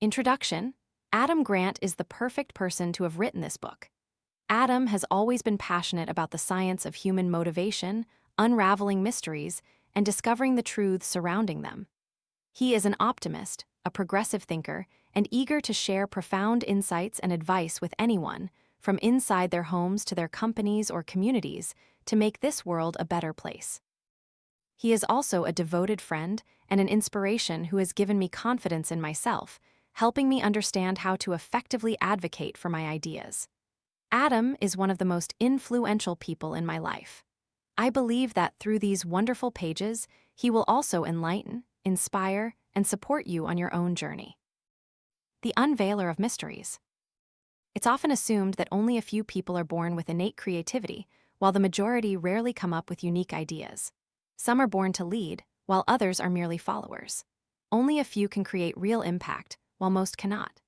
Introduction. Adam Grant is the perfect person to have written this book. Adam has always been passionate about the science of human motivation, unraveling mysteries, and discovering the truths surrounding them. He is an optimist, a progressive thinker, and eager to share profound insights and advice with anyone, from inside their homes to their companies or communities, to make this world a better place. He is also a devoted friend and an inspiration who has given me confidence in myself, helping me understand how to effectively advocate for my ideas. Adam is one of the most influential people in my life. I believe that through these wonderful pages, he will also enlighten, inspire, and support you on your own journey. The Unveiler of Mysteries. It's often assumed that only a few people are born with innate creativity, while the majority rarely come up with unique ideas. Some are born to lead, while others are merely followers. Only a few can create real impact, while most cannot.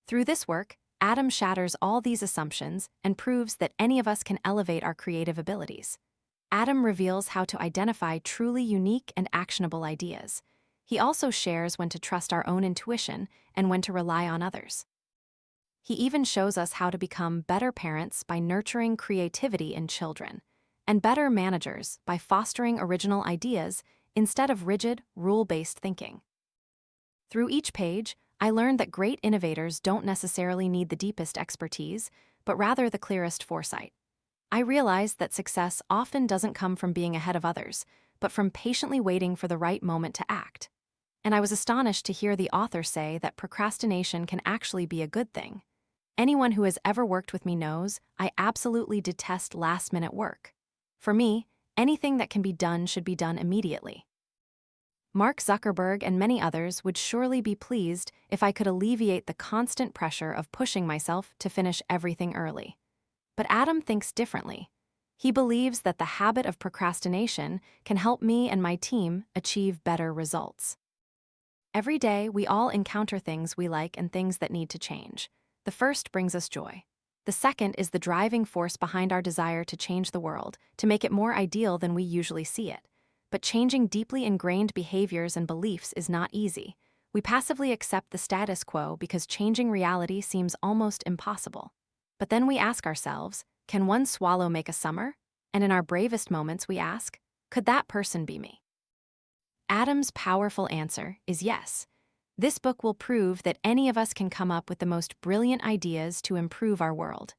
Through this work, Adam shatters all these assumptions and proves that any of us can elevate our creative abilities. Adam reveals how to identify truly unique and actionable ideas. He also shares when to trust our own intuition and when to rely on others. He even shows us how to become better parents by nurturing creativity in children, and better managers by fostering original ideas instead of rigid, rule-based thinking. Through each page, I learned that great innovators don't necessarily need the deepest expertise, but rather the clearest foresight. I realized that success often doesn't come from being ahead of others, but from patiently waiting for the right moment to act. And I was astonished to hear the author say that procrastination can actually be a good thing. Anyone who has ever worked with me knows I absolutely detest last-minute work. For me, anything that can be done should be done immediately. Mark Zuckerberg and many others would surely be pleased if I could alleviate the constant pressure of pushing myself to finish everything early. But Adam thinks differently. He believes that the habit of procrastination can help me and my team achieve better results. Every day, we all encounter things we like and things that need to change. The first brings us joy. The second is the driving force behind our desire to change the world, to make it more ideal than we usually see it. But changing deeply ingrained behaviors and beliefs is not easy. We passively accept the status quo because changing reality seems almost impossible. But then we ask ourselves, can one swallow make a summer? And in our bravest moments we ask, could that person be me? Adam's powerful answer is yes. This book will prove that any of us can come up with the most brilliant ideas to improve our world.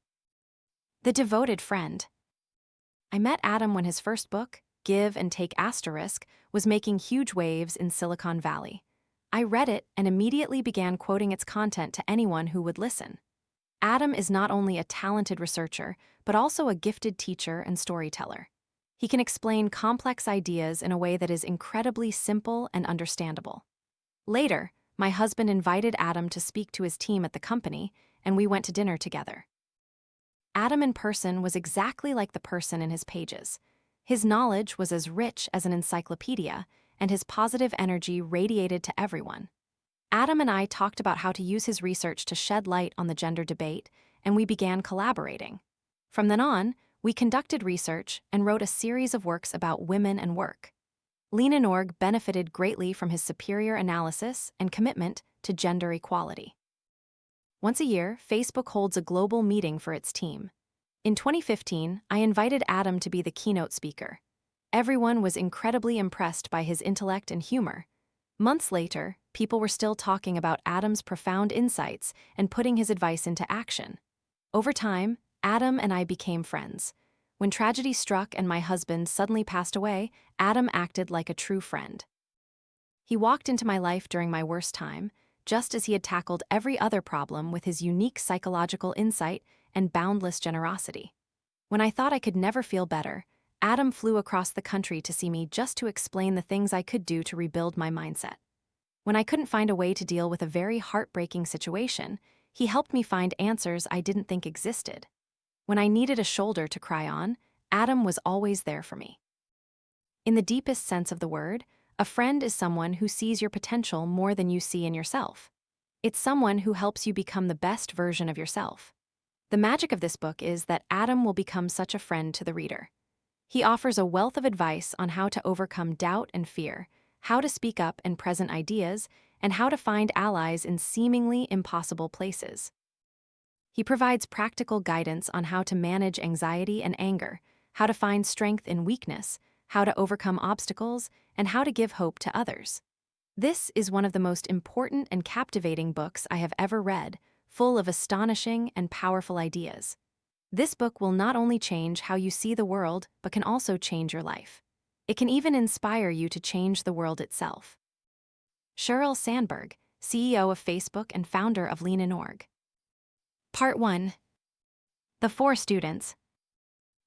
The Devoted Friend. I met Adam when his first book, Give and Take Asterisk, was making huge waves in Silicon Valley. I read it and immediately began quoting its content to anyone who would listen. Adam is not only a talented researcher, but also a gifted teacher and storyteller. He can explain complex ideas in a way that is incredibly simple and understandable. Later, my husband invited Adam to speak to his team at the company, and we went to dinner together. Adam in person was exactly like the person in his pages. His knowledge was as rich as an encyclopedia, and his positive energy radiated to everyone. Adam and I talked about how to use his research to shed light on the gender debate, and we began collaborating. From then on, we conducted research and wrote a series of works about women and work. Lean.org benefited greatly from his superior analysis and commitment to gender equality. Once a year, Facebook holds a global meeting for its team. In 2015, I invited Adam to be the keynote speaker. Everyone was incredibly impressed by his intellect and humor. Months later, people were still talking about Adam's profound insights and putting his advice into action. Over time, Adam and I became friends. When tragedy struck and my husband suddenly passed away, Adam acted like a true friend. He walked into my life during my worst time, just as he had tackled every other problem with his unique psychological insight and boundless generosity. When I thought I could never feel better, Adam flew across the country to see me just to explain the things I could do to rebuild my mindset. When I couldn't find a way to deal with a very heartbreaking situation, he helped me find answers I didn't think existed. When I needed a shoulder to cry on, Adam was always there for me. In the deepest sense of the word, a friend is someone who sees your potential more than you see in yourself. It's someone who helps you become the best version of yourself. The magic of this book is that Adam will become such a friend to the reader. He offers a wealth of advice on how to overcome doubt and fear, how to speak up and present ideas, and how to find allies in seemingly impossible places. He provides practical guidance on how to manage anxiety and anger, how to find strength in weakness, how to overcome obstacles, and how to give hope to others. This is one of the most important and captivating books I have ever read, full of astonishing and powerful ideas. This book will not only change how you see the world, but can also change your life. It can even inspire you to change the world itself. Sheryl Sandberg, CEO of Facebook and founder of Lean.org. Part 1. The 4 Students.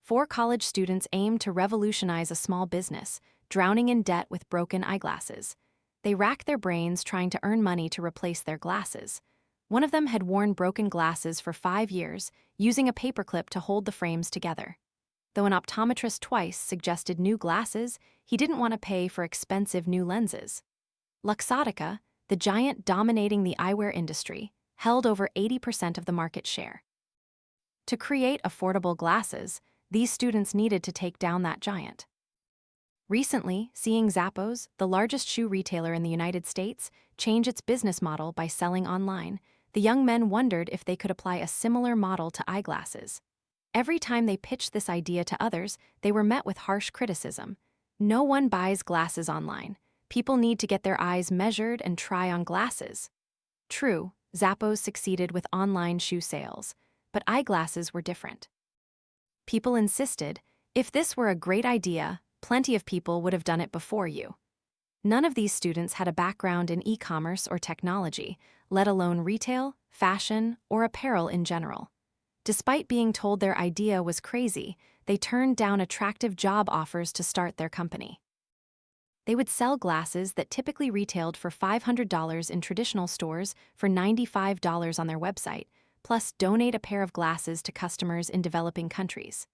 4 college students aim to revolutionize a small business, drowning in debt with broken eyeglasses. They rack their brains trying to earn money to replace their glasses. One of them had worn broken glasses for 5 years, using a paperclip to hold the frames together. Though an optometrist twice suggested new glasses, he didn't want to pay for expensive new lenses. Luxottica, the giant dominating the eyewear industry, held over 80% of the market share. To create affordable glasses, these students needed to take down that giant. Recently, seeing Zappos, the largest shoe retailer in the United States, change its business model by selling online, the young men wondered if they could apply a similar model to eyeglasses. Every time they pitched this idea to others, they were met with harsh criticism. No one buys glasses online. People need to get their eyes measured and try on glasses. True, Zappos succeeded with online shoe sales, but eyeglasses were different. People insisted, if this were a great idea, plenty of people would have done it before you. None of these students had a background in e-commerce or technology, let alone retail, fashion, or apparel in general. Despite being told their idea was crazy, they turned down attractive job offers to start their company. They would sell glasses that typically retailed for $500 in traditional stores for $95 on their website, plus donate a pair of glasses to customers in developing countries.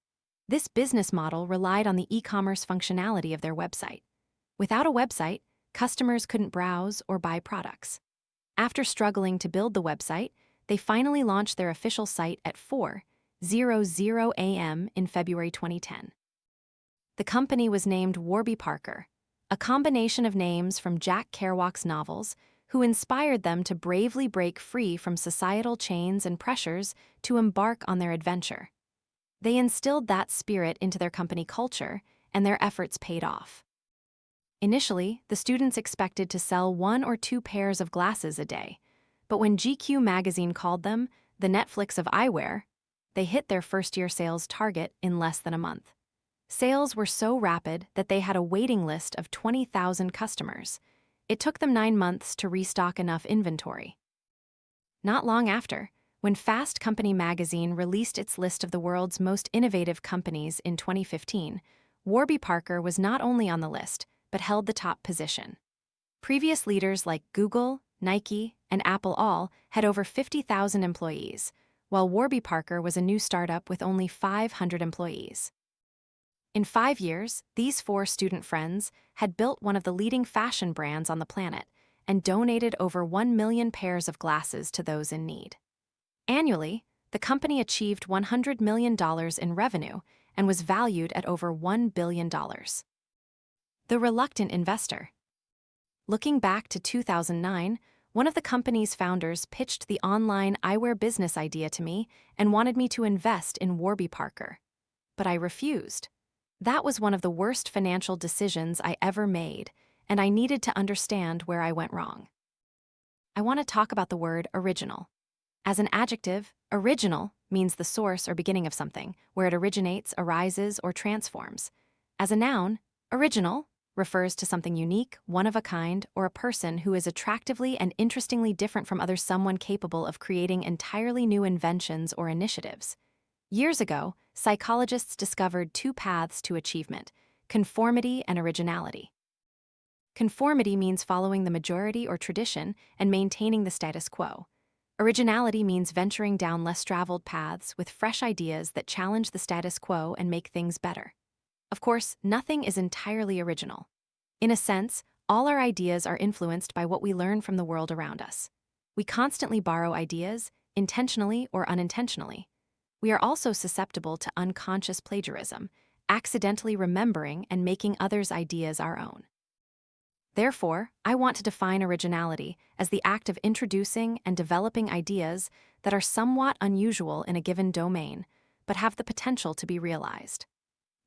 This business model relied on the e-commerce functionality of their website. Without a website, customers couldn't browse or buy products. After struggling to build the website, they finally launched their official site at 4:00 a.m. in February 2010. The company was named Warby Parker, a combination of names from Jack Kerouac's novels, who inspired them to bravely break free from societal chains and pressures to embark on their adventure. They instilled that spirit into their company culture, and their efforts paid off. Initially, the students expected to sell 1 or 2 pairs of glasses a day, but when GQ magazine called them the Netflix of eyewear, they hit their first-year sales target in less than a month. Sales were so rapid that they had a waiting list of 20,000 customers. It took them 9 months to restock enough inventory. Not long after, when Fast Company magazine released its list of the world's most innovative companies in 2015, Warby Parker was not only on the list, but held the top position. Previous leaders like Google, Nike, and Apple all had over 50,000 employees, while Warby Parker was a new startup with only 500 employees. In 5 years, these 4 student friends had built one of the leading fashion brands on the planet and donated over 1 million pairs of glasses to those in need. Annually, the company achieved $100 million in revenue and was valued at over $1 billion. The reluctant investor. Looking back to 2009, one of the company's founders pitched the online eyewear business idea to me and wanted me to invest in Warby Parker. But I refused. That was one of the worst financial decisions I ever made, and I needed to understand where I went wrong. I want to talk about the word original. As an adjective, original means the source or beginning of something, where it originates, arises, or transforms. As a noun, original refers to something unique, one of a kind, or a person who is attractively and interestingly different from others, someone capable of creating entirely new inventions or initiatives. Years ago, psychologists discovered 2 paths to achievement: conformity and originality. Conformity means following the majority or tradition and maintaining the status quo. Originality means venturing down less traveled paths with fresh ideas that challenge the status quo and make things better. Of course, nothing is entirely original. In a sense, all our ideas are influenced by what we learn from the world around us. We constantly borrow ideas, intentionally or unintentionally. We are also susceptible to unconscious plagiarism, accidentally remembering and making others' ideas our own. Therefore, I want to define originality as the act of introducing and developing ideas that are somewhat unusual in a given domain, but have the potential to be realized.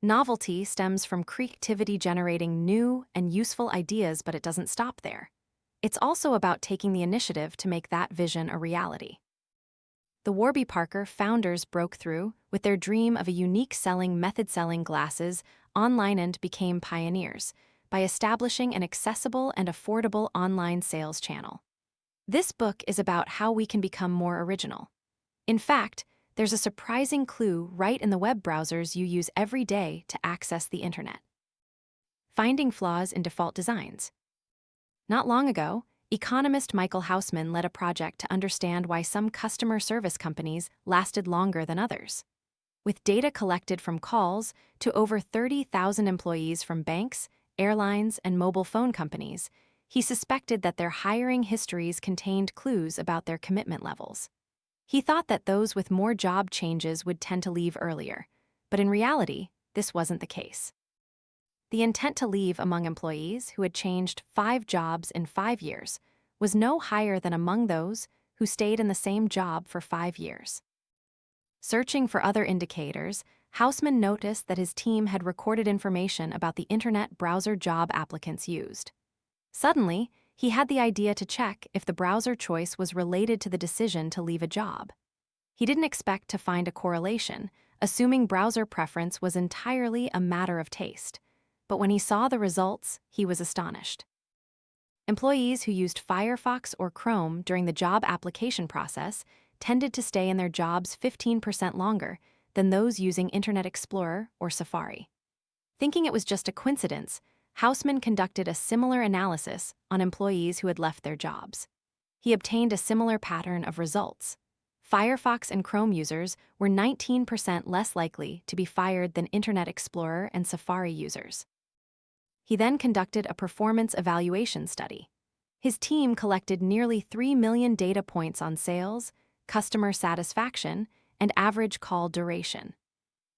Novelty stems from creativity generating new and useful ideas, but it doesn't stop there. It's also about taking the initiative to make that vision a reality. The Warby Parker founders broke through with their dream of a unique method-selling glasses online and became pioneers by establishing an accessible and affordable online sales channel. This book is about how we can become more original. In fact, there's a surprising clue right in the web browsers you use every day to access the internet. Finding flaws in default designs. Not long ago, economist Michael Hausman led a project to understand why some customer service companies lasted longer than others. With data collected from calls to over 30,000 employees from banks, airlines, and mobile phone companies, he suspected that their hiring histories contained clues about their commitment levels. He thought that those with more job changes would tend to leave earlier, but in reality, this wasn't the case. The intent to leave among employees who had changed 5 jobs in 5 years was no higher than among those who stayed in the same job for 5 years. Searching for other indicators, Hausman noticed that his team had recorded information about the internet browser job applicants used. Suddenly, he had the idea to check if the browser choice was related to the decision to leave a job. He didn't expect to find a correlation, assuming browser preference was entirely a matter of taste. But when he saw the results, he was astonished. Employees who used Firefox or Chrome during the job application process tended to stay in their jobs 15% longer than those using Internet Explorer or Safari. Thinking it was just a coincidence, Hausman conducted a similar analysis on employees who had left their jobs. He obtained a similar pattern of results. Firefox and Chrome users were 19% less likely to be fired than Internet Explorer and Safari users. He then conducted a performance evaluation study. His team collected nearly 3 million data points on sales, customer satisfaction, and average call duration.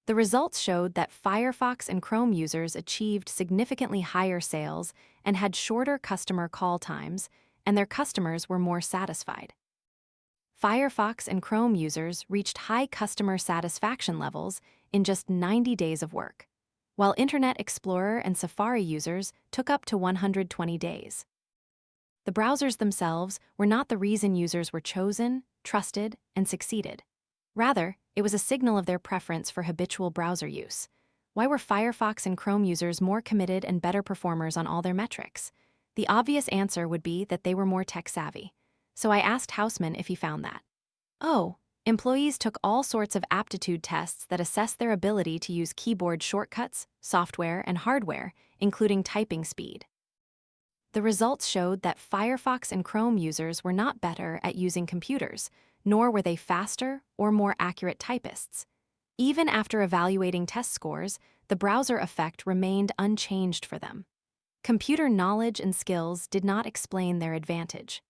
The results showed that Firefox and Chrome users achieved significantly higher sales and had shorter customer call times, and their customers were more satisfied. Firefox and Chrome users reached high customer satisfaction levels in just 90 days of work, while Internet Explorer and Safari users took up to 120 days. The browsers themselves were not the reason users were chosen, trusted, and succeeded. Rather, it was a signal of their preference for habitual browser use. Why were Firefox and Chrome users more committed and better performers on all their metrics? The obvious answer would be that they were more tech-savvy. So I asked Hausman if he found that. Oh, employees took all sorts of aptitude tests that assess their ability to use keyboard shortcuts, software, and hardware, including typing speed. The results showed that Firefox and Chrome users were not better at using computers, nor were they faster or more accurate typists. Even after evaluating test scores, the browser effect remained unchanged for them. Computer knowledge and skills did not explain their advantage.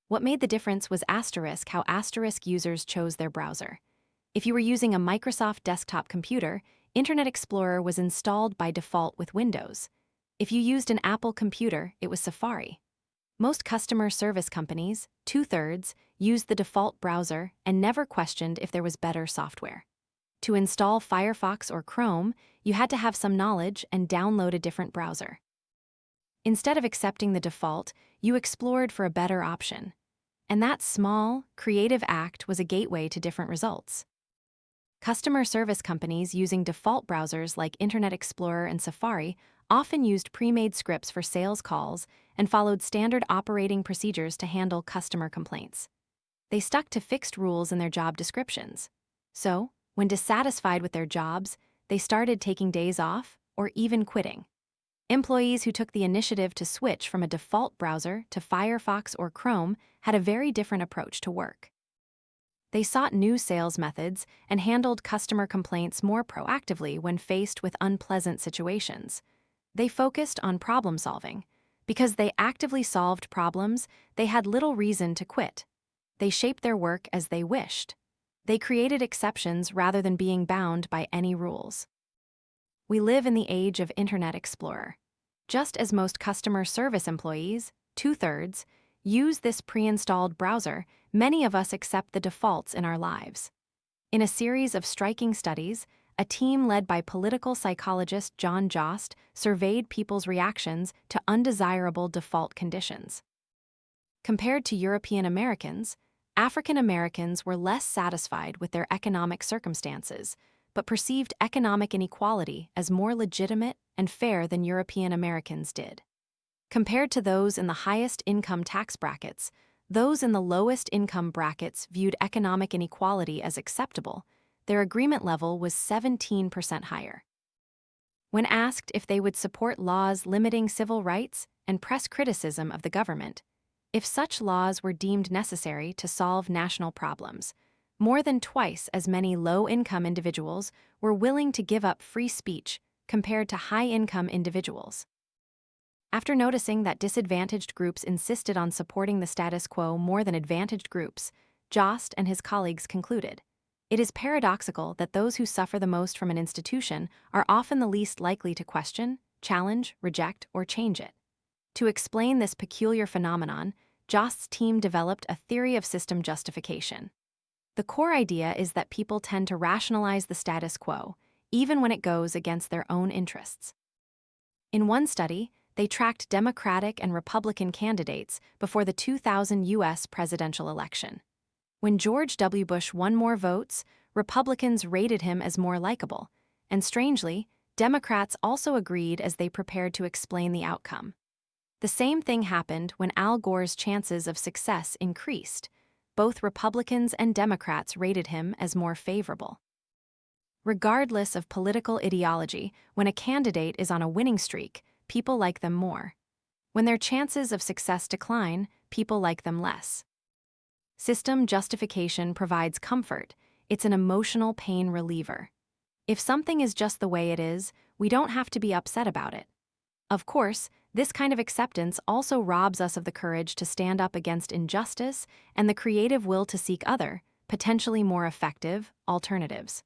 What made the difference was how asterisk users chose their browser. If you were using a Microsoft desktop computer, Internet Explorer was installed by default with Windows. If you used an Apple computer, it was Safari. Most customer service companies, 2/3, used the default browser and never questioned if there was better software. To install Firefox or Chrome, you had to have some knowledge and download a different browser. Instead of accepting the default, you explored for a better option. And that small, creative act was a gateway to different results. Customer service companies using default browsers like Internet Explorer and Safari often used pre-made scripts for sales calls and followed standard operating procedures to handle customer complaints. They stuck to fixed rules in their job descriptions. So, when dissatisfied with their jobs, they started taking days off or even quitting. Employees who took the initiative to switch from a default browser to Firefox or Chrome had a very different approach to work. They sought new sales methods and handled customer complaints more proactively when faced with unpleasant situations. They focused on problem solving. Because they actively solved problems, they had little reason to quit. They shaped their work as they wished. They created exceptions rather than being bound by any rules. We live in the age of Internet Explorer. Just as most customer service employees, two-thirds, use this pre-installed browser, many of us accept the defaults in our lives. In a series of striking studies, a team led by political psychologist John Jost surveyed people's reactions to undesirable default conditions. Compared to European Americans, African Americans were less satisfied with their economic circumstances, but perceived economic inequality as more legitimate and fair than European Americans did. Compared to those in the highest income tax brackets, those in the lowest income brackets viewed economic inequality as acceptable. Their agreement level was 17% higher. When asked if they would support laws limiting civil rights and press criticism of the government, if such laws were deemed necessary to solve national problems, more than twice as many low-income individuals were willing to give up free speech compared to high-income individuals. After noticing that disadvantaged groups insisted on supporting the status quo more than advantaged groups, Jost and his colleagues concluded, it is paradoxical that those who suffer the most from an institution are often the least likely to question, challenge, reject, or change it. To explain this peculiar phenomenon, Jost's team developed a theory of system justification. The core idea is that people tend to rationalize the status quo, even when it goes against their own interests. In one study, they tracked Democratic and Republican candidates before the 2000 U.S. presidential election. When George W. Bush won more votes, Republicans rated him as more likable, and strangely, Democrats also agreed as they prepared to explain the outcome. The same thing happened when Al Gore's chances of success increased. Both Republicans and Democrats rated him as more favorable. Regardless of political ideology, when a candidate is on a winning streak, people like them more. When their chances of success decline, people like them less. System justification provides comfort. It's an emotional pain reliever. If something is just the way it is, we don't have to be upset about it. Of course, this kind of acceptance also robs us of the courage to stand up against injustice and the creative will to seek other, potentially more effective, alternatives.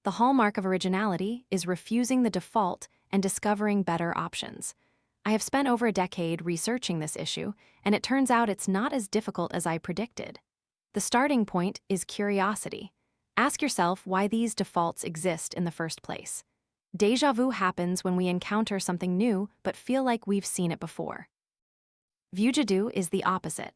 The hallmark of originality is refusing the default and discovering better options. I have spent over a decade researching this issue, and it turns out it's not as difficult as I predicted. The starting point is curiosity. Ask yourself why these defaults exist in the first place. Déjà vu happens when we encounter something new but feel like we've seen it before. Vuejadu is the opposite.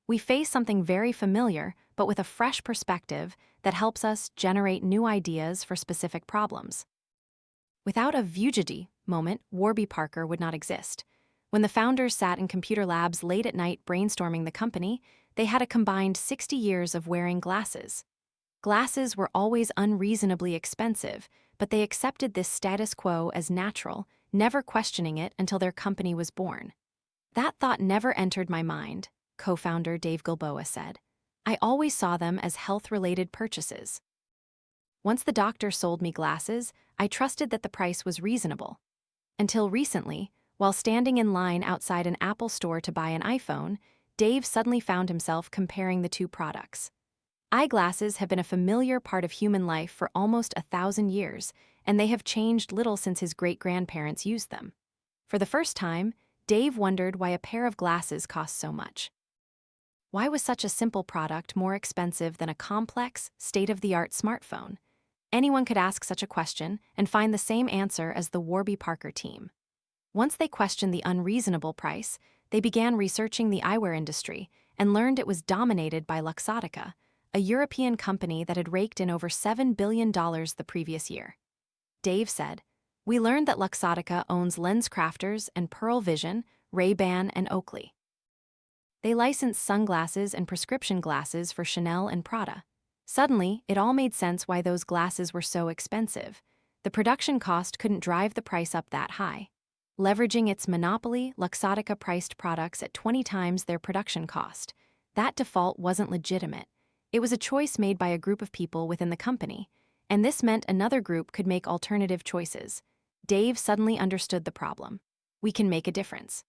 We face something very familiar but with a fresh perspective that helps us generate new ideas for specific problems. Without a vuejadu moment, Warby Parker would not exist. When the founders sat in computer labs late at night brainstorming the company, they had a combined 60 years of wearing glasses. Glasses were always unreasonably expensive, but they accepted this status quo as natural, never questioning it until their company was born. That thought never entered my mind, co-founder Dave Gilboa said. I always saw them as health-related purchases. Once the doctor sold me glasses, I trusted that the price was reasonable. Until recently, while standing in line outside an Apple store to buy an iPhone, Dave suddenly found himself comparing the two products. Eyeglasses have been a familiar part of human life for almost 1,000 years, and they have changed little since his great-grandparents used them. For the first time, Dave wondered why a pair of glasses cost so much. Why was such a simple product more expensive than a complex, state-of-the-art smartphone? Anyone could ask such a question and find the same answer as the Warby Parker team. Once they questioned the unreasonable price, they began researching the eyewear industry and learned it was dominated by Luxottica, a European company that had raked in over $7 billion the previous year. Dave said, "We learned that Luxottica owns LensCrafters and Pearl Vision, Ray-Ban, and Oakley. They license sunglasses and prescription glasses for Chanel and Prada. Suddenly, it all made sense why those glasses were so expensive. The production cost couldn't drive the price up that high. Leveraging its monopoly, Luxottica priced products at 20 times their production cost. That default wasn't legitimate. It was a choice made by a group of people within the company, and this meant another group could make alternative choices. Dave suddenly understood the problem. We can make a difference.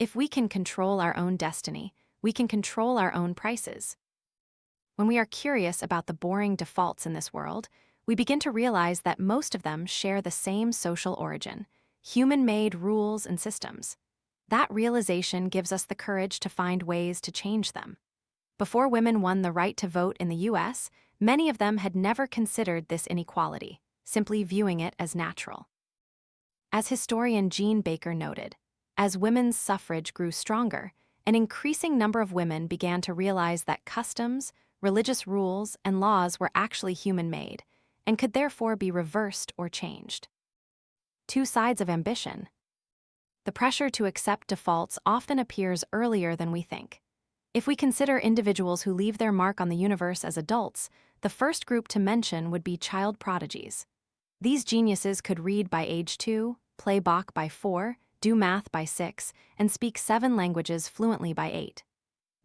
If we can control our own destiny, we can control our own prices. When we are curious about the boring defaults in this world, we begin to realize that most of them share the same social origin: human-made rules and systems. That realization gives us the courage to find ways to change them. Before women won the right to vote in the US, many of them had never considered this inequality, simply viewing it as natural. As historian Jean Baker noted, as women's suffrage grew stronger, an increasing number of women began to realize that customs, religious rules, and laws were actually human-made, and could therefore be reversed or changed. Two sides of ambition. The pressure to accept defaults often appears earlier than we think. If we consider individuals who leave their mark on the universe as adults, the first group to mention would be child prodigies. These geniuses could read by age 2, play Bach by 4, do math by 6, and speak 7 languages fluently by 8.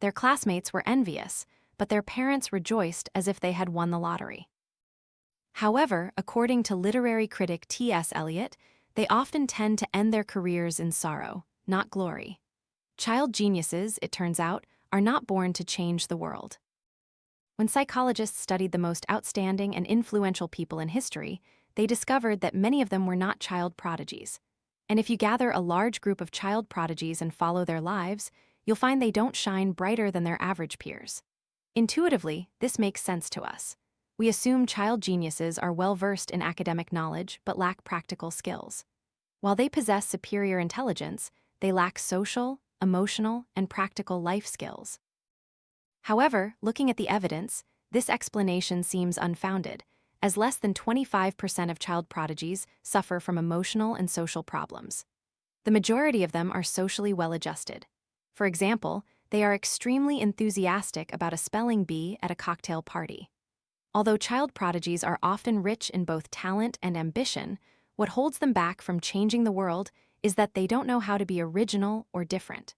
Their classmates were envious, but their parents rejoiced as if they had won the lottery. However, according to literary critic T.S. Eliot, they often tend to end their careers in sorrow, not glory. Child geniuses, it turns out, are not born to change the world. When psychologists studied the most outstanding and influential people in history, they discovered that many of them were not child prodigies. And if you gather a large group of child prodigies and follow their lives, you'll find they don't shine brighter than their average peers. Intuitively, this makes sense to us. We assume child geniuses are well-versed in academic knowledge but lack practical skills. While they possess superior intelligence, they lack social, emotional, and practical life skills. However, looking at the evidence, this explanation seems unfounded, as less than 25% of child prodigies suffer from emotional and social problems. The majority of them are socially well-adjusted. For example, they are extremely enthusiastic about a spelling bee at a cocktail party. Although child prodigies are often rich in both talent and ambition, what holds them back from changing the world is that they don't know how to be original or different.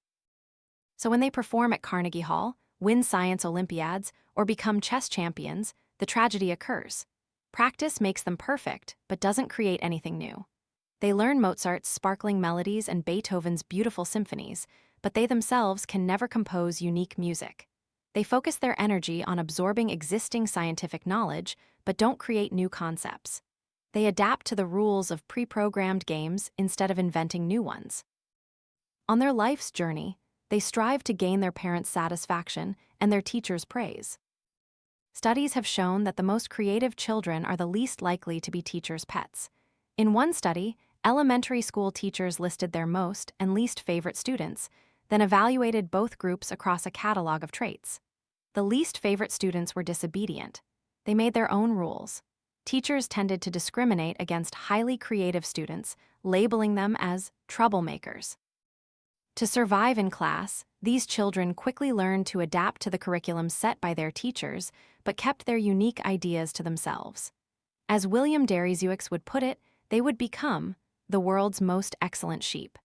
So when they perform at Carnegie Hall, win science Olympiads, or become chess champions, the tragedy occurs. Practice makes them perfect, but doesn't create anything new. They learn Mozart's sparkling melodies and Beethoven's beautiful symphonies, but they themselves can never compose unique music. They focus their energy on absorbing existing scientific knowledge, but don't create new concepts. They adapt to the rules of pre-programmed games instead of inventing new ones. On their life's journey, they strive to gain their parents' satisfaction and their teachers' praise. Studies have shown that the most creative children are the least likely to be teachers' pets. In one study, elementary school teachers listed their most and least favorite students, then evaluated both groups across a catalog of traits. The least favorite students were disobedient. They made their own rules. Teachers tended to discriminate against highly creative students, labeling them as troublemakers. To survive in class, these children quickly learned to adapt to the curriculum set by their teachers, but kept their unique ideas to themselves. As William Derryzewix would put it, they would become the world's most excellent sheep.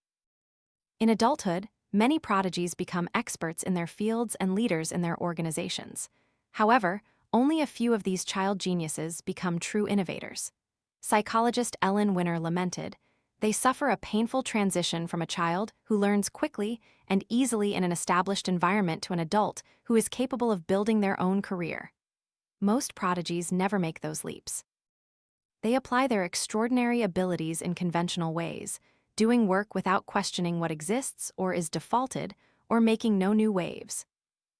In adulthood, many prodigies become experts in their fields and leaders in their organizations. However, only a few of these child geniuses become true innovators. Psychologist Ellen Winner lamented, "They suffer a painful transition from a child who learns quickly and easily in an established environment to an adult who is capable of building their own career." Most prodigies never make those leaps. They apply their extraordinary abilities in conventional ways, doing work without questioning what exists or is defaulted, or making no new waves.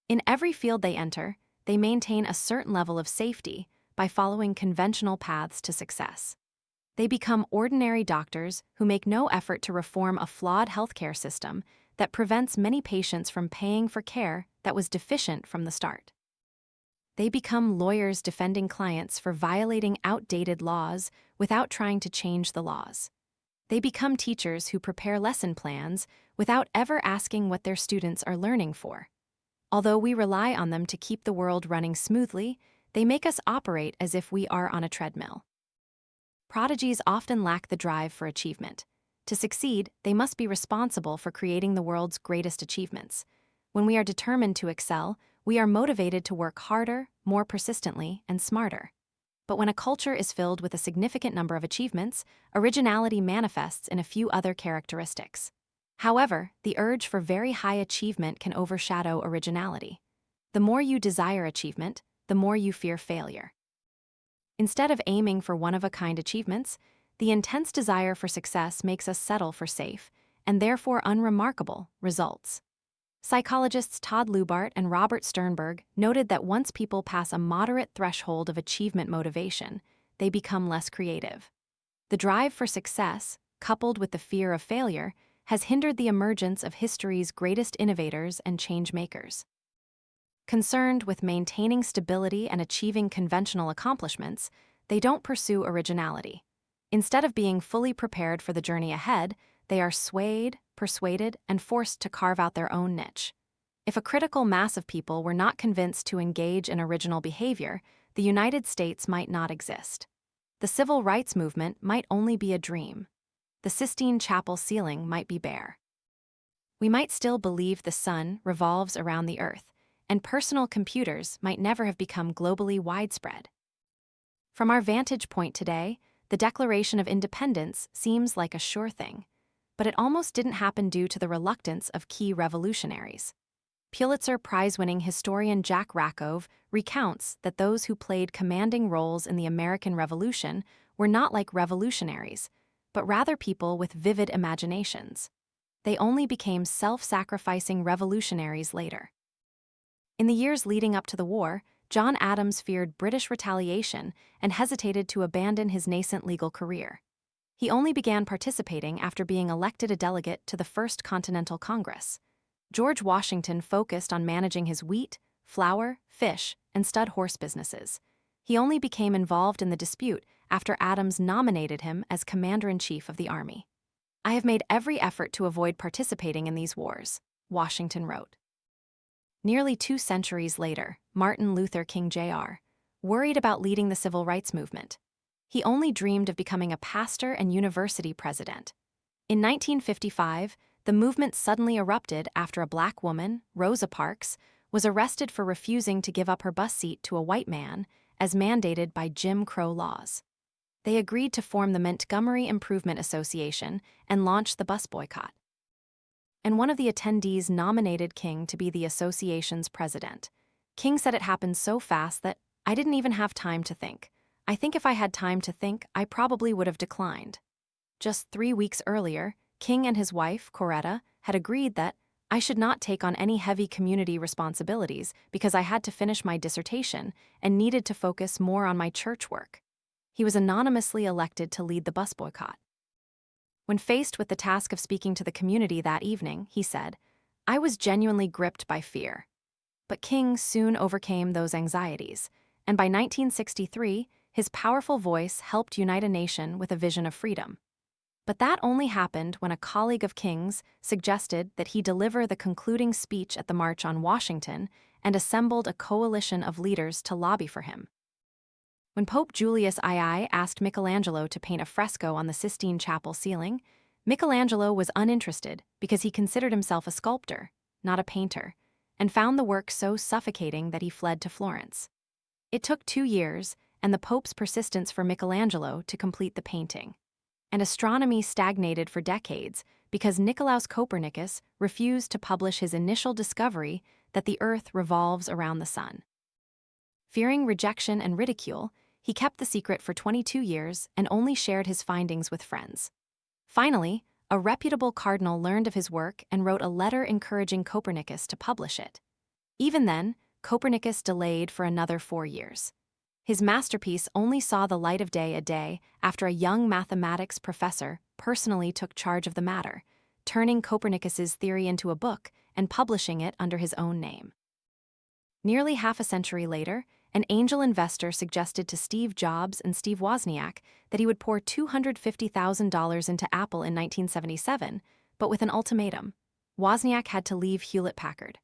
In every field they enter, they maintain a certain level of safety by following conventional paths to success. They become ordinary doctors who make no effort to reform a flawed healthcare system that prevents many patients from paying for care that was deficient from the start. They become lawyers defending clients for violating outdated laws without trying to change the laws. They become teachers who prepare lesson plans without ever asking what their students are learning for. Although we rely on them to keep the world running smoothly, they make us operate as if we are on a treadmill. Prodigies often lack the drive for achievement. To succeed, they must be responsible for creating the world's greatest achievements. When we are determined to excel, we are motivated to work harder, more persistently, and smarter. But when a culture is filled with a significant number of achievements, originality manifests in a few other characteristics. However, the urge for very high achievement can overshadow originality. The more you desire achievement, the more you fear failure. Instead of aiming for one-of-a-kind achievements, the intense desire for success makes us settle for safe, and therefore unremarkable, results. Psychologists Todd Lubart and Robert Sternberg noted that once people pass a moderate threshold of achievement motivation, they become less creative. The drive for success, coupled with the fear of failure, has hindered the emergence of history's greatest innovators and change-makers. Concerned with maintaining stability and achieving conventional accomplishments, they don't pursue originality. Instead of being fully prepared for the journey ahead, they are swayed, persuaded, and forced to carve out their own niche. If a critical mass of people were not convinced to engage in original behavior, the United States might not exist. The civil rights movement might only be a dream. The Sistine Chapel ceiling might be bare. We might still believe the sun revolves around the earth, and personal computers might never have become globally widespread. From our vantage point today, the Declaration of Independence seems like a sure thing, but it almost didn't happen due to the reluctance of key revolutionaries. Pulitzer Prize-winning historian Jack Rakove recounts that those who played commanding roles in the American Revolution were not like revolutionaries, but rather people with vivid imaginations. They only became self-sacrificing revolutionaries later. In the years leading up to the war, John Adams feared British retaliation and hesitated to abandon his nascent legal career. He only began participating after being elected a delegate to the First Continental Congress. George Washington focused on managing his wheat, flour, fish, and stud horse businesses. He only became involved in the dispute after Adams nominated him as Commander-in-Chief of the Army. "I have made every effort to avoid participating in these wars," Washington wrote. Nearly 2 centuries later, Martin Luther King Jr. worried about leading the civil rights movement. He only dreamed of becoming a pastor and university president. In 1955, the movement suddenly erupted after a black woman, Rosa Parks, was arrested for refusing to give up her bus seat to a white man, as mandated by Jim Crow laws. They agreed to form the Montgomery Improvement Association and launch the bus boycott. And one of the attendees nominated King to be the association's president. King said it happened so fast that "I didn't even have time to think. I think if I had time to think, I probably would have declined." Just 3 weeks earlier, King and his wife, Coretta, had agreed that "I should not take on any heavy community responsibilities because I had to finish my dissertation and needed to focus more on my church work." He was anonymously elected to lead the bus boycott. When faced with the task of speaking to the community that evening, he said, "I was genuinely gripped by fear." But King soon overcame those anxieties, and by 1963, his powerful voice helped unite a nation with a vision of freedom. But that only happened when a colleague of King's suggested that he deliver the concluding speech at the March on Washington and assembled a coalition of leaders to lobby for him. When Pope Julius II asked Michelangelo to paint a fresco on the Sistine Chapel ceiling, Michelangelo was uninterested because he considered himself a sculptor, not a painter, and found the work so suffocating that he fled to Florence. It took 2 years, and the Pope's persistence for Michelangelo to complete the painting. And astronomy stagnated for decades because Nicolaus Copernicus refused to publish his initial discovery that the Earth revolves around the sun. Fearing rejection and ridicule, he kept the secret for 22 years and only shared his findings with friends. Finally, a reputable cardinal learned of his work and wrote a letter encouraging Copernicus to publish it. Even then, Copernicus delayed for another 4 years. His masterpiece only saw the light of day a day after a young mathematics professor personally took charge of the matter, turning Copernicus's theory into a book and publishing it under his own name. Nearly half a century later, an angel investor suggested to Steve Jobs and Steve Wozniak that he would pour $250,000 into Apple in 1977, but with an ultimatum. Wozniak had to leave Hewlett-Packard.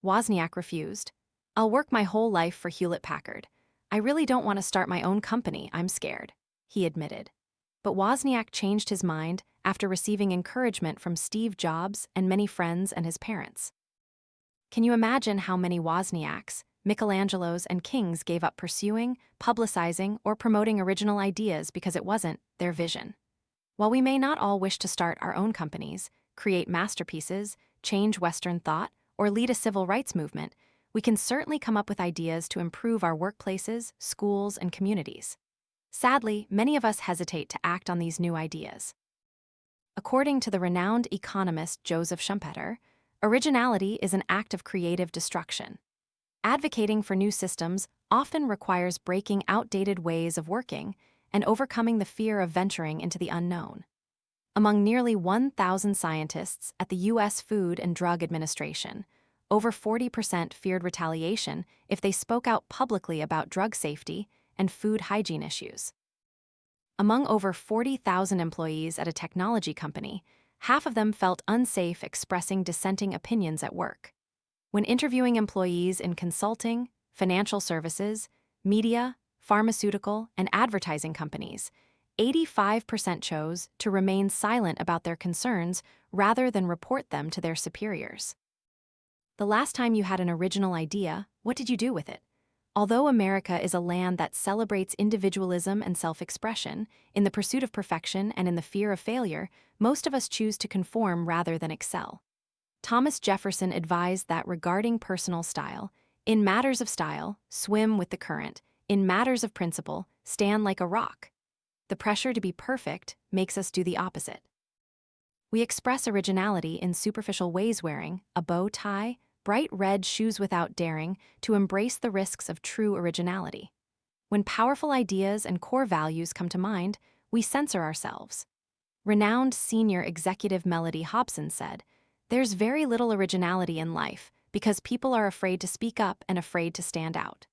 Wozniak refused. "I'll work my whole life for Hewlett-Packard. I really don't want to start my own company, I'm scared," he admitted. But Wozniak changed his mind after receiving encouragement from Steve Jobs and many friends and his parents. Can you imagine how many Wozniaks, Michelangelos, and Kings gave up pursuing, publicizing, or promoting original ideas because it wasn't their vision? While we may not all wish to start our own companies, create masterpieces, change Western thought, or lead a civil rights movement, we can certainly come up with ideas to improve our workplaces, schools, and communities. Sadly, many of us hesitate to act on these new ideas. According to the renowned economist Joseph Schumpeter, originality is an act of creative destruction. Advocating for new systems often requires breaking outdated ways of working and overcoming the fear of venturing into the unknown. Among nearly 1,000 scientists at the U.S. Food and Drug Administration, over 40% feared retaliation if they spoke out publicly about drug safety and food hygiene issues. Among over 40,000 employees at a technology company, half of them felt unsafe expressing dissenting opinions at work. When interviewing employees in consulting, financial services, media, pharmaceutical, and advertising companies, 85% chose to remain silent about their concerns rather than report them to their superiors. The last time you had an original idea, what did you do with it? Although America is a land that celebrates individualism and self-expression, in the pursuit of perfection and in the fear of failure, most of us choose to conform rather than excel. Thomas Jefferson advised that regarding personal style, in matters of style, swim with the current, in matters of principle, stand like a rock. The pressure to be perfect makes us do the opposite. We express originality in superficial ways, wearing a bow tie, bright red shoes without daring to embrace the risks of true originality. When powerful ideas and core values come to mind, we censor ourselves. Renowned senior executive Melody Hobson said, "There's very little originality in life because people are afraid to speak up and afraid to stand out."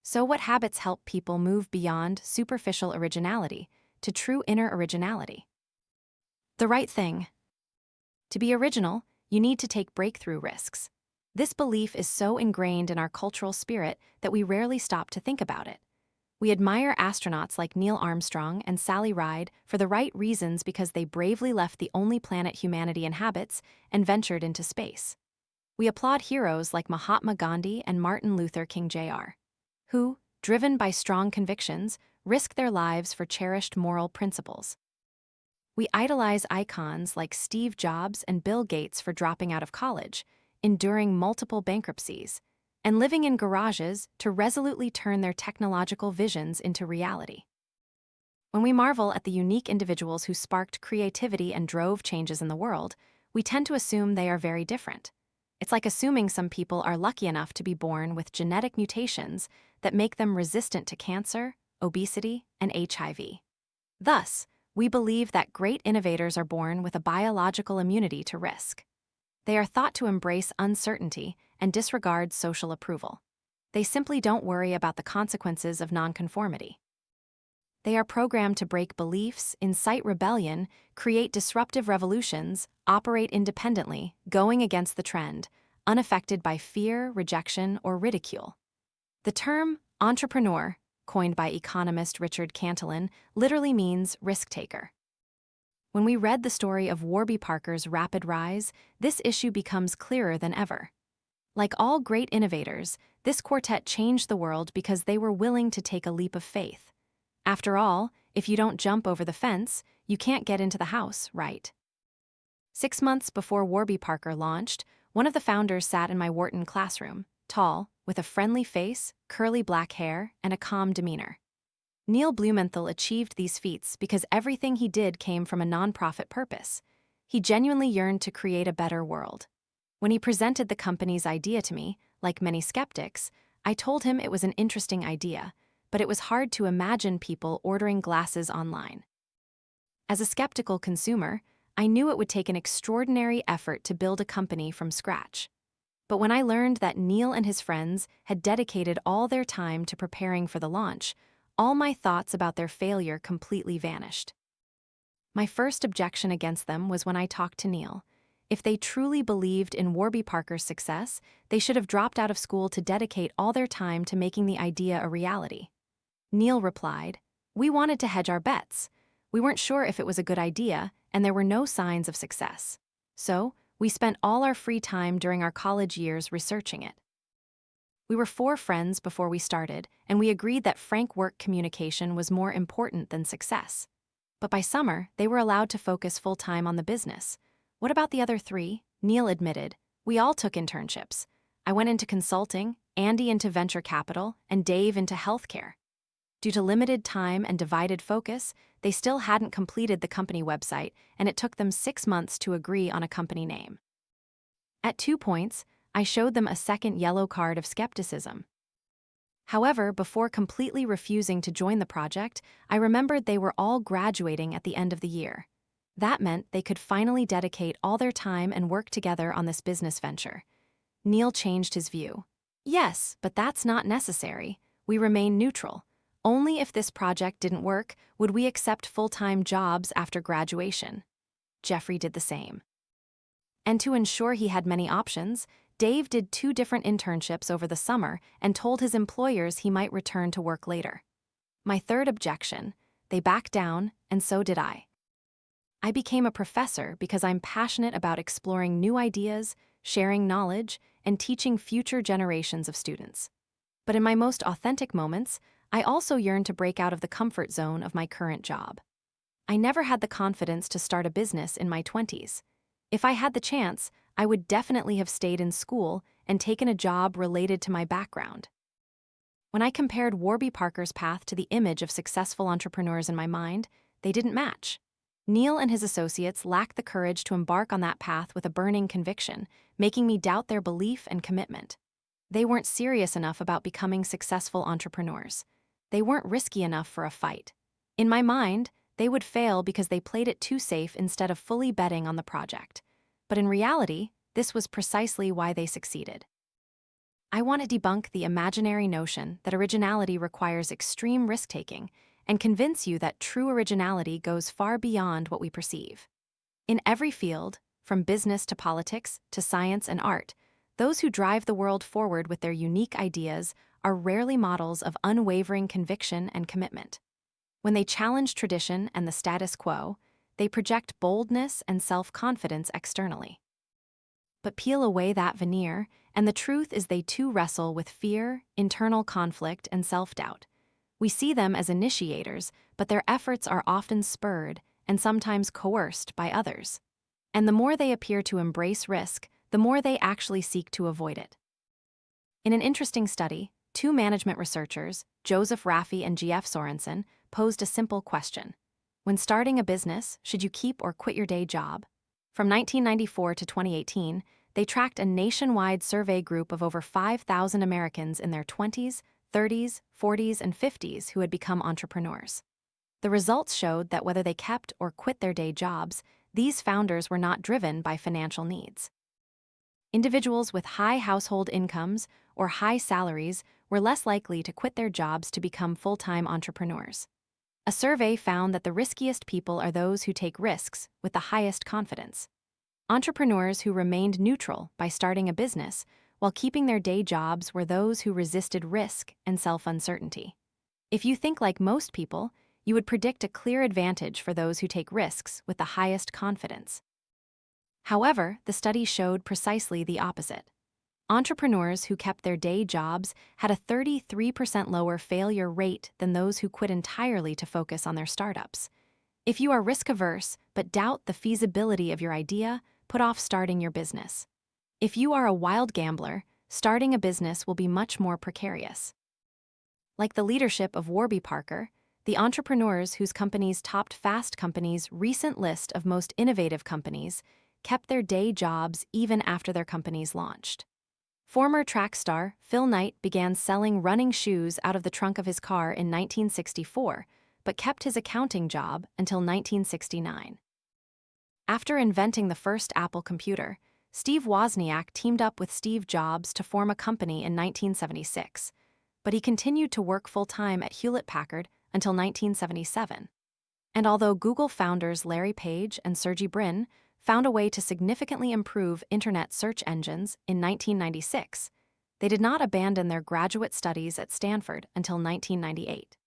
So what habits help people move beyond superficial originality to true inner originality? The right thing. To be original, you need to take breakthrough risks. This belief is so ingrained in our cultural spirit that we rarely stop to think about it. We admire astronauts like Neil Armstrong and Sally Ride for the right reasons because they bravely left the only planet humanity inhabits and ventured into space. We applaud heroes like Mahatma Gandhi and Martin Luther King Jr., who, driven by strong convictions, risk their lives for cherished moral principles. We idolize icons like Steve Jobs and Bill Gates for dropping out of college, enduring multiple bankruptcies, and living in garages to resolutely turn their technological visions into reality. When we marvel at the unique individuals who sparked creativity and drove changes in the world, we tend to assume they are very different. It's like assuming some people are lucky enough to be born with genetic mutations that make them resistant to cancer, obesity, and HIV. Thus, we believe that great innovators are born with a biological immunity to risk. They are thought to embrace uncertainty and disregard social approval. They simply don't worry about the consequences of nonconformity. They are programmed to break beliefs, incite rebellion, create disruptive revolutions, operate independently, going against the trend, unaffected by fear, rejection, or ridicule. The term entrepreneur, coined by economist Richard Cantillon, literally means risk-taker. When we read the story of Warby Parker's rapid rise, this issue becomes clearer than ever. Like all great innovators, this quartet changed the world because they were willing to take a leap of faith. After all, if you don't jump over the fence, you can't get into the house, right? 6 months before Warby Parker launched, one of the founders sat in my Wharton classroom, tall, with a friendly face, curly black hair, and a calm demeanor. Neil Blumenthal achieved these feats because everything he did came from a nonprofit purpose. He genuinely yearned to create a better world. When he presented the company's idea to me, like many skeptics, I told him it was an interesting idea, but it was hard to imagine people ordering glasses online. As a skeptical consumer, I knew it would take an extraordinary effort to build a company from scratch. But when I learned that Neil and his friends had dedicated all their time to preparing for the launch, all my thoughts about their failure completely vanished. My first objection against them was when I talked to Neil. If they truly believed in Warby Parker's success, they should have dropped out of school to dedicate all their time to making the idea a reality. Neil replied, "We wanted to hedge our bets. We weren't sure if it was a good idea, and there were no signs of success. So, we spent all our free time during our college years researching it." We were 4 friends before we started, and we agreed that frank work communication was more important than success. But by summer, they were allowed to focus full-time on the business. "What about the other 3?" Neil admitted. "We all took internships. I went into consulting, Andy into venture capital, and Dave into healthcare." Due to limited time and divided focus, they still hadn't completed the company website, and it took them 6 months to agree on a company name. At 2 points, I showed them a second yellow card of skepticism. However, before completely refusing to join the project, I remembered they were all graduating at the end of the year. That meant they could finally dedicate all their time and work together on this business venture. Neil changed his view. Yes, but that's not necessary. We remain neutral. Only if this project didn't work would we accept full-time jobs after graduation. Jeffrey did the same. And to ensure he had many options, Dave did 2 different internships over the summer and told his employers he might return to work later. My third objection, they backed down, and so did I. I became a professor because I'm passionate about exploring new ideas, sharing knowledge, and teaching future generations of students. But in my most authentic moments, I also yearn to break out of the comfort zone of my current job. I never had the confidence to start a business in my 20s. If I had the chance, I would definitely have stayed in school and taken a job related to my background. When I compared Warby Parker's path to the image of successful entrepreneurs in my mind, they didn't match. Neil and his associates lacked the courage to embark on that path with a burning conviction, making me doubt their belief and commitment. They weren't serious enough about becoming successful entrepreneurs. They weren't risky enough for a fight. In my mind, they would fail because they played it too safe instead of fully betting on the project. But in reality, this was precisely why they succeeded. I want to debunk the imaginary notion that originality requires extreme risk-taking and convince you that true originality goes far beyond what we perceive. In every field, from business to politics to science and art, those who drive the world forward with their unique ideas are rarely models of unwavering conviction and commitment. When they challenge tradition and the status quo, they project boldness and self-confidence externally. But peel away that veneer, and the truth is they too wrestle with fear, internal conflict, and self-doubt. We see them as initiators, but their efforts are often spurred and sometimes coerced by others. And the more they appear to embrace risk, the more they actually seek to avoid it. In an interesting study, 2 management researchers, Joseph Raffi and G.F. Sorensen, posed a simple question. When starting a business, should you keep or quit your day job? From 1994 to 2018, they tracked a nationwide survey group of over 5,000 Americans in their 20s, 30s, 40s, and 50s who had become entrepreneurs. The results showed that whether they kept or quit their day jobs, these founders were not driven by financial needs. Individuals with high household incomes or high salaries were less likely to quit their jobs to become full-time entrepreneurs. A survey found that the riskiest people are those who take risks with the highest confidence. Entrepreneurs who remained neutral by starting a business while keeping their day jobs were those who resisted risk and self-uncertainty. If you think like most people, you would predict a clear advantage for those who take risks with the highest confidence. However, the study showed precisely the opposite. Entrepreneurs who kept their day jobs had a 33% lower failure rate than those who quit entirely to focus on their startups. If you are risk-averse but doubt the feasibility of your idea, put off starting your business. If you are a wild gambler, starting a business will be much more precarious. Like the leadership of Warby Parker, the entrepreneurs whose companies topped Fast Company's recent list of most innovative companies kept their day jobs even after their companies launched. Former track star Phil Knight began selling running shoes out of the trunk of his car in 1964, but kept his accounting job until 1969. After inventing the first Apple computer, Steve Wozniak teamed up with Steve Jobs to form a company in 1976, but he continued to work full-time at Hewlett-Packard until 1977. And although Google founders Larry Page and Sergey Brin found a way to significantly improve internet search engines in 1996, they did not abandon their graduate studies at Stanford until 1998.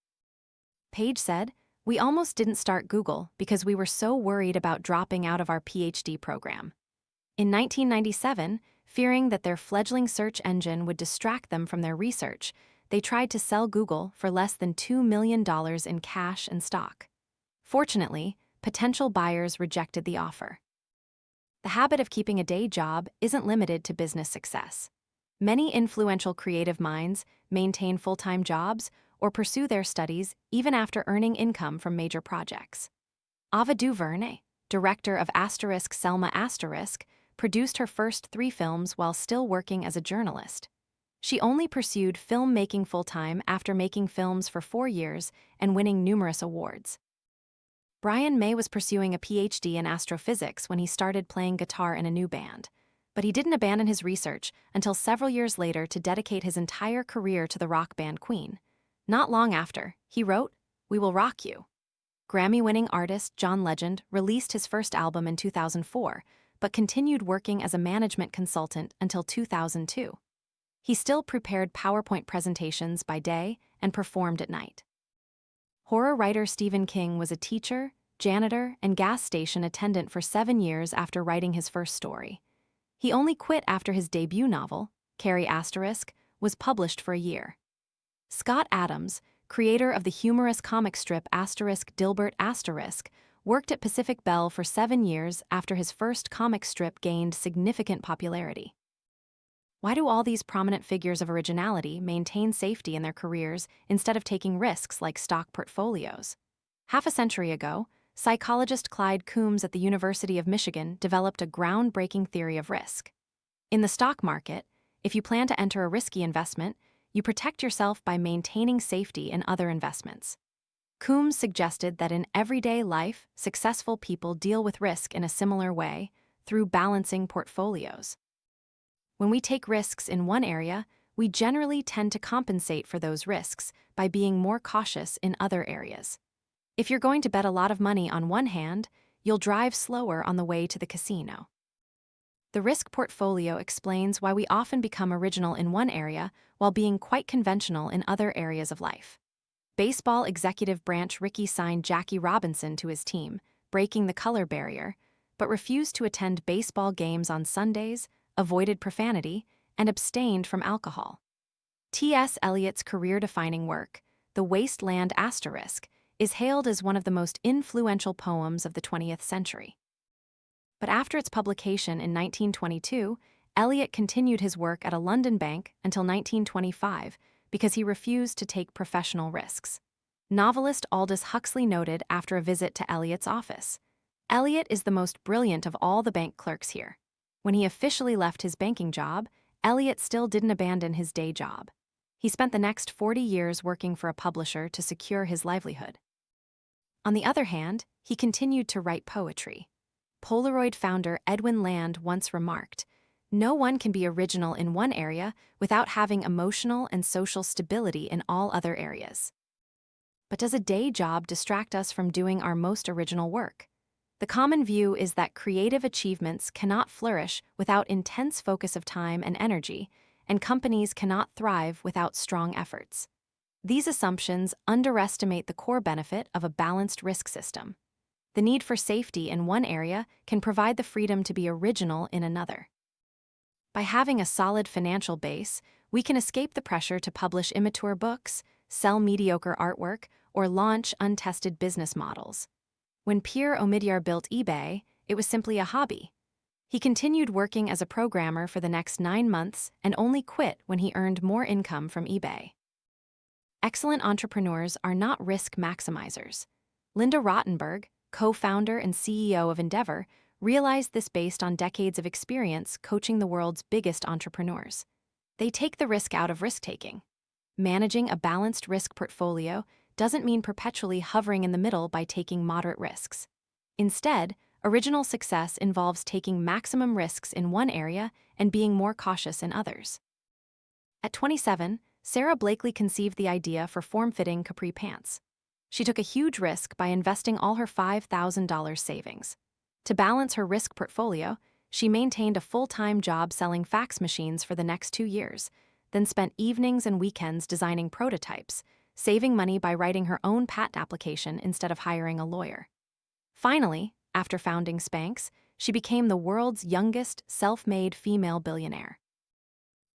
Page said, "We almost didn't start Google because we were so worried about dropping out of our PhD program." In 1997, fearing that their fledgling search engine would distract them from their research, they tried to sell Google for less than $2 million in cash and stock. Fortunately, potential buyers rejected the offer. The habit of keeping a day job isn't limited to business success. Many influential creative minds maintain full-time jobs or pursue their studies even after earning income from major projects. Ava DuVernay, director of Selma produced her first 3 films while still working as a journalist. She only pursued filmmaking full-time after making films for 4 years and winning numerous awards. Brian May was pursuing a PhD in astrophysics when he started playing guitar in a new band, but he didn't abandon his research until several years later to dedicate his entire career to the rock band Queen. Not long after, he wrote, "We Will Rock You." Grammy-winning artist John Legend released his first album in 2004, but continued working as a management consultant until 2002. He still prepared PowerPoint presentations by day and performed at night. Horror writer Stephen King was a teacher, janitor, and gas station attendant for 7 years after writing his first story. He only quit after his debut novel, Carrie *, was published for a year. Scott Adams, creator of the humorous comic strip Dilbert*, worked at Pacific Bell for 7 years after his first comic strip gained significant popularity. Why do all these prominent figures of originality maintain safety in their careers instead of taking risks like stock portfolios? Half a century ago, psychologist Clyde Coombs at the University of Michigan developed a groundbreaking theory of risk. In the stock market, if you plan to enter a risky investment, you protect yourself by maintaining safety in other investments. Coombs suggested that in everyday life, successful people deal with risk in a similar way, through balancing portfolios. When we take risks in one area, we generally tend to compensate for those risks by being more cautious in other areas. If you're going to bet a lot of money on one hand, you'll drive slower on the way to the casino. The risk portfolio explains why we often become original in one area while being quite conventional in other areas of life. Baseball executive branch Rickey signed Jackie Robinson to his team, breaking the color barrier, but refused to attend baseball games on Sundays, avoided profanity, and abstained from alcohol. T.S. Eliot's career-defining work, The Waste Land *, is hailed as one of the most influential poems of the 20th century. But after its publication in 1922, Eliot continued his work at a London bank until 1925 because he refused to take professional risks. Novelist Aldous Huxley noted after a visit to Eliot's office, "Eliot is the most brilliant of all the bank clerks here." When he officially left his banking job, Eliot still didn't abandon his day job. He spent the next 40 years working for a publisher to secure his livelihood. On the other hand, he continued to write poetry. Polaroid founder Edwin Land once remarked, "No one can be original in one area without having emotional and social stability in all other areas." But does a day job distract us from doing our most original work? The common view is that creative achievements cannot flourish without intense focus of time and energy, and companies cannot thrive without strong efforts. These assumptions underestimate the core benefit of a balanced risk system. The need for safety in one area can provide the freedom to be original in another. By having a solid financial base, we can escape the pressure to publish immature books, sell mediocre artwork, or launch untested business models. When Pierre Omidyar built eBay, it was simply a hobby. He continued working as a programmer for the next 9 months and only quit when he earned more income from eBay. Excellent entrepreneurs are not risk maximizers. Linda Rottenberg, co-founder and CEO of Endeavor, realized this based on decades of experience coaching the world's biggest entrepreneurs. They take the risk out of risk-taking. Managing a balanced risk portfolio doesn't mean perpetually hovering in the middle by taking moderate risks. Instead, original success involves taking maximum risks in one area and being more cautious in others. At 27, Sarah Blakely conceived the idea for form-fitting capri pants. She took a huge risk by investing all her $5,000 savings. To balance her risk portfolio, she maintained a full-time job selling fax machines for the next 2 years, then spent evenings and weekends designing prototypes, saving money by writing her own patent application instead of hiring a lawyer. Finally, after founding Spanx, she became the world's youngest self-made female billionaire.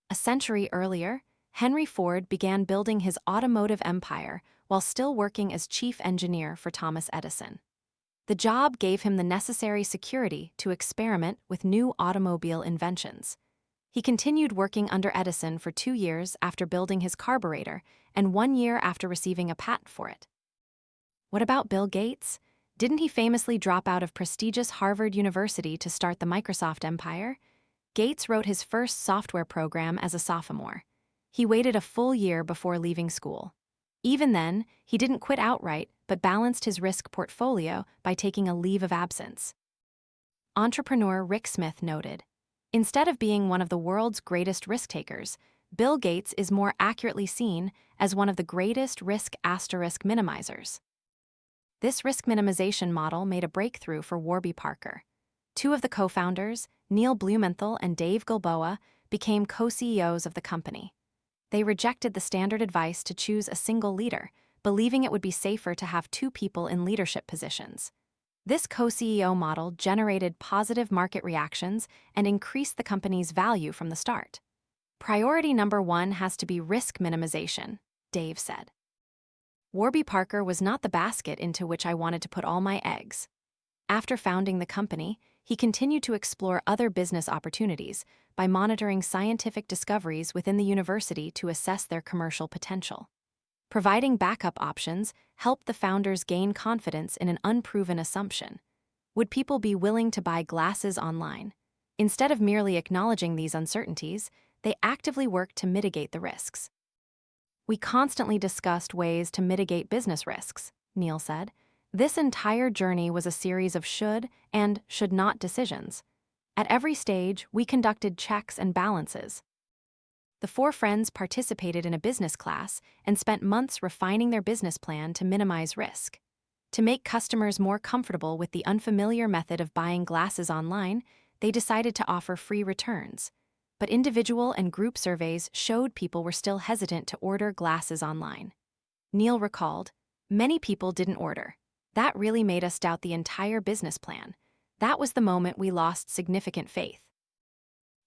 A century earlier, Henry Ford began building his automotive empire while still working as chief engineer for Thomas Edison. The job gave him the necessary security to experiment with new automobile inventions. He continued working under Edison for 2 years after building his carburetor and 1 year after receiving a patent for it. What about Bill Gates? Didn't he famously drop out of prestigious Harvard University to start the Microsoft empire? Gates wrote his first software program as a sophomore. He waited a full year before leaving school. Even then, he didn't quit outright, but balanced his risk portfolio by taking a leave of absence. Entrepreneur Rick Smith noted, "Instead of being one of the world's greatest risk takers, Bill Gates is more accurately seen as one of the greatest risk minimizers." This risk minimization model made a breakthrough for Warby Parker. Two of the co-founders, Neil Blumenthal and Dave Gilboa, became co-CEOs of the company. They rejected the standard advice to choose a single leader, believing it would be safer to have 2 people in leadership positions. This co-CEO model generated positive market reactions and increased the company's value from the start. "Priority number 1 has to be risk minimization," Dave said. "Warby Parker was not the basket into which I wanted to put all my eggs." After founding the company, he continued to explore other business opportunities by monitoring scientific discoveries within the university to assess their commercial potential. Providing backup options helped the founders gain confidence in an unproven assumption. Would people be willing to buy glasses online? Instead of merely acknowledging these uncertainties, they actively worked to mitigate the risks. "We constantly discussed ways to mitigate business risks," Neil said. "This entire journey was a series of should and should not decisions. At every stage, we conducted checks and balances." The 4 friends participated in a business class and spent months refining their business plan to minimize risk. To make customers more comfortable with the unfamiliar method of buying glasses online, they decided to offer free returns. But individual and group surveys showed people were still hesitant to order glasses online. Neil recalled, "Many people didn't order. That really made us doubt the entire business plan. That was the moment we lost significant faith."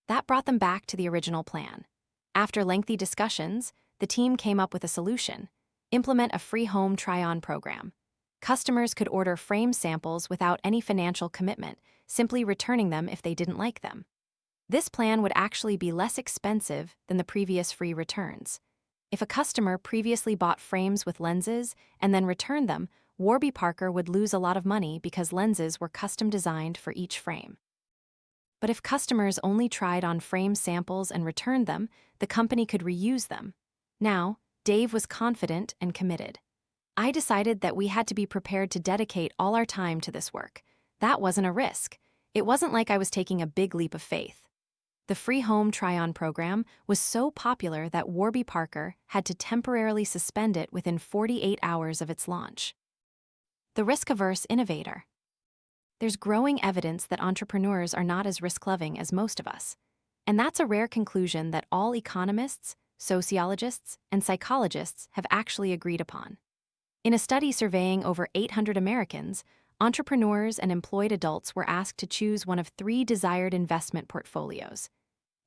That brought them back to the original plan. After lengthy discussions, the team came up with a solution: implement a free home try-on program. Customers could order frame samples without any financial commitment, simply returning them if they didn't like them. This plan would actually be less expensive than the previous free returns. If a customer previously bought frames with lenses and then returned them, Warby Parker would lose a lot of money because lenses were custom designed for each frame. But if customers only tried on frame samples and returned them, the company could reuse them. Now, Dave was confident and committed. "I decided that we had to be prepared to dedicate all our time to this work. That wasn't a risk. It wasn't like I was taking a big leap of faith." The free home try-on program was so popular that Warby Parker had to temporarily suspend it within 48 hours of its launch. The risk-averse innovator. There's growing evidence that entrepreneurs are not as risk-loving as most of us. And that's a rare conclusion that all economists, sociologists, and psychologists have actually agreed upon. In a study surveying over 800 Americans, entrepreneurs and employed adults were asked to choose one of 3 desired investment portfolios.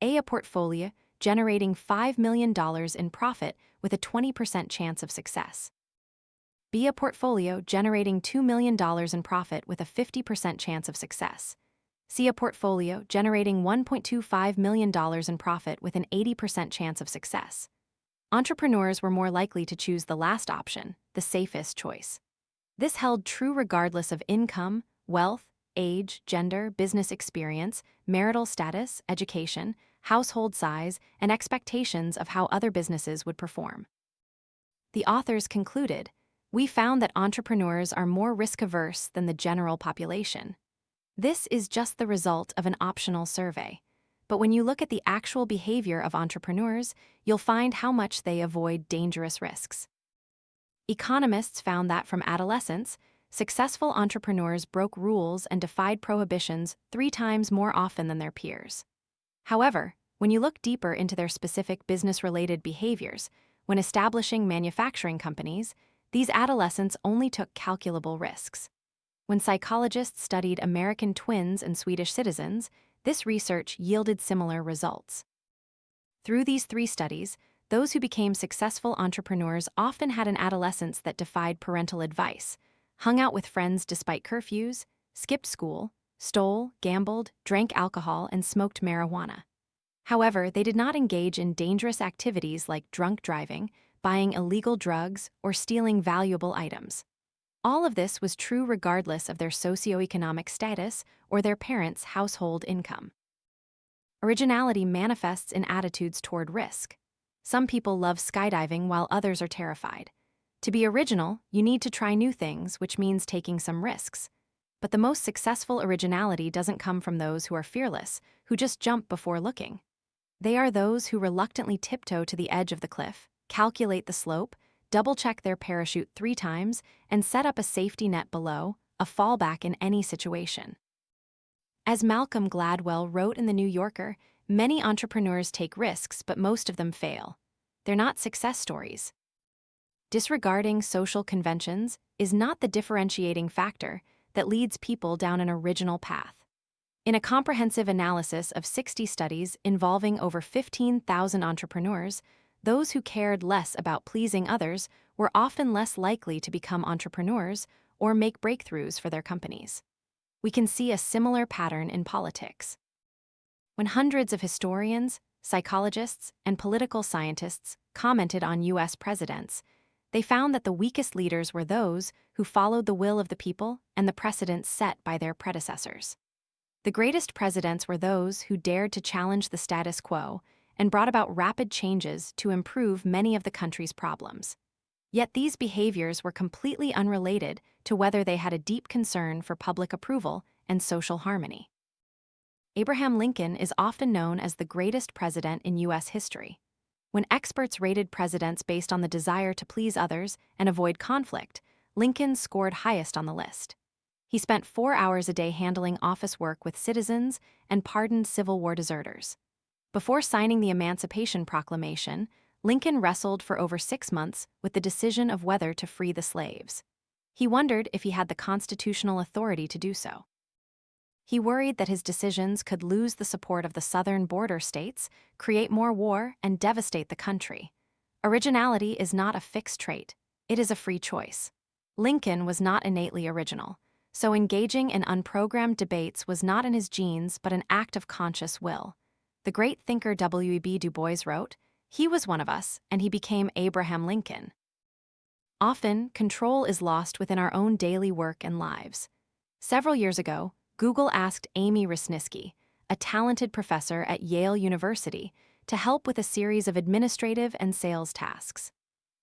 A portfolio generating $5 million in profit with a 20% chance of success. B, a portfolio generating $2 million in profit with a 50% chance of success. C, a portfolio generating $1.25 million in profit with an 80% chance of success. Entrepreneurs were more likely to choose the last option, the safest choice. This held true regardless of income, wealth, age, gender, business experience, marital status, education, household size, and expectations of how other businesses would perform. The authors concluded, "We found that entrepreneurs are more risk-averse than the general population." This is just the result of an optional survey. But when you look at the actual behavior of entrepreneurs, you'll find how much they avoid dangerous risks. Economists found that from adolescence, successful entrepreneurs broke rules and defied prohibitions 3 times more often than their peers. However, when you look deeper into their specific business-related behaviors, when establishing manufacturing companies, these adolescents only took calculable risks. When psychologists studied American twins and Swedish citizens, this research yielded similar results. Through these 3 studies, those who became successful entrepreneurs often had an adolescence that defied parental advice, hung out with friends despite curfews, skipped school, stole, gambled, drank alcohol, and smoked marijuana. However, they did not engage in dangerous activities like drunk driving, buying illegal drugs, or stealing valuable items. All of this was true regardless of their socioeconomic status or their parents' household income. Originality manifests in attitudes toward risk. Some people love skydiving while others are terrified. To be original, you need to try new things, which means taking some risks. But the most successful originality doesn't come from those who are fearless, who just jump before looking. They are those who reluctantly tiptoe to the edge of the cliff, calculate the slope, double-check their parachute 3 times, and set up a safety net below, a fallback in any situation. As Malcolm Gladwell wrote in The New Yorker, many entrepreneurs take risks, but most of them fail. They're not success stories. Disregarding social conventions is not the differentiating factor that leads people down an original path. In a comprehensive analysis of 60 studies involving over 15,000 entrepreneurs, those who cared less about pleasing others were often less likely to become entrepreneurs or make breakthroughs for their companies. We can see a similar pattern in politics. When hundreds of historians, psychologists, and political scientists commented on U.S. presidents, they found that the weakest leaders were those who followed the will of the people and the precedents set by their predecessors. The greatest presidents were those who dared to challenge the status quo and brought about rapid changes to improve many of the country's problems. Yet these behaviors were completely unrelated to whether they had a deep concern for public approval and social harmony. Abraham Lincoln is often known as the greatest president in U.S. history. When experts rated presidents based on the desire to please others and avoid conflict, Lincoln scored highest on the list. He spent 4 hours a day handling office work with citizens and pardoned Civil War deserters. Before signing the Emancipation Proclamation, Lincoln wrestled for over 6 months with the decision of whether to free the slaves. He wondered if he had the constitutional authority to do so. He worried that his decisions could lose the support of the southern border states, create more war, and devastate the country. Originality is not a fixed trait. It is a free choice. Lincoln was not innately original, so engaging in unprogrammed debates was not in his genes but an act of conscious will. The great thinker W.E.B. Du Bois wrote, "He was one of us, and he became Abraham Lincoln." Often, control is lost within our own daily work and lives. Several years ago, Google asked Amy Resniski, a talented professor at Yale University, to help with a series of administrative and sales tasks.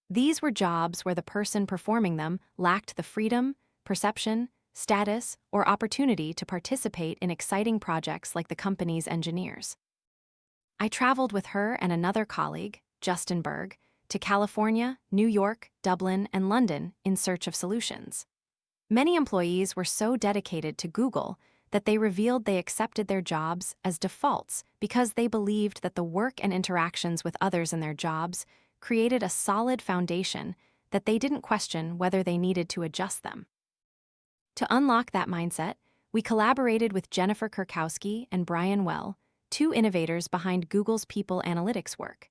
These were jobs where the person performing them lacked the freedom, perception, status, or opportunity to participate in exciting projects like the company's engineers. I traveled with her and another colleague, Justin Berg, to California, New York, Dublin, and London in search of solutions. Many employees were so dedicated to Google that they revealed they accepted their jobs as defaults because they believed that the work and interactions with others in their jobs created a solid foundation that they didn't question whether they needed to adjust them. To unlock that mindset, we collaborated with Jennifer Kurkowski and Brian Well, 2 innovators behind Google's people analytics work.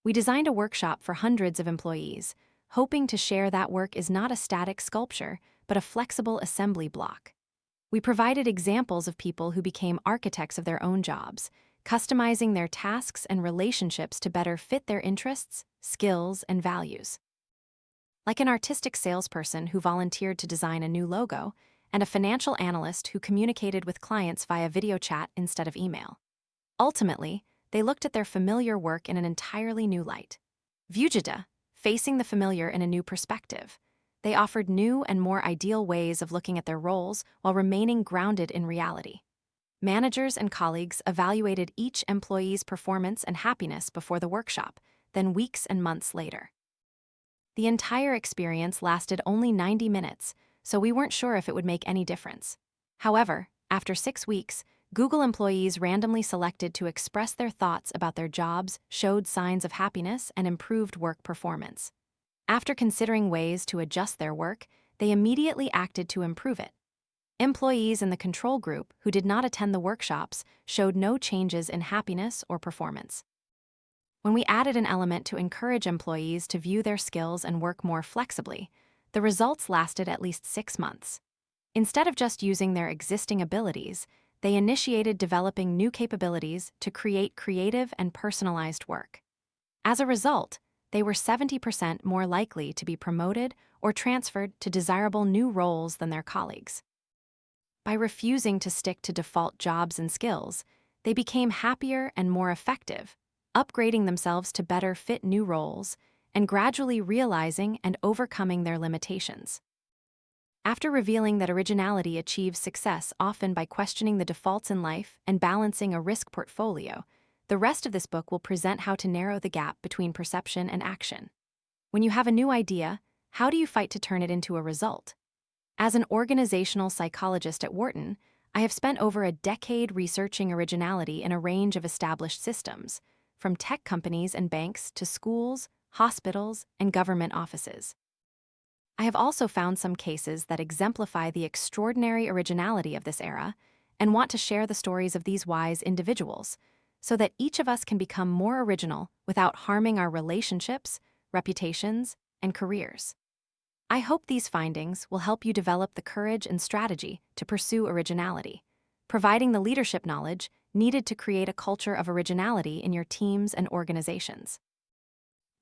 We designed a workshop for hundreds of employees, hoping to share that work is not a static sculpture, but a flexible assembly block. We provided examples of people who became architects of their own jobs, customizing their tasks and relationships to better fit their interests, skills, and values. Like an artistic salesperson who volunteered to design a new logo, and a financial analyst who communicated with clients via video chat instead of email. Ultimately, they looked at their familiar work in an entirely new light. Vujita, facing the familiar in a new perspective. They offered new and more ideal ways of looking at their roles while remaining grounded in reality. Managers and colleagues evaluated each employee's performance and happiness before the workshop, then weeks and months later. The entire experience lasted only 90 minutes, so we weren't sure if it would make any difference. However, after 6 weeks, Google employees randomly selected to express their thoughts about their jobs showed signs of happiness and improved work performance. After considering ways to adjust their work, they immediately acted to improve it. Employees in the control group who did not attend the workshops showed no changes in happiness or performance. When we added an element to encourage employees to view their skills and work more flexibly, the results lasted at least 6 months. Instead of just using their existing abilities, they initiated developing new capabilities to create creative and personalized work. As a result, they were 70% more likely to be promoted or transferred to desirable new roles than their colleagues. By refusing to stick to default jobs and skills, they became happier and more effective, upgrading themselves to better fit new roles and gradually realizing and overcoming their limitations. After revealing that originality achieves success often by questioning the defaults in life and balancing a risk portfolio, the rest of this book will present how to narrow the gap between perception and action. When you have a new idea, how do you fight to turn it into a result? As an organizational psychologist at Wharton, I have spent over a decade researching originality in a range of established systems, from tech companies and banks to schools, hospitals, and government offices. I have also found some cases that exemplify the extraordinary originality of this era and want to share the stories of these wise individuals so that each of us can become more original without harming our relationships, reputations, and careers. I hope these findings will help you develop the courage and strategy to pursue originality, providing the leadership knowledge needed to create a culture of originality in your teams and organizations.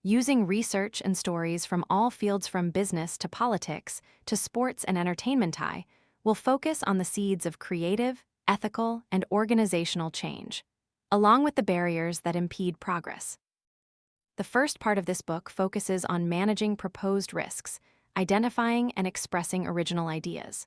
Using research and stories from all fields from business to politics to sports and entertainment, I will focus on the seeds of creative, ethical, and organizational change, along with the barriers that impede progress. The first part of this book focuses on managing proposed risks, identifying and expressing original ideas.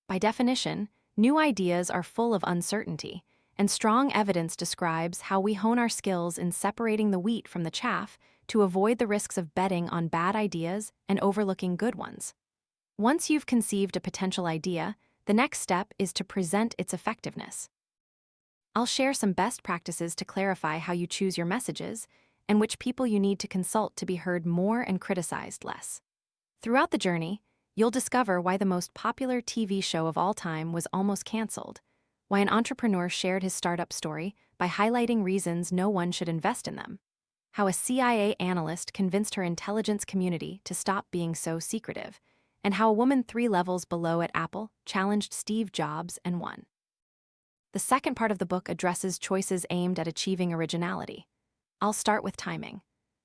By definition, new ideas are full of uncertainty, and strong evidence describes how we hone our skills in separating the wheat from the chaff to avoid the risks of betting on bad ideas and overlooking good ones. Once you've conceived a potential idea, the next step is to present its effectiveness. I'll share some best practices to clarify how you choose your messages and which people you need to consult to be heard more and criticized less. Throughout the journey, you'll discover why the most popular TV show of all time was almost canceled, why an entrepreneur shared his startup story by highlighting reasons no one should invest in them, how a CIA analyst convinced her intelligence community to stop being so secretive, and how a woman 3 levels below at Apple challenged Steve Jobs and won. The second part of the book addresses choices aimed at achieving originality. I'll start with timing.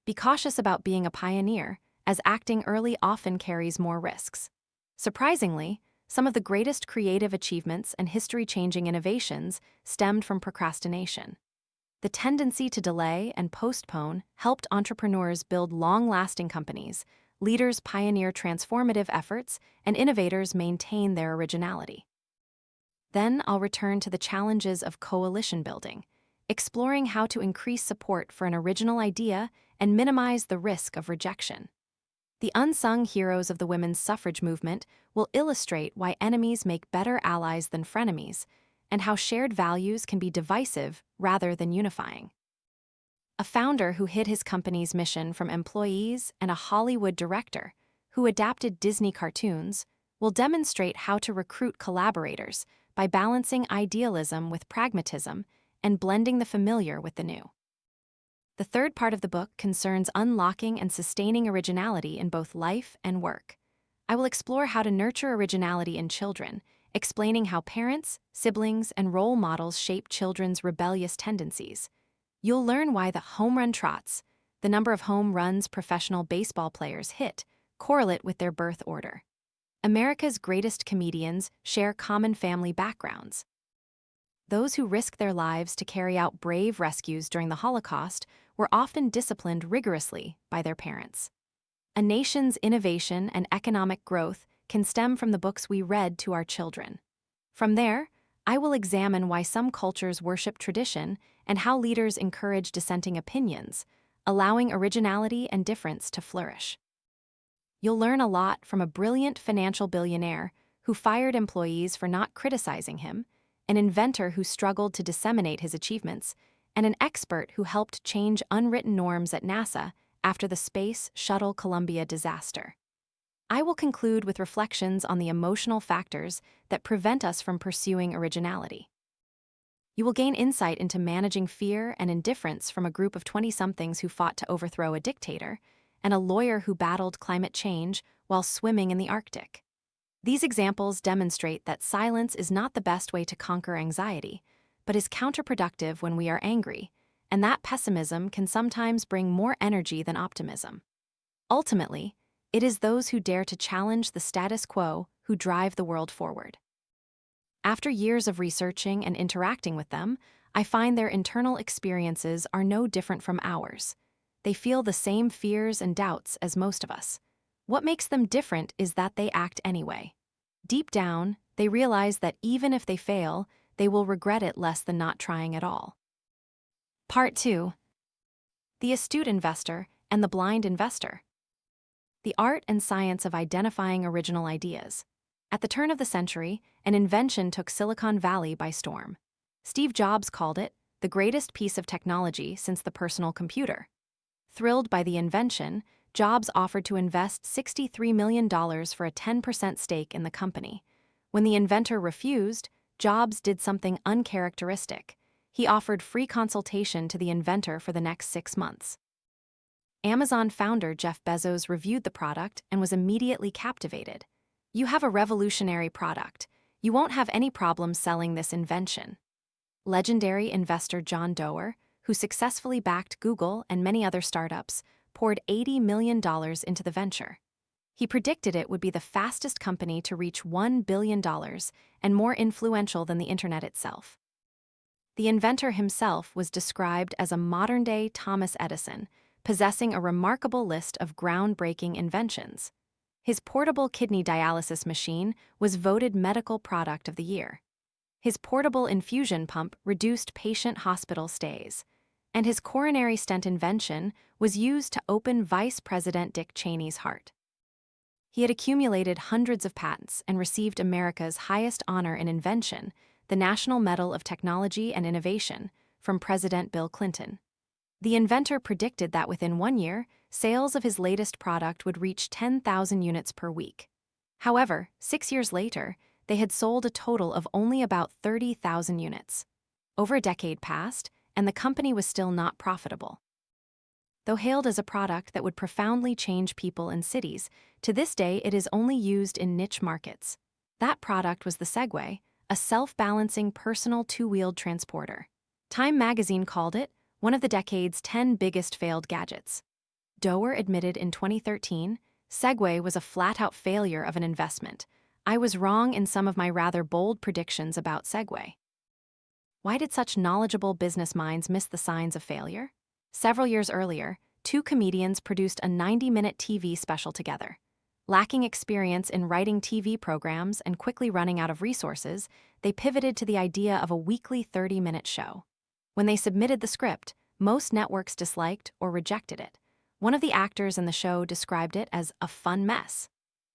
Be cautious about being a pioneer, as acting early often carries more risks. Surprisingly, some of the greatest creative achievements and history-changing innovations stemmed from procrastination. The tendency to delay and postpone helped entrepreneurs build long-lasting companies, leaders pioneer transformative efforts, and innovators maintain their originality. Then I'll return to the challenges of coalition building, exploring how to increase support for an original idea and minimize the risk of rejection. The unsung heroes of the women's suffrage movement will illustrate why enemies make better allies than frenemies, and how shared values can be divisive rather than unifying. A founder who hid his company's mission from employees and a Hollywood director who adapted Disney cartoons will demonstrate how to recruit collaborators by balancing idealism with pragmatism and blending the familiar with the new. The third part of the book concerns unlocking and sustaining originality in both life and work. I will explore how to nurture originality in children, explaining how parents, siblings, and role models shape children's rebellious tendencies. You'll learn why the home run trots, the number of home runs professional baseball players hit, correlate with their birth order. America's greatest comedians share common family backgrounds. Those who risked their lives to carry out brave rescues during the Holocaust were often disciplined rigorously by their parents. A nation's innovation and economic growth can stem from the books we read to our children. From there, I will examine why some cultures worship tradition and how leaders encourage dissenting opinions, allowing originality and difference to flourish. You'll learn a lot from a brilliant financial billionaire who fired employees for not criticizing him, an inventor who struggled to disseminate his achievements, and an expert who helped change unwritten norms at NASA after the Space Shuttle Columbia disaster. I will conclude with reflections on the emotional factors that prevent us from pursuing originality. You will gain insight into managing fear and indifference from a group of 20-somethings who fought to overthrow a dictator, and a lawyer who battled climate change while swimming in the Arctic. These examples demonstrate that silence is not the best way to conquer anxiety, but is counterproductive when we are angry, and that pessimism can sometimes bring more energy than optimism. Ultimately, it is those who dare to challenge the status quo who drive the world forward. After years of researching and interacting with them, I find their internal experiences are no different from ours. They feel the same fears and doubts as most of us. What makes them different is that they act anyway. Deep down, they realize that even if they fail, they will regret it less than not trying at all. Part 2. The Astute Investor and the Blind Investor. The art and science of identifying original ideas. At the turn of the century, an invention took Silicon Valley by storm. Steve Jobs called it the greatest piece of technology since the personal computer. Thrilled by the invention, Jobs offered to invest $63 million for a 10% stake in the company. When the inventor refused, Jobs did something uncharacteristic. He offered free consultation to the inventor for the next 6 months. Amazon founder Jeff Bezos reviewed the product and was immediately captivated. "You have a revolutionary product. You won't have any problem selling this invention." Legendary investor John Doerr, who successfully backed Google and many other startups, poured $80 million into the venture. He predicted it would be the fastest company to reach $1 billion and more influential than the internet itself. The inventor himself was described as a modern-day Thomas Edison, possessing a remarkable list of groundbreaking inventions. His portable kidney dialysis machine was voted Medical Product of the Year. His portable infusion pump reduced patient hospital stays. And his coronary stent invention was used to open Vice President Dick Cheney's heart. He had accumulated hundreds of patents and received America's highest honor in invention, the National Medal of Technology and Innovation, from President Bill Clinton. The inventor predicted that within 1 year, sales of his latest product would reach 10,000 units per week. However, 6 years later, they had sold a total of only about 30,000 units. Over a decade passed, and the company was still not profitable. Though hailed as a product that would profoundly change people and cities, to this day it is only used in niche markets. That product was the Segway, a self-balancing personal two-wheeled transporter. Time magazine called it one of the decade's 10 biggest failed gadgets. Doerr admitted in 2013, "Segway was a flat-out failure of an investment. I was wrong in some of my rather bold predictions about Segway." Why did such knowledgeable business minds miss the signs of failure? Several years earlier, 2 comedians produced a 90-minute TV special together. Lacking experience in writing TV programs and quickly running out of resources, they pivoted to the idea of a weekly 30-minute show. When they submitted the script, most networks disliked or rejected it. One of the actors in the show described it as a fun mess.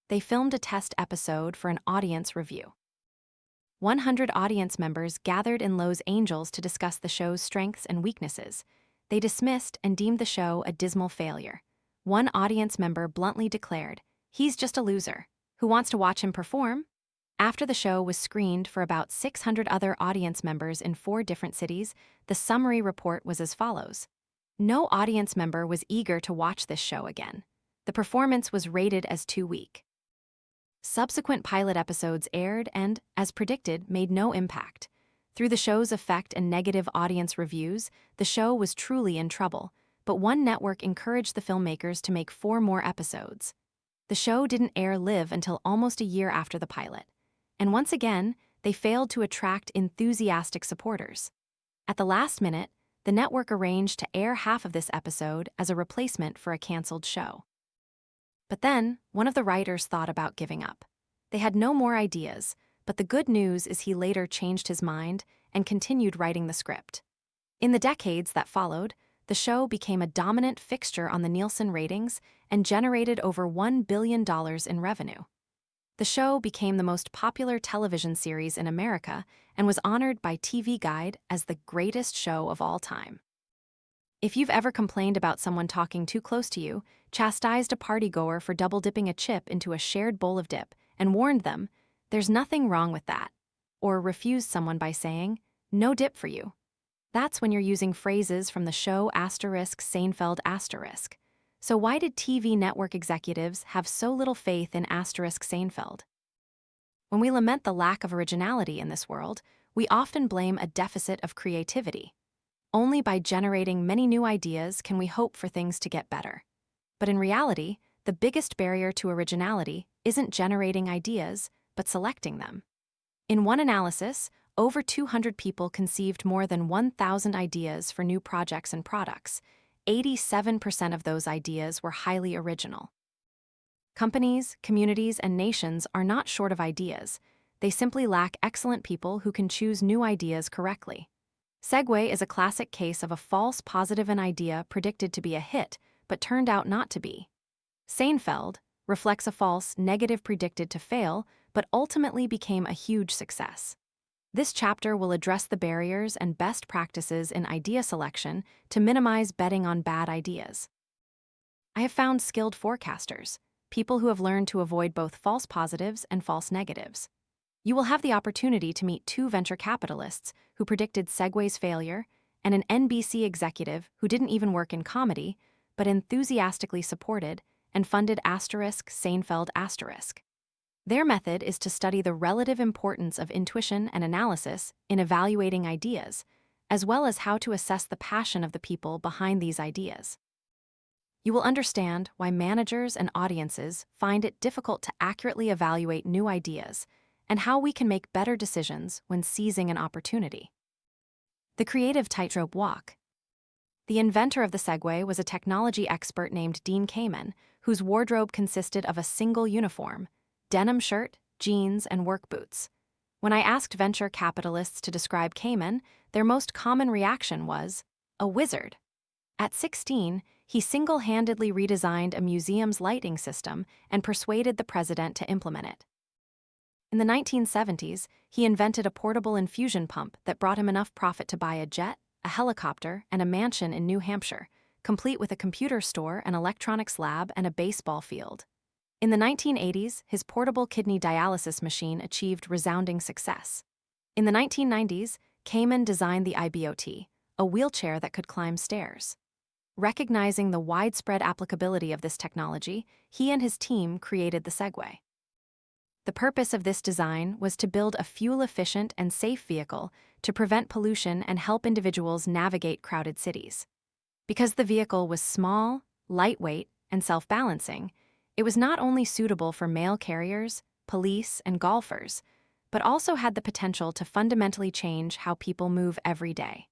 They filmed a test episode for an audience review. 100 audience members gathered in Los Angeles to discuss the show's strengths and weaknesses. They dismissed and deemed the show a dismal failure. One audience member bluntly declared, "He's just a loser. Who wants to watch him perform?" After the show was screened for about 600 other audience members in 4 different cities, the summary report was as follows. No audience member was eager to watch this show again. The performance was rated as too weak. Subsequent pilot episodes aired and, as predicted, made no impact. Through the show's effect and negative audience reviews, the show was truly in trouble, but one network encouraged the filmmakers to make 4 more episodes. The show didn't air live until almost a year after the pilot. And once again, they failed to attract enthusiastic supporters. At the last minute, the network arranged to air half of this episode as a replacement for a canceled show. But then, one of the writers thought about giving up. They had no more ideas, but the good news is he later changed his mind and continued writing the script. In the decades that followed, the show became a dominant fixture on the Nielsen ratings and generated over $1 billion in revenue. The show became the most popular television series in America and was honored by TV Guide as the greatest show of all time. If you've ever complained about someone talking too close to you, chastised a partygoer for double-dipping a chip into a shared bowl of dip, and warned them, "There's nothing wrong with that," or refused someone by saying, "No dip for you," that's when you're using phrases from the show Seinfeld *. So why did TV network executives have so little faith in Seinfeld? When we lament the lack of originality in this world, we often blame a deficit of creativity. Only by generating many new ideas can we hope for things to get better. But in reality, the biggest barrier to originality isn't generating ideas, but selecting them. In one analysis, over 200 people conceived more than 1,000 ideas for new projects and products. 87% of those ideas were highly original. Companies, communities, and nations are not short of ideas. They simply lack excellent people who can choose new ideas correctly. Segway is a classic case of a false positive idea predicted to be a hit, but turned out not to be. Seinfeld reflects a false negative predicted to fail, but ultimately became a huge success. This chapter will address the barriers and best practices in idea selection to minimize betting on bad ideas. I have found skilled forecasters, people who have learned to avoid both false positives and false negatives. You will have the opportunity to meet two venture capitalists who predicted Segway's failure and an NBC executive who didn't even work in comedy, but enthusiastically supported and funded Seinfeld *. Their method is to study the relative importance of intuition and analysis in evaluating ideas, as well as how to assess the passion of the people behind these ideas. You will understand why managers and audiences find it difficult to accurately evaluate new ideas and how we can make better decisions when seizing an opportunity. The creative tightrope walk. The inventor of the Segway was a technology expert named Dean Kamen, whose wardrobe consisted of a single uniform: denim shirt, jeans, and work boots. When I asked venture capitalists to describe Kamen, their most common reaction was, "A wizard." At 16, he single-handedly redesigned a museum's lighting system and persuaded the president to implement it. In the 1970s, he invented a portable infusion pump that brought him enough profit to buy a jet, a helicopter, and a mansion in New Hampshire, complete with a computer store, an electronics lab, and a baseball field. In the 1980s, his portable kidney dialysis machine achieved resounding success. In the 1990s, Kamen designed the iBot, a wheelchair that could climb stairs. Recognizing the widespread applicability of this technology, he and his team created the Segway. The purpose of this design was to build a fuel-efficient and safe vehicle to prevent pollution and help individuals navigate crowded cities. Because the vehicle was small, lightweight, and self-balancing, it was not only suitable for mail carriers, police, and golfers, but also had the potential to fundamentally change how people move every day.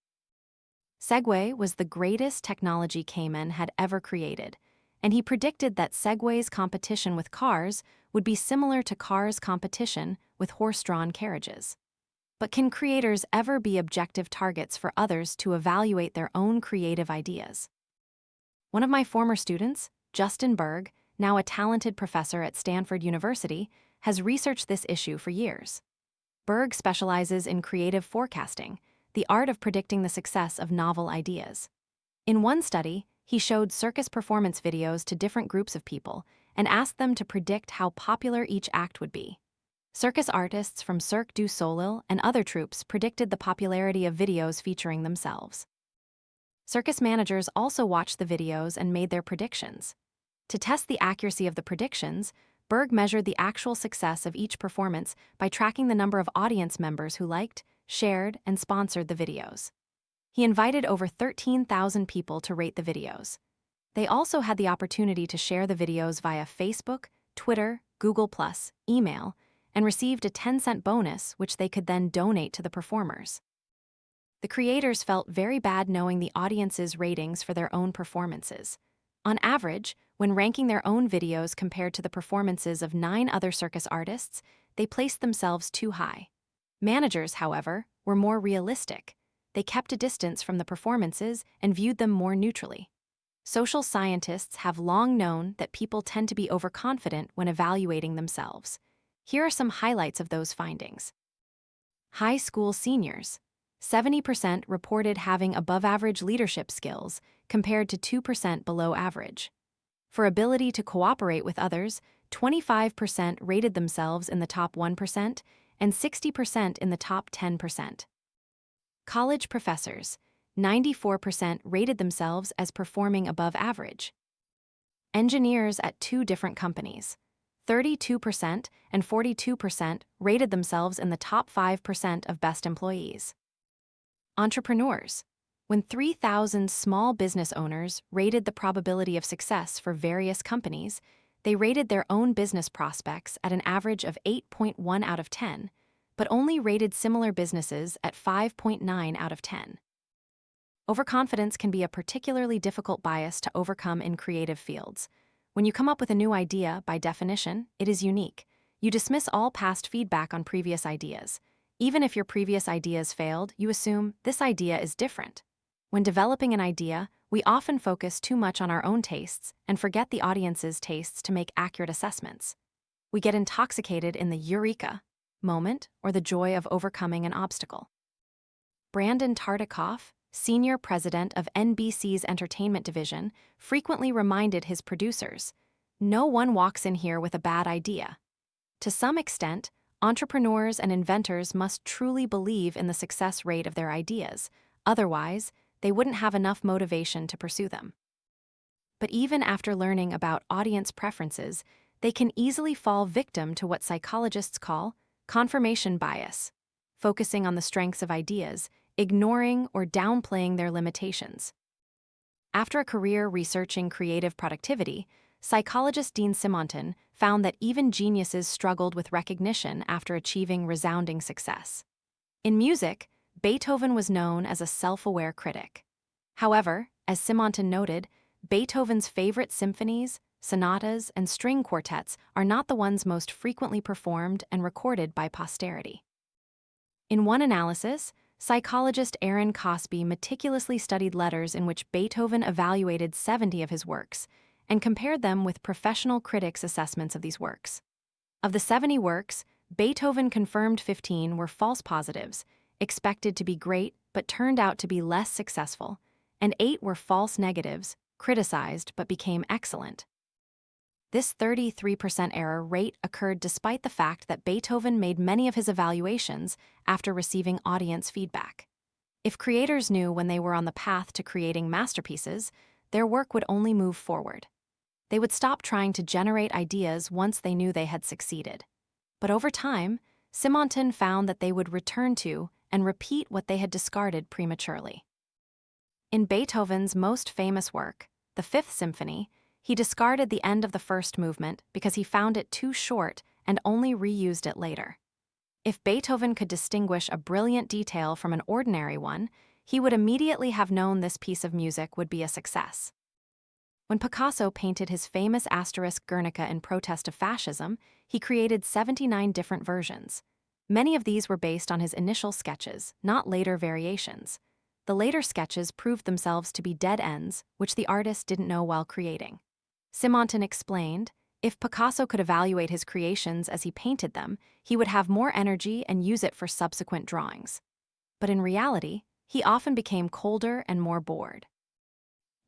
Segway was the greatest technology Kamen had ever created, and he predicted that Segway's competition with cars would be similar to cars' competition with horse-drawn carriages. But can creators ever be objective targets for others to evaluate their own creative ideas? One of my former students, Justin Berg, now a talented professor at Stanford University, has researched this issue for years. Berg specializes in creative forecasting, the art of predicting the success of novel ideas. In one study, he showed circus performance videos to different groups of people and asked them to predict how popular each act would be. Circus artists from Cirque du Soleil and other troupes predicted the popularity of videos featuring themselves. Circus managers also watched the videos and made their predictions. To test the accuracy of the predictions, Berg measured the actual success of each performance by tracking the number of audience members who liked, shared, and sponsored the videos. He invited over 13,000 people to rate the videos. They also had the opportunity to share the videos via Facebook, Twitter, Google+, email, and received a 10-cent bonus which they could then donate to the performers. The creators felt very bad knowing the audience's ratings for their own performances. On average, when ranking their own videos compared to the performances of 9 other circus artists, they placed themselves too high. Managers, however, were more realistic. They kept a distance from the performances and viewed them more neutrally. Social scientists have long known that people tend to be overconfident when evaluating themselves. Here are some highlights of those findings. High school seniors. 70% reported having above-average leadership skills compared to 2% below average. For ability to cooperate with others, 25% rated themselves in the top 1% and 60% in the top 10%. College professors. 94% rated themselves as performing above average. Engineers at 2 different companies. 32% and 42% rated themselves in the top 5% of best employees. Entrepreneurs. When 3,000 small business owners rated the probability of success for various companies, they rated their own business prospects at an average of 8.1 out of 10, but only rated similar businesses at 5.9 out of 10. Overconfidence can be a particularly difficult bias to overcome in creative fields. When you come up with a new idea, by definition, it is unique. You dismiss all past feedback on previous ideas. Even if your previous ideas failed, you assume this idea is different. When developing an idea, we often focus too much on our own tastes and forget the audience's tastes to make accurate assessments. We get intoxicated in the eureka moment or the joy of overcoming an obstacle. Brandon Tartikoff, senior president of NBC's entertainment division, frequently reminded his producers, "No one walks in here with a bad idea." To some extent, entrepreneurs and inventors must truly believe in the success rate of their ideas, otherwise, they wouldn't have enough motivation to pursue them. But even after learning about audience preferences, they can easily fall victim to what psychologists call confirmation bias, focusing on the strengths of ideas, ignoring or downplaying their limitations. After a career researching creative productivity, psychologist Dean Simonton found that even geniuses struggled with recognition after achieving resounding success. In music, Beethoven was known as a self-aware critic. However, as Simonton noted, Beethoven's favorite symphonies, sonatas, and string quartets are not the ones most frequently performed and recorded by posterity. In one analysis, psychologist Aaron Cosby meticulously studied letters in which Beethoven evaluated 70 of his works and compared them with professional critics' assessments of these works. Of the 70 works, Beethoven confirmed 15 were false positives, expected to be great but turned out to be less successful, and 8 were false negatives, criticized but became excellent. This 33% error rate occurred despite the fact that Beethoven made many of his evaluations after receiving audience feedback. If creators knew when they were on the path to creating masterpieces, their work would only move forward. They would stop trying to generate ideas once they knew they had succeeded. But over time, Simonton found that they would return to and repeat what they had discarded prematurely. In Beethoven's most famous work, the Fifth Symphony, he discarded the end of the first movement because he found it too short and only reused it later. If Beethoven could distinguish a brilliant detail from an ordinary one, he would immediately have known this piece of music would be a success. When Picasso painted his famous asterisk Guernica in protest of fascism, he created 79 different versions. Many of these were based on his initial sketches, not later variations. The later sketches proved themselves to be dead ends, which the artist didn't know while creating. Simonton explained, if Picasso could evaluate his creations as he painted them, he would have more energy and use it for subsequent drawings. But in reality, he often became colder and more bored.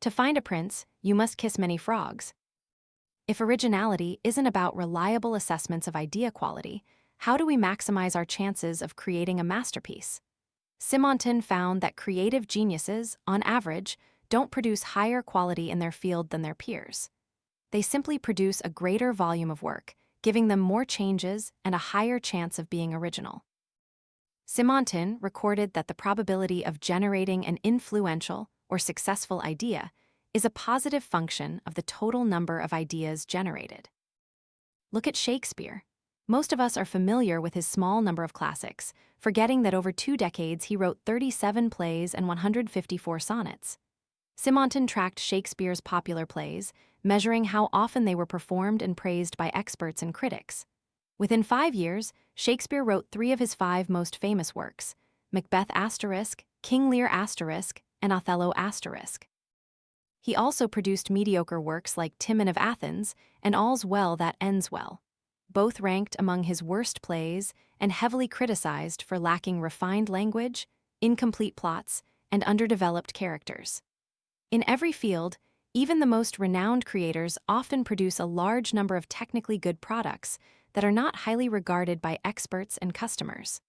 To find a prince, you must kiss many frogs. If originality isn't about reliable assessments of idea quality, how do we maximize our chances of creating a masterpiece? Simonton found that creative geniuses, on average, don't produce higher quality in their field than their peers. They simply produce a greater volume of work, giving them more changes and a higher chance of being original. Simonton recorded that the probability of generating an influential or successful idea is a positive function of the total number of ideas generated. Look at Shakespeare. Most of us are familiar with his small number of classics, forgetting that over 2 decades he wrote 37 plays and 154 sonnets. Simonton tracked Shakespeare's popular plays, measuring how often they were performed and praised by experts and critics. Within 5 years, Shakespeare wrote 3 of his 5 most famous works, Macbeth *, King Lear *, and Othello *. He also produced mediocre works like Timon of Athens and All's Well That Ends Well, both ranked among his worst plays and heavily criticized for lacking refined language, incomplete plots, and underdeveloped characters. In every field, even the most renowned creators often produce a large number of technically good products that are not highly regarded by experts and customers.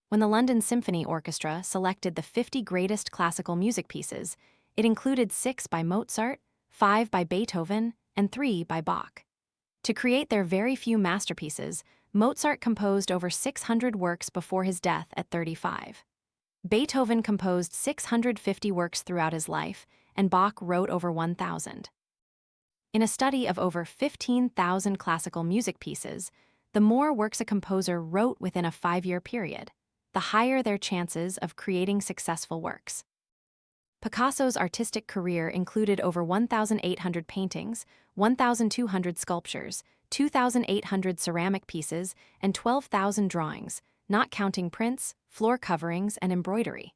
When the London Symphony Orchestra selected the 50 greatest classical music pieces, it included 6 by Mozart, 5 by Beethoven, and 3 by Bach. To create their very few masterpieces, Mozart composed over 600 works before his death at 35. Beethoven composed 650 works throughout his life, and Bach wrote over 1,000. In a study of over 15,000 classical music pieces, the more works a composer wrote within a 5-year period, the higher their chances of creating successful works. Picasso's artistic career included over 1,800 paintings, 1,200 sculptures, 2,800 ceramic pieces, and 12,000 drawings, not counting prints, floor coverings, and embroidery.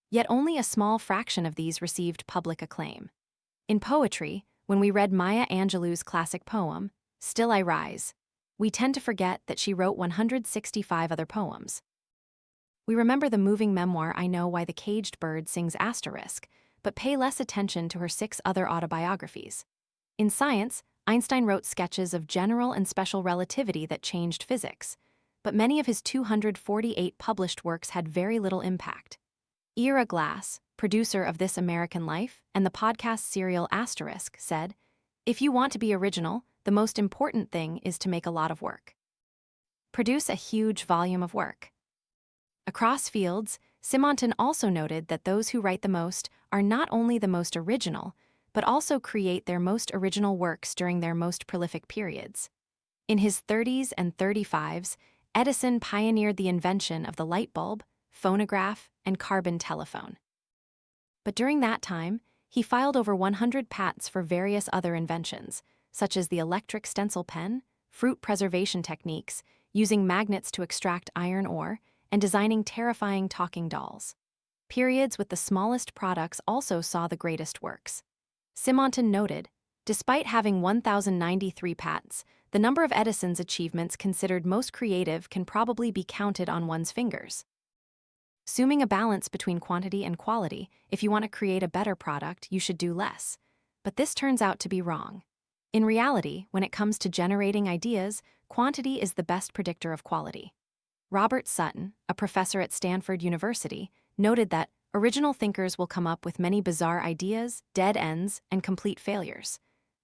Yet only a small fraction of these received public acclaim. In poetry, when we read Maya Angelou's classic poem, Still I Rise, we tend to forget that she wrote 165 other poems. We remember the moving memoir I Know Why the Caged Bird Sings Asterisk, but pay less attention to her 6 other autobiographies. In science, Einstein wrote sketches of general and special relativity that changed physics, but many of his 248 published works had very little impact. Ira Glass, producer of This American Life and the podcast serial Asterisk, said, "If you want to be original, the most important thing is to make a lot of work. Produce a huge volume of work." Across fields, Simonton also noted that those who write the most are not only the most original, but also create their most original works during their most prolific periods. In his 30s and 35s, Edison pioneered the invention of the light bulb, phonograph, and carbon telephone. But during that time, he filed over 100 patents for various other inventions, such as the electric stencil pen, fruit preservation techniques, using magnets to extract iron ore, and designing terrifying talking dolls. Periods with the smallest products also saw the greatest works. Simonton noted, despite having 1,093 patents, the number of Edison's achievements considered most creative can probably be counted on one's fingers. Assuming a balance between quantity and quality, if you want to create a better product, you should do less. But this turns out to be wrong. In reality, when it comes to generating ideas, quantity is the best predictor of quality. Robert Sutton, a professor at Stanford University, noted that original thinkers will come up with many bizarre ideas, dead ends, and complete failures.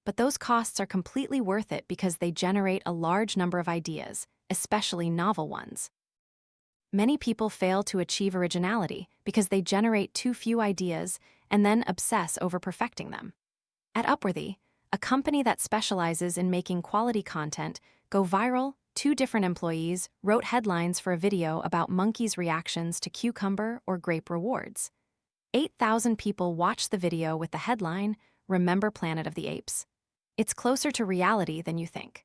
But those costs are completely worth it because they generate a large number of ideas, especially novel ones. Many people fail to achieve originality because they generate too few ideas and then obsess over perfecting them. At Upworthy, a company that specializes in making quality content go viral, 2 different employees wrote headlines for a video about monkeys' reactions to cucumber or grape rewards. 8,000 people watched the video with the headline, "Remember Planet of the Apes." It's closer to reality than you think.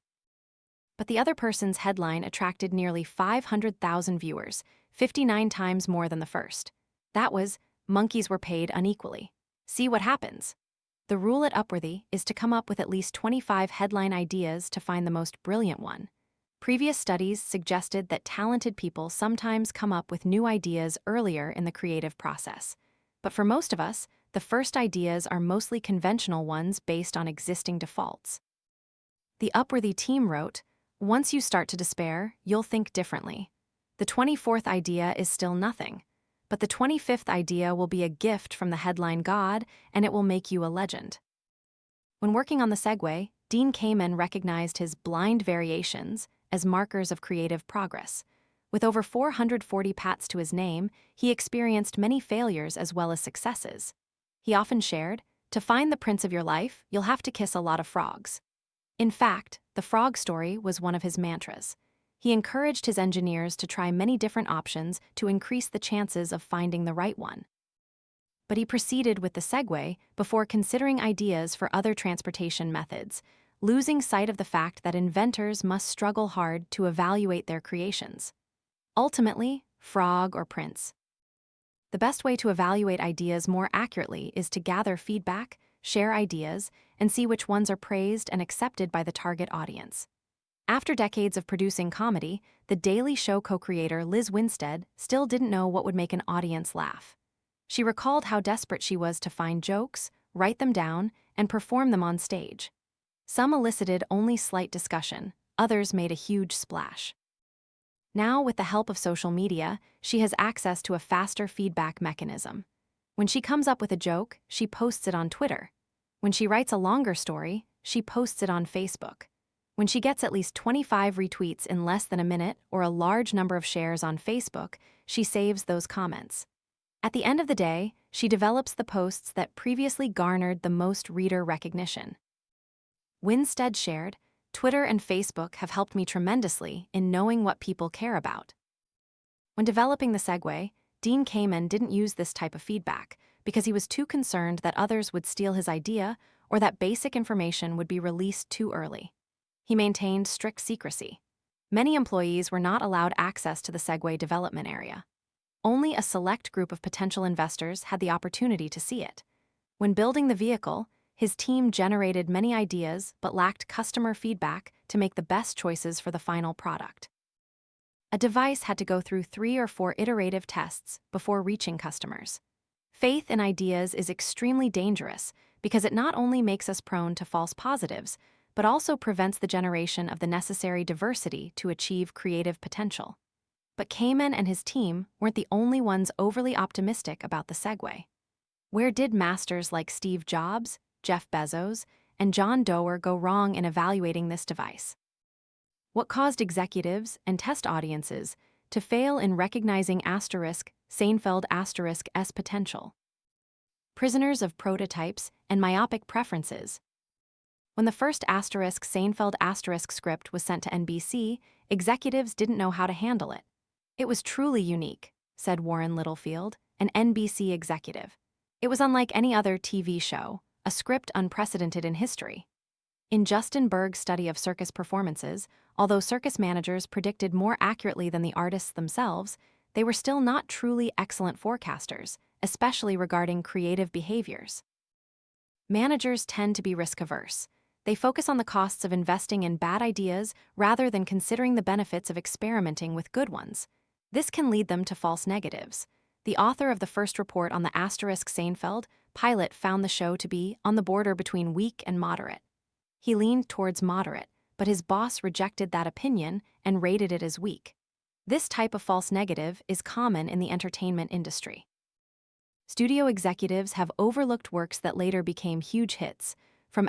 But the other person's headline attracted nearly 500,000 viewers, 59 times more than the first. That was, "Monkeys were paid unequally. See what happens." The rule at Upworthy is to come up with at least 25 headline ideas to find the most brilliant one. Previous studies suggested that talented people sometimes come up with new ideas earlier in the creative process. But for most of us, the first ideas are mostly conventional ones based on existing defaults. The Upworthy team wrote, "Once you start to despair, you'll think differently. The 24th idea is still nothing, but the 25th idea will be a gift from the headline god, and it will make you a legend." When working on the Segway, Dean Kamen recognized his blind variations as markers of creative progress. With over 440 patents to his name, he experienced many failures as well as successes. He often shared, "To find the prince of your life, you'll have to kiss a lot of frogs." In fact, the frog story was one of his mantras. He encouraged his engineers to try many different options to increase the chances of finding the right one. But he proceeded with the Segway before considering ideas for other transportation methods, losing sight of the fact that inventors must struggle hard to evaluate their creations. Ultimately, frog or prince. The best way to evaluate ideas more accurately is to gather feedback, share ideas, and see which ones are praised and accepted by the target audience. After decades of producing comedy, The Daily Show co-creator Liz Winstead still didn't know what would make an audience laugh. She recalled how desperate she was to find jokes, write them down, and perform them on stage. Some elicited only slight discussion, others made a huge splash. Now, with the help of social media, she has access to a faster feedback mechanism. When she comes up with a joke, she posts it on Twitter. When she writes a longer story, she posts it on Facebook. When she gets at least 25 retweets in less than a minute or a large number of shares on Facebook, she saves those comments. At the end of the day, she develops the posts that previously garnered the most reader recognition. Winstead shared, "Twitter and Facebook have helped me tremendously in knowing what people care about." When developing the segue, Dean Kamen didn't use this type of feedback because he was too concerned that others would steal his idea or that basic information would be released too early. He maintained strict secrecy. Many employees were not allowed access to the Segway development area. Only a select group of potential investors had the opportunity to see it. When building the vehicle, his team generated many ideas but lacked customer feedback to make the best choices for the final product. A device had to go through 3 or 4 iterative tests before reaching customers. Faith in ideas is extremely dangerous because it not only makes us prone to false positives, but also prevents the generation of the necessary diversity to achieve creative potential. But Kamen and his team weren't the only ones overly optimistic about the Segway. Where did masters like Steve Jobs, Jeff Bezos, and John Doerr go wrong in evaluating this device? What caused executives and test audiences to fail in recognizing Seinfeld**'s potential? Prisoners of prototypes and myopic preferences. When the first Seinfeld** script was sent to NBC, executives didn't know how to handle it. "It was truly unique," said Warren Littlefield, an NBC executive. "It was unlike any other TV show, a script unprecedented in history." In Justin Berg's study of circus performances, although circus managers predicted more accurately than the artists themselves, they were still not truly excellent forecasters, especially regarding creative behaviors. Managers tend to be risk-averse. They focus on the costs of investing in bad ideas rather than considering the benefits of experimenting with good ones. This can lead them to false negatives. The author of the first report on the Seinfeld pilot found the show to be on the border between weak and moderate. He leaned towards moderate, but his boss rejected that opinion and rated it as weak. This type of false negative is common in the entertainment industry. Studio executives have overlooked works that later became huge hits, from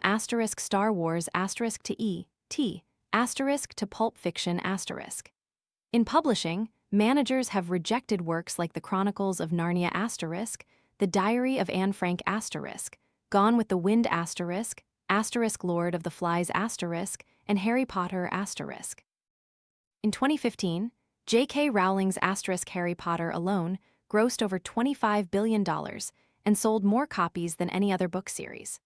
Star Wars to E.T. to Pulp Fiction *. In publishing, managers have rejected works like The Chronicles of Narnia *, The Diary of Anne Frank *, Gone with the Wind *, Lord of the Flies *, and Harry Potter *. In 2015, J.K. Rowling's Harry Potter alone grossed over $25 billion and sold more copies than any other book series.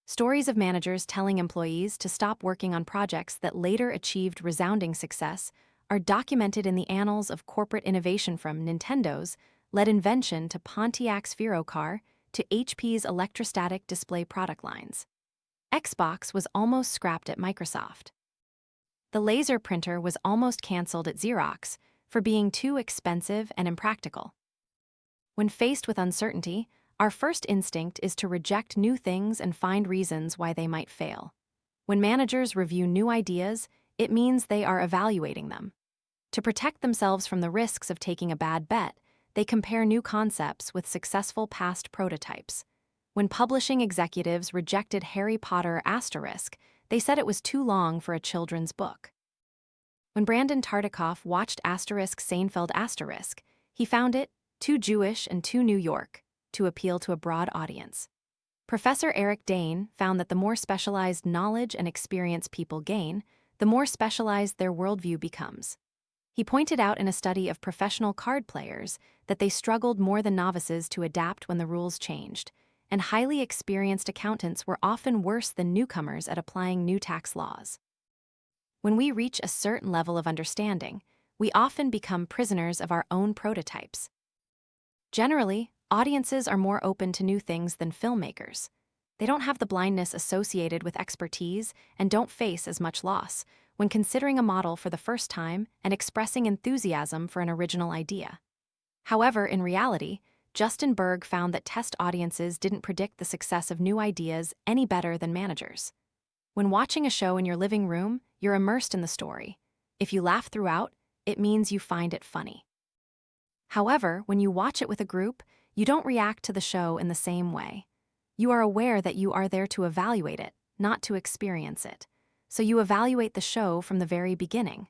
Stories of managers telling employees to stop working on projects that later achieved resounding success are documented in the annals of corporate innovation, from Nintendo's LED invention to Pontiac's Vero car to HP's electrostatic display product lines. Xbox was almost scrapped at Microsoft. The laser printer was almost canceled at Xerox for being too expensive and impractical. When faced with uncertainty, our first instinct is to reject new things and find reasons why they might fail. When managers review new ideas, it means they are evaluating them. To protect themselves from the risks of taking a bad bet, they compare new concepts with successful past prototypes. When publishing executives rejected Harry Potter *, they said it was too long for a children's book. When Brandon Tartikoff watched Seinfeld *, he found it too Jewish and too New York to appeal to a broad audience. Professor Eric Dane found that the more specialized knowledge and experience people gain, the more specialized their worldview becomes. He pointed out in a study of professional card players that they struggled more than novices to adapt when the rules changed, and highly experienced accountants were often worse than newcomers at applying new tax laws. When we reach a certain level of understanding, we often become prisoners of our own prototypes. Generally, audiences are more open to new things than filmmakers. They don't have the blindness associated with expertise and don't face as much loss when considering a model for the first time and expressing enthusiasm for an original idea. However, in reality, Justin Berg found that test audiences didn't predict the success of new ideas any better than managers. When watching a show in your living room, you're immersed in the story. If you laugh throughout, it means you find it funny. However, when you watch it with a group, you don't react to the show in the same way. You are aware that you are there to evaluate it, not to experience it. so you evaluate the show from the very beginning.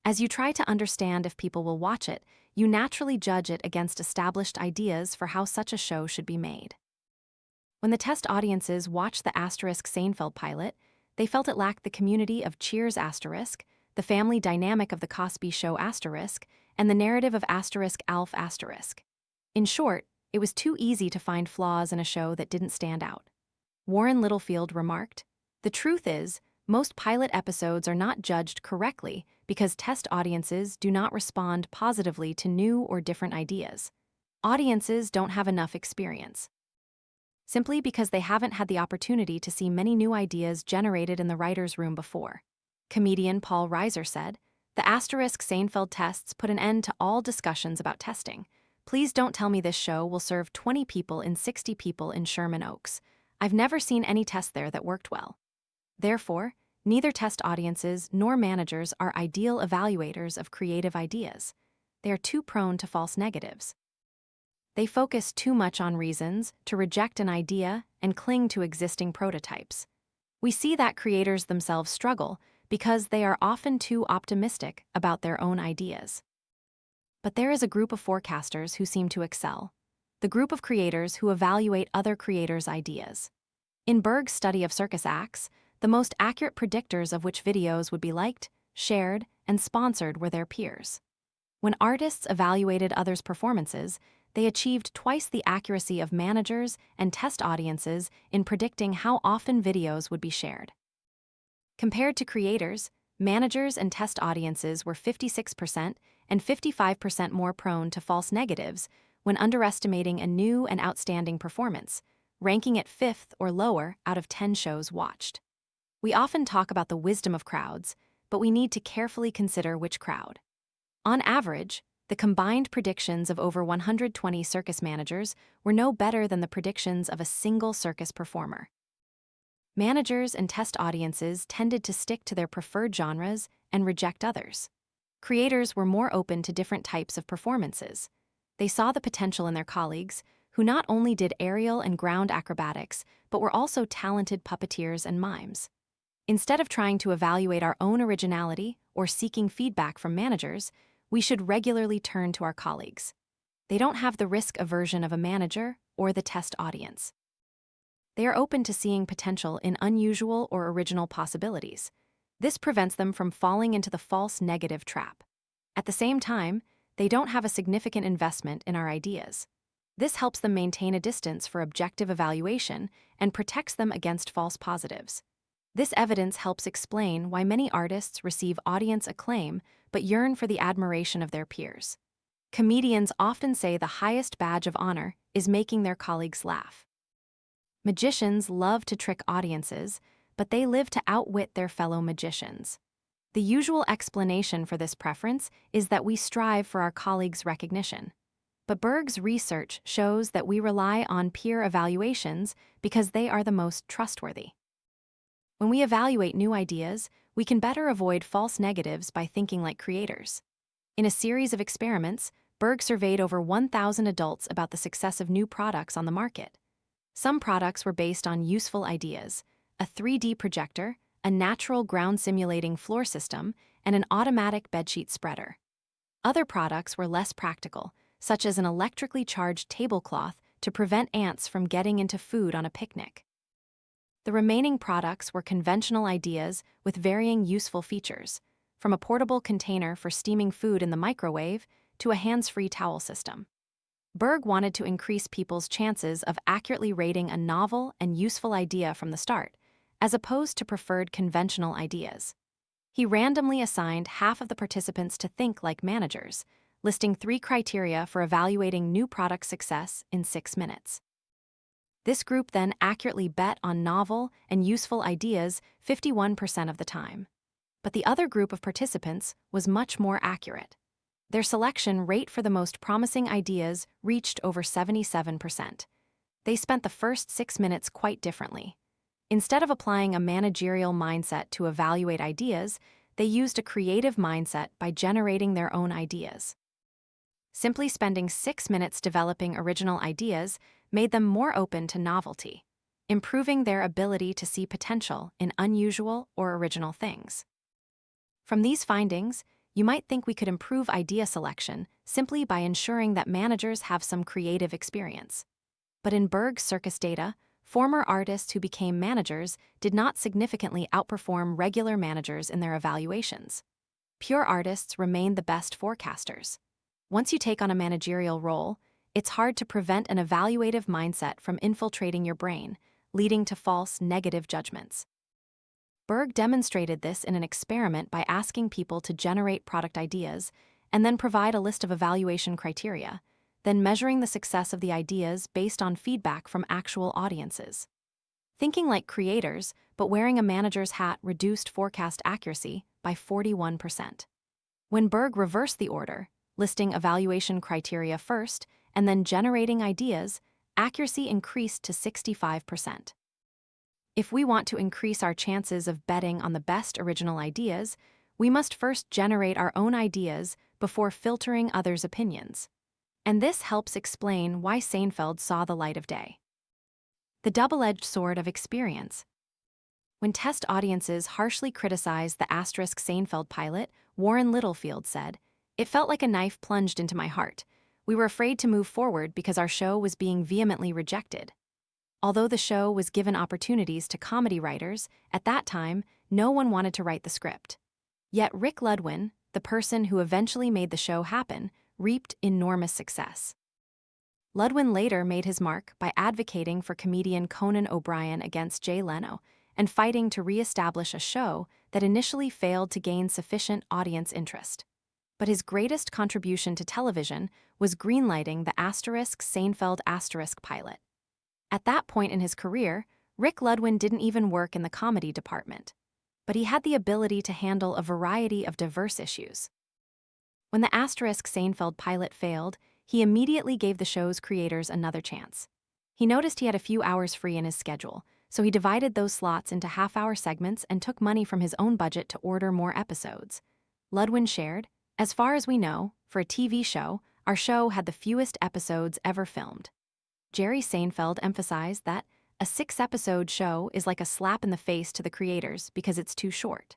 As you try to understand if people will watch it, you naturally judge it against established ideas for how such a show should be made. When the test audiences watched the Seinfeld pilot, they felt it lacked the community of Cheers the family dynamic of the Cosby Show and the narrative of Alf In short, it was too easy to find flaws in a show that didn't stand out. Warren Littlefield remarked, "The truth is, most pilot episodes are not judged correctly because test audiences do not respond positively to new or different ideas. Audiences don't have enough experience. Simply because they haven't had the opportunity to see many new ideas generated in the writer's room before." Comedian Paul Reiser said, "The Seinfeld tests put an end to all discussions about testing. Please don't tell me this show will serve 20 people in 60 people in Sherman Oaks. I've never seen any test there that worked well." Therefore, neither test audiences nor managers are ideal evaluators of creative ideas. They are too prone to false negatives. They focus too much on reasons to reject an idea and cling to existing prototypes. We see that creators themselves struggle because they are often too optimistic about their own ideas. But there is a group of forecasters who seem to excel, the group of creators who evaluate other creators' ideas. In Berg's study of circus acts, the most accurate predictors of which videos would be liked, shared, and sponsored were their peers. When artists evaluated others' performances, they achieved twice the accuracy of managers and test audiences in predicting how often videos would be shared. Compared to creators, managers and test audiences were 56% and 55% more prone to false negatives when underestimating a new and outstanding performance, ranking it 5th or lower out of 10 shows watched. We often talk about the wisdom of crowds, but we need to carefully consider which crowd. On average, the combined predictions of over 120 circus managers were no better than the predictions of a single circus performer. Managers and test audiences tended to stick to their preferred genres and reject others. Creators were more open to different types of performances. They saw the potential in their colleagues, who not only did aerial and ground acrobatics, but were also talented puppeteers and mimes. Instead of trying to evaluate our own originality or seeking feedback from managers, we should regularly turn to our colleagues. They don't have the risk aversion of a manager or the test audience. They are open to seeing potential in unusual or original possibilities. This prevents them from falling into the false negative trap. At the same time, they don't have a significant investment in our ideas. This helps them maintain a distance for objective evaluation and protects them against false positives. This evidence helps explain why many artists receive audience acclaim but yearn for the admiration of their peers. Comedians often say the highest badge of honor is making their colleagues laugh. Magicians love to trick audiences, but they live to outwit their fellow magicians. The usual explanation for this preference is that we strive for our colleagues' recognition. But Berg's research shows that we rely on peer evaluations because they are the most trustworthy. When we evaluate new ideas, we can better avoid false negatives by thinking like creators. In a series of experiments, Berg surveyed over 1,000 adults about the success of new products on the market. Some products were based on useful ideas: a 3D projector, a natural ground simulating floor system, and an automatic bedsheet spreader. Other products were less practical, such as an electrically charged tablecloth to prevent ants from getting into food on a picnic. The remaining products were conventional ideas with varying useful features, from a portable container for steaming food in the microwave to a hands-free towel system. Berg wanted to increase people's chances of accurately rating a novel and useful idea from the start, as opposed to preferred conventional ideas. He randomly assigned half of the participants to think like managers, listing 3 criteria for evaluating new product success in 6 minutes. This group then accurately bet on novel and useful ideas 51% of the time. But the other group of participants was much more accurate. Their selection rate for the most promising ideas reached over 77%. They spent the first 6 minutes quite differently. Instead of applying a managerial mindset to evaluate ideas, they used a creative mindset by generating their own ideas. Simply spending 6 minutes developing original ideas made them more open to novelty. improving their ability to see potential in unusual or original things. From these findings, you might think we could improve idea selection simply by ensuring that managers have some creative experience. But in Berg's circus data, former artists who became managers did not significantly outperform regular managers in their evaluations. Pure artists remain the best forecasters. Once you take on a managerial role, it's hard to prevent an evaluative mindset from infiltrating your brain, leading to false negative judgments. Berg demonstrated this in an experiment by asking people to generate product ideas and then provide a list of evaluation criteria, then measuring the success of the ideas based on feedback from actual audiences. Thinking like creators, but wearing a manager's hat reduced forecast accuracy by 41%. When Berg reversed the order, listing evaluation criteria first and then generating ideas, accuracy increased to 65%. If we want to increase our chances of betting on the best original ideas, we must first generate our own ideas before filtering others' opinions. And this helps explain why Seinfeld saw the light of day. The double-edged sword of experience. When test audiences harshly criticized the Seinfeld pilot, Warren Littlefield said, "It felt like a knife plunged into my heart. We were afraid to move forward because our show was being vehemently rejected." Although the show was given opportunities to comedy writers, at that time, no one wanted to write the script. Yet Rick Ludwin, the person who eventually made the show happen, reaped enormous success. Ludwin later made his mark by advocating for comedian Conan O'Brien against Jay Leno and fighting to re-establish a show that initially failed to gain sufficient audience interest. But his greatest contribution to television was greenlighting the Seinfeld pilot. At that point in his career, Rick Ludwin didn't even work in the comedy department, but he had the ability to handle a variety of diverse issues. When the Seinfeld pilot failed, he immediately gave the show's creators another chance. He noticed he had a few hours free in his schedule, so he divided those slots into half-hour segments and took money from his own budget to order more episodes. Ludwin shared, "As far as we know, for a TV show, our show had the fewest episodes ever filmed." Jerry Seinfeld emphasized that a 6-episode show is like a slap in the face to the creators because it's too short.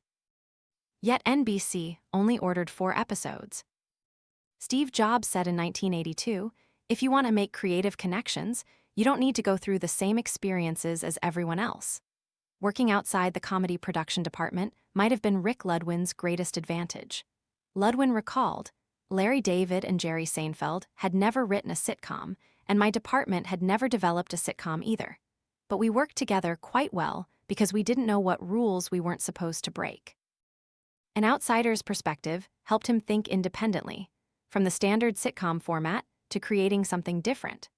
Yet NBC only ordered 4 episodes. Steve Jobs said in 1982, "If you want to make creative connections, you don't need to go through the same experiences as everyone else." Working outside the comedy production department might have been Rick Ludwin's greatest advantage. Ludwin recalled, "Larry David and Jerry Seinfeld had never written a sitcom, and my department had never developed a sitcom either. But we worked together quite well because we didn't know what rules we weren't supposed to break." An outsider's perspective helped him think independently, from the standard sitcom format to creating something different.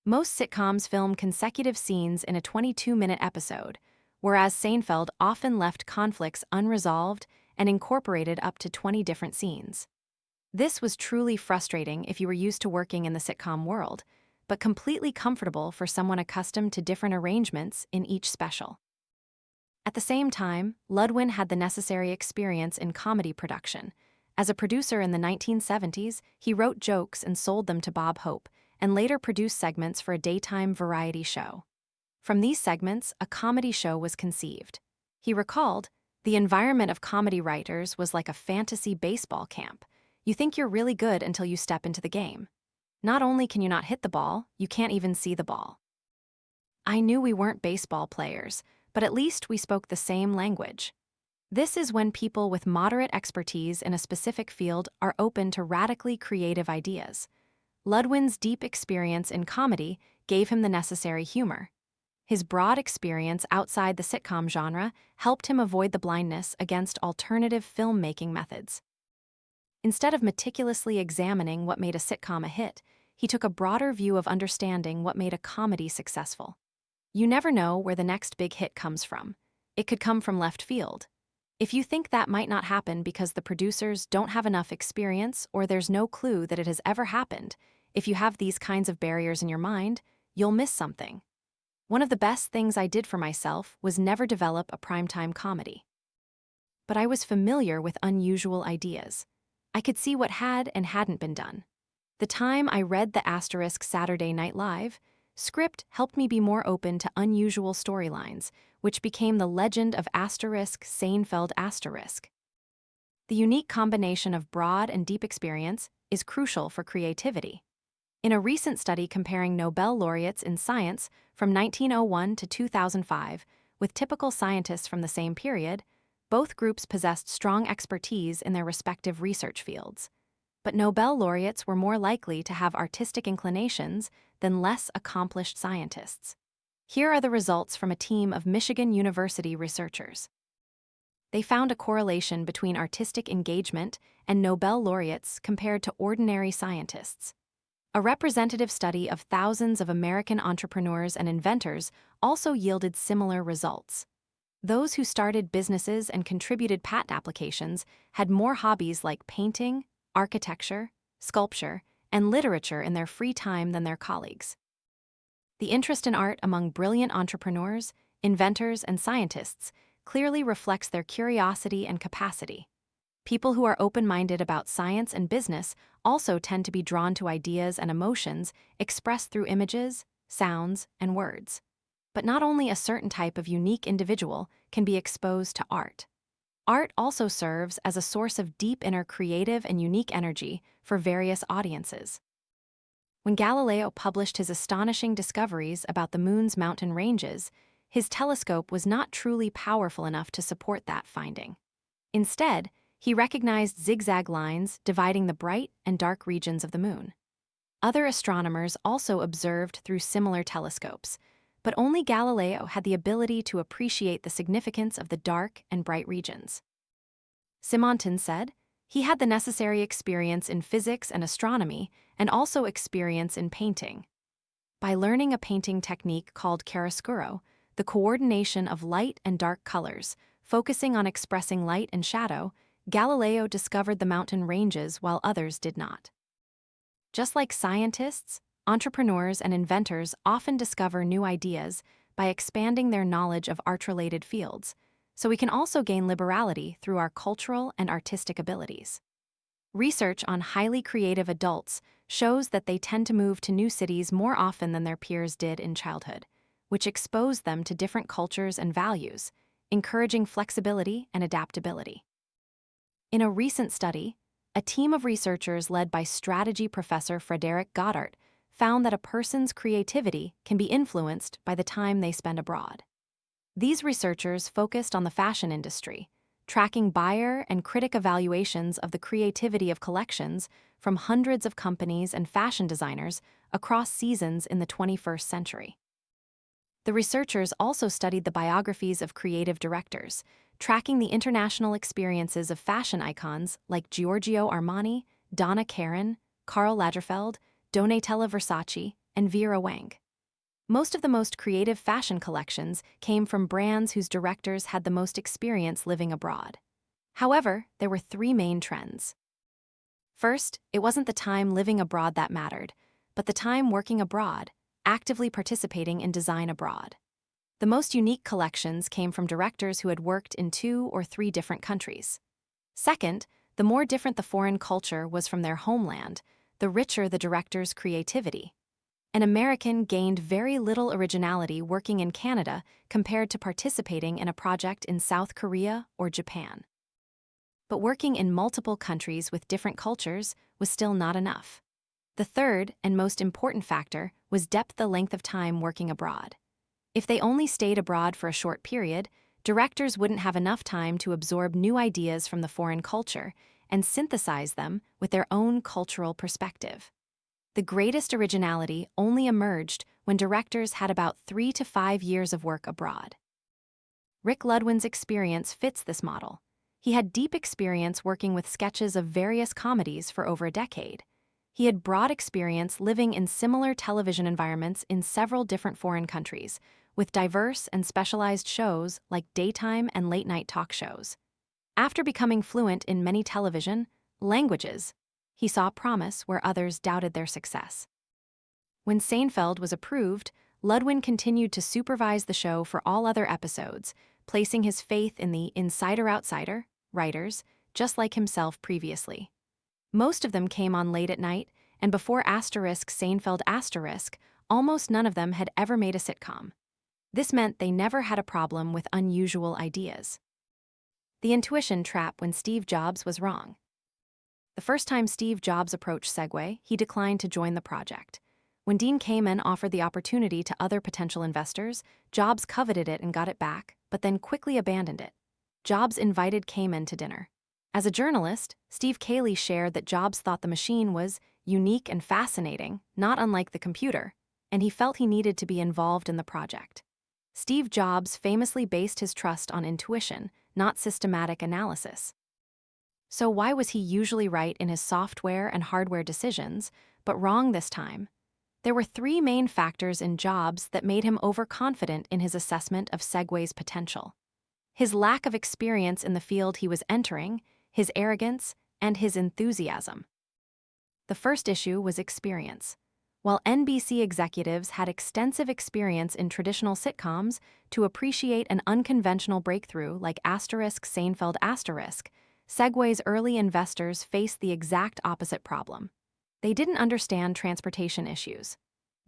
Most sitcoms film consecutive scenes in a 22-minute episode, whereas Seinfeld often left conflicts unresolved and incorporated up to 20 different scenes. This was truly frustrating if you were used to working in the sitcom world, but completely comfortable for someone accustomed to different arrangements in each special. At the same time, Ludwin had the necessary experience in comedy production. As a producer in the 1970s, he wrote jokes and sold them to Bob Hope, and later produced segments for a daytime variety show. From these segments, a comedy show was conceived. He recalled, "The environment of comedy writers was like a fantasy baseball camp. You think you're really good until you step into the game. Not only can you not hit the ball, you can't even see the ball." I knew we weren't baseball players, but at least we spoke the same language. This is when people with moderate expertise in a specific field are open to radically creative ideas. Ludwin's deep experience in comedy gave him the necessary humor. His broad experience outside the sitcom genre helped him avoid the blindness against alternative filmmaking methods. Instead of meticulously examining what made a sitcom a hit, he took a broader view of understanding what made a comedy successful. You never know where the next big hit comes from. It could come from left field. If you think that might not happen because the producers don't have enough experience or there's no clue that it has ever happened, if you have these kinds of barriers in your mind, you'll miss something. One of the best things I did for myself was never develop a primetime comedy. But I was familiar with unusual ideas. I could see what had and hadn't been done. The time I read the Saturday Night Live, Script helped me be more open to unusual storylines, which became the legend of Seinfeld *. The unique combination of broad and deep experience is crucial for creativity. In a recent study comparing Nobel laureates in science from 1901 to 2005 with typical scientists from the same period, both groups possessed strong expertise in their respective research fields. But Nobel laureates were more likely to have artistic inclinations than less accomplished scientists. Here are the results from a team of Michigan University researchers. They found a correlation between artistic engagement and Nobel laureates compared to ordinary scientists. A representative study of thousands of American entrepreneurs and inventors also yielded similar results. Those who started businesses and contributed patent applications had more hobbies like painting, architecture, sculpture, and literature in their free time than their colleagues. The interest in art among brilliant entrepreneurs, inventors, and scientists clearly reflects their curiosity and capacity. People who are open-minded about science and business also tend to be drawn to ideas and emotions expressed through images, sounds, and words. But not only a certain type of unique individual can be exposed to art. Art also serves as a source of deep inner creative and unique energy for various audiences. When Galileo published his astonishing discoveries about the moon's mountain ranges, his telescope was not truly powerful enough to support that finding. Instead, he recognized zigzag lines dividing the bright and dark regions of the moon. Other astronomers also observed through similar telescopes, but only Galileo had the ability to appreciate the significance of the dark and bright regions. Simonton said, he had the necessary experience in physics and astronomy and also experience in painting. By learning a painting technique called chiaroscuro, the coordination of light and dark colors, focusing on expressing light and shadow, Galileo discovered the mountain ranges while others did not. Just like scientists, entrepreneurs and inventors often discover new ideas by expanding their knowledge of art-related fields, so we can also gain liberality through our cultural and artistic abilities. Research on highly creative adults shows that they tend to move to new cities more often than their peers did in childhood, which expose them to different cultures and values, encouraging flexibility and adaptability. In a recent study, a team of researchers led by strategy professor Frederick Goddard found that a person's creativity can be influenced by the time they spend abroad. These researchers focused on the fashion industry, tracking buyer and critic evaluations of the creativity of collections from hundreds of companies and fashion designers across seasons in the 21st century. The researchers also studied the biographies of creative directors, tracking the international experiences of fashion icons like Giorgio Armani, Donna Karan, Karl Lagerfeld, Donatella Versace, and Vera Wang. Most of the most creative fashion collections came from brands whose directors had the most experience living abroad. However, there were three main trends. First, it wasn't the time living abroad that mattered, but the time working abroad, actively participating in design abroad. The most unique collections came from directors who had worked in 2 or 3 different countries. Second, the more different the foreign culture was from their homeland, the richer the director's creativity. An American gained very little originality working in Canada compared to participating in a project in South Korea or Japan. But working in multiple countries with different cultures was still not enough. The third and most important factor was the length of time working abroad. If they only stayed abroad for a short period, directors wouldn't have enough time to absorb new ideas from the foreign culture and synthesize them with their own cultural perspective. The greatest originality only emerged when directors had about 3 to 5 years of work abroad. Rick Ludwin's experience fits this model. He had deep experience working with sketches of various comedies for over a decade. He had broad experience living in similar television environments in several different foreign countries, with diverse and specialized shows like daytime and late-night talk shows. After becoming fluent in many television languages, he saw promise where others doubted their success. When Seinfeld was approved, Ludwin continued to supervise the show for all other episodes, placing his faith in the insider-outsider writers, just like himself previously. Most of them came on late at night, and before Seinfeld almost none of them had ever made a sitcom. This meant they never had a problem with unusual ideas. The intuition trap when Steve Jobs was wrong. The first time Steve Jobs approached Segway, he declined to join the project. When Dean Kamen offered the opportunity to other potential investors, Jobs coveted it and got it back, but then quickly abandoned it. Jobs invited Kamen to dinner. As a journalist, Steve Cayley shared that Jobs thought the machine was unique and fascinating, not unlike the computer, and he felt he needed to be involved in the project. Steve Jobs famously based his trust on intuition, not systematic analysis. So why was he usually right in his software and hardware decisions, but wrong this time? There were three main factors in Jobs that made him overconfident in his assessment of Segway's potential: his lack of experience in the field he was entering, his arrogance, and his enthusiasm. The first issue was experience. While NBC executives had extensive experience in traditional sitcoms, to appreciate an unconventional breakthrough like Seinfeld Segway's early investors faced the exact opposite problem. They didn't understand transportation issues.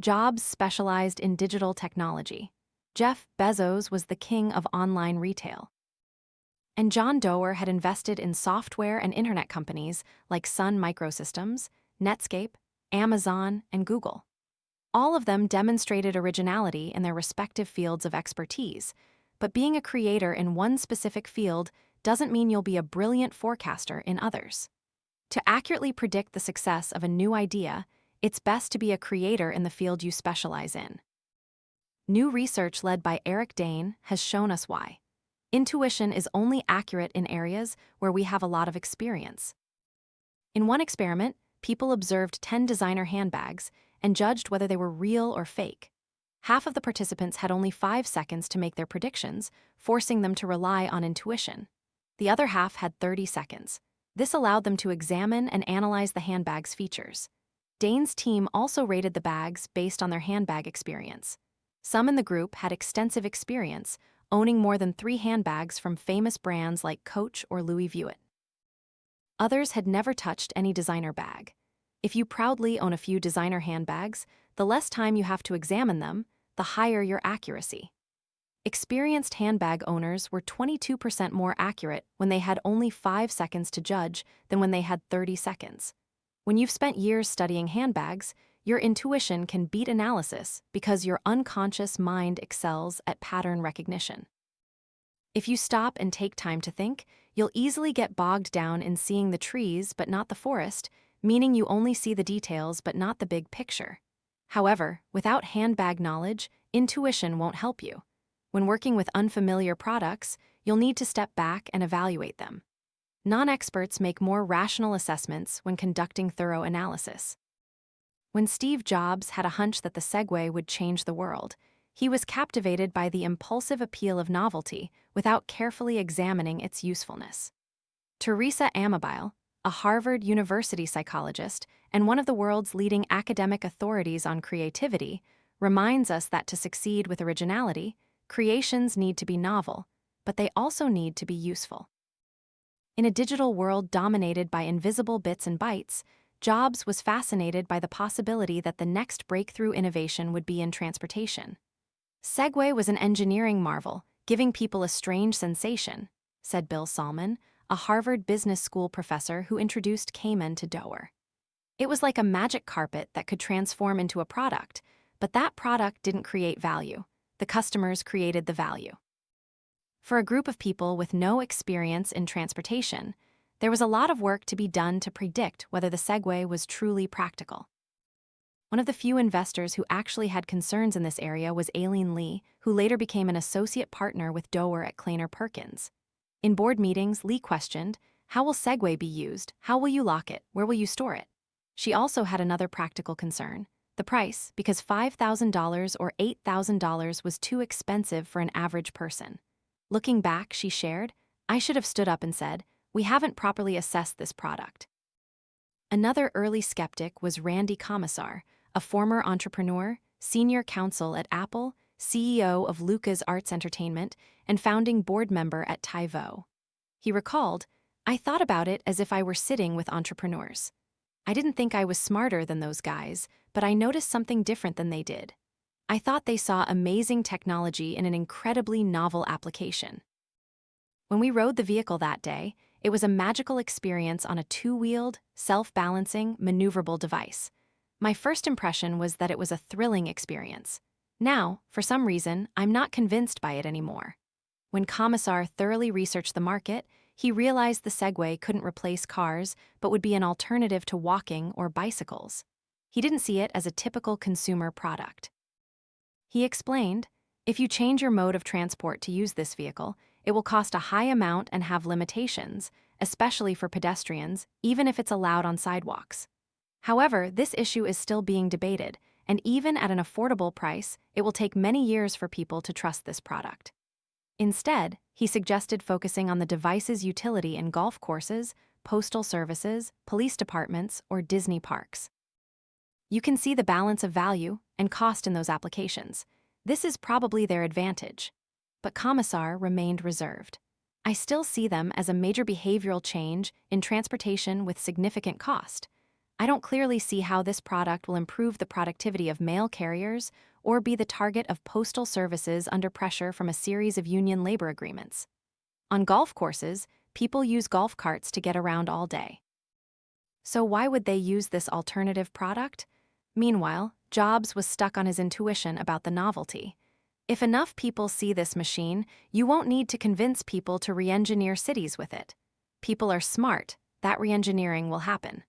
Jobs specialized in digital technology. Jeff Bezos was the king of online retail. And John Doerr had invested in software and internet companies like Sun Microsystems, Netscape, Amazon, and Google. All of them demonstrated originality in their respective fields of expertise, but being a creator in one specific field doesn't mean you'll be a brilliant forecaster in others. To accurately predict the success of a new idea, it's best to be a creator in the field you specialize in. New research led by Eric Dane has shown us why. Intuition is only accurate in areas where we have a lot of experience. In one experiment, people observed 10 designer handbags and judged whether they were real or fake. Half of the participants had only 5 seconds to make their predictions, forcing them to rely on intuition. The other half had 30 seconds. This allowed them to examine and analyze the handbag's features. Dane's team also rated the bags based on their handbag experience. Some in the group had extensive experience, owning more than 3 handbags from famous brands like Coach or Louis Vuitton. Others had never touched any designer bag. If you proudly own a few designer handbags, the less time you have to examine them, the higher your accuracy. Experienced handbag owners were 22% more accurate when they had only 5 seconds to judge than when they had 30 seconds. When you've spent years studying handbags, your intuition can beat analysis because your unconscious mind excels at pattern recognition. If you stop and take time to think, you'll easily get bogged down in seeing the trees but not the forest, meaning you only see the details but not the big picture. However, without handbag knowledge, intuition won't help you. When working with unfamiliar products, you'll need to step back and evaluate them. Non-experts make more rational assessments when conducting thorough analysis. When Steve Jobs had a hunch that the Segway would change the world, he was captivated by the impulsive appeal of novelty without carefully examining its usefulness. Teresa Amabile, a Harvard University psychologist and one of the world's leading academic authorities on creativity, reminds us that to succeed with originality, creations need to be novel, but they also need to be useful. In a digital world dominated by invisible bits and bytes, Jobs was fascinated by the possibility that the next breakthrough innovation would be in transportation. Segway was an engineering marvel, giving people a strange sensation, said Bill Salmon, a Harvard Business School professor who introduced Kamen to Doerr. It was like a magic carpet that could transform into a product, but that product didn't create value. The customers created the value. For a group of people with no experience in transportation, there was a lot of work to be done to predict whether the Segway was truly practical. One of the few investors who actually had concerns in this area was Aileen Lee, who later became an associate partner with Doerr at Kleiner Perkins. In board meetings, Lee questioned, "How will Segway be used? How will you lock it? Where will you store it?" She also had another practical concern: the price, because $5,000 or $8,000 was too expensive for an average person. Looking back, she shared, "I should have stood up and said, we haven't properly assessed this product." Another early skeptic was Randy Commissar, a former entrepreneur, senior counsel at Apple, CEO of Lucas Arts Entertainment, and founding board member at TiVo. He recalled, "I thought about it as if I were sitting with entrepreneurs. I didn't think I was smarter than those guys, but I noticed something different than they did. I thought they saw amazing technology in an incredibly novel application. When we rode the vehicle that day, it was a magical experience on a two-wheeled, self-balancing, maneuverable device. My first impression was that it was a thrilling experience. Now, for some reason, I'm not convinced by it anymore. When Commissar thoroughly researched the market, he realized the Segway couldn't replace cars, but would be an alternative to walking or bicycles. He didn't see it as a typical consumer product. He explained, if you change your mode of transport to use this vehicle, it will cost a high amount and have limitations, especially for pedestrians, even if it's allowed on sidewalks. However, this issue is still being debated, and even at an affordable price, it will take many years for people to trust this product. Instead, he suggested focusing on the device's utility in golf courses, postal services, police departments, or Disney parks. You can see the balance of value and cost in those applications. This is probably their advantage. But Commissar remained reserved. I still see them as a major behavioral change in transportation with significant cost. I don't clearly see how this product will improve the productivity of mail carriers or be the target of postal services under pressure from a series of union labor agreements. On golf courses, people use golf carts to get around all day. So why would they use this alternative product? Meanwhile, Jobs was stuck on his intuition about the novelty. If enough people see this machine, you won't need to convince people to re-engineer cities with it. People are smart, that re-engineering will happen.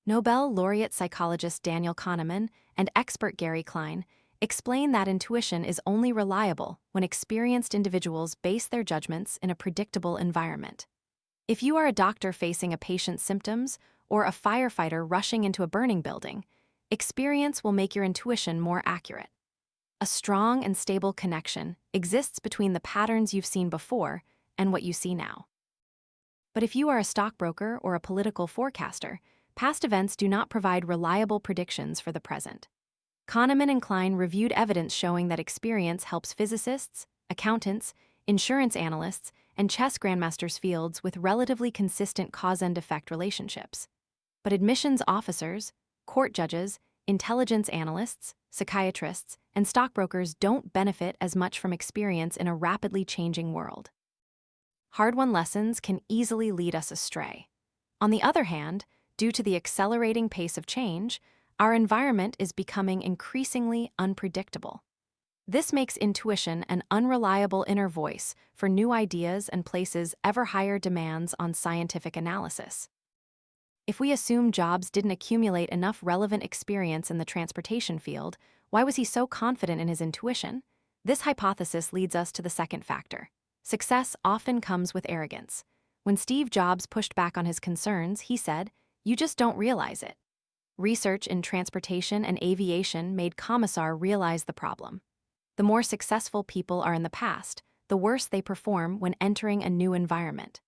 Nobel laureate psychologist Daniel Kahneman and expert Gary Klein explain that intuition is only reliable when experienced individuals base their judgments in a predictable environment. If you are a doctor facing a patient's symptoms or a firefighter rushing into a burning building, experience will make your intuition more accurate. A strong and stable connection exists between the patterns you've seen before and what you see now. But if you are a stockbroker or a political forecaster, past events do not provide reliable predictions for the present. Kahneman and Klein reviewed evidence showing that experience helps physicists, accountants, insurance analysts, and chess grandmasters fields with relatively consistent cause-and-effect relationships. But admissions officers, court judges, intelligence analysts, psychiatrists, and stockbrokers don't benefit as much from experience in a rapidly changing world. Hard-won lessons can easily lead us astray. On the other hand, due to the accelerating pace of change, our environment is becoming increasingly unpredictable. This makes intuition an unreliable inner voice for new ideas and places ever higher demands on scientific analysis. If we assume Jobs didn't accumulate enough relevant experience in the transportation field, why was he so confident in his intuition? This hypothesis leads us to the second factor. Success often comes with arrogance. When Steve Jobs pushed back on his concerns, he said, "You just don't realize it." Research in transportation and aviation made Commissar realize the problem. The more successful people are in the past, the worse they perform when entering a new environment.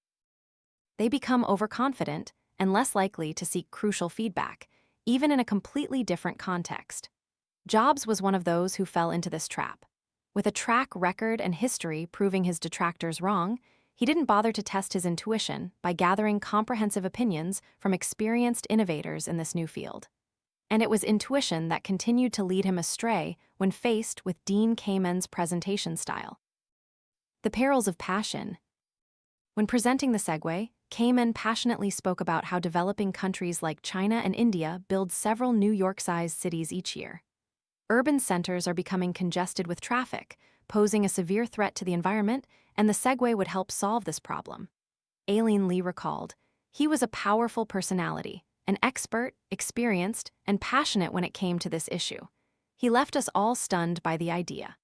They become overconfident and less likely to seek crucial feedback, even in a completely different context. Jobs was one of those who fell into this trap. With a track record and history proving his detractors wrong, he didn't bother to test his intuition by gathering comprehensive opinions from experienced innovators in this new field. And it was intuition that continued to lead him astray when faced with Dean Kamen's presentation style. The perils of passion. When presenting the Segway, Kamen passionately spoke about how developing countries like China and India build several New York-sized cities each year. Urban centers are becoming congested with traffic, posing a severe threat to the environment, and the Segway would help solve this problem. Aileen Lee recalled, "He was a powerful personality, an expert, experienced, and passionate when it came to this issue. He left us all stunned by the idea."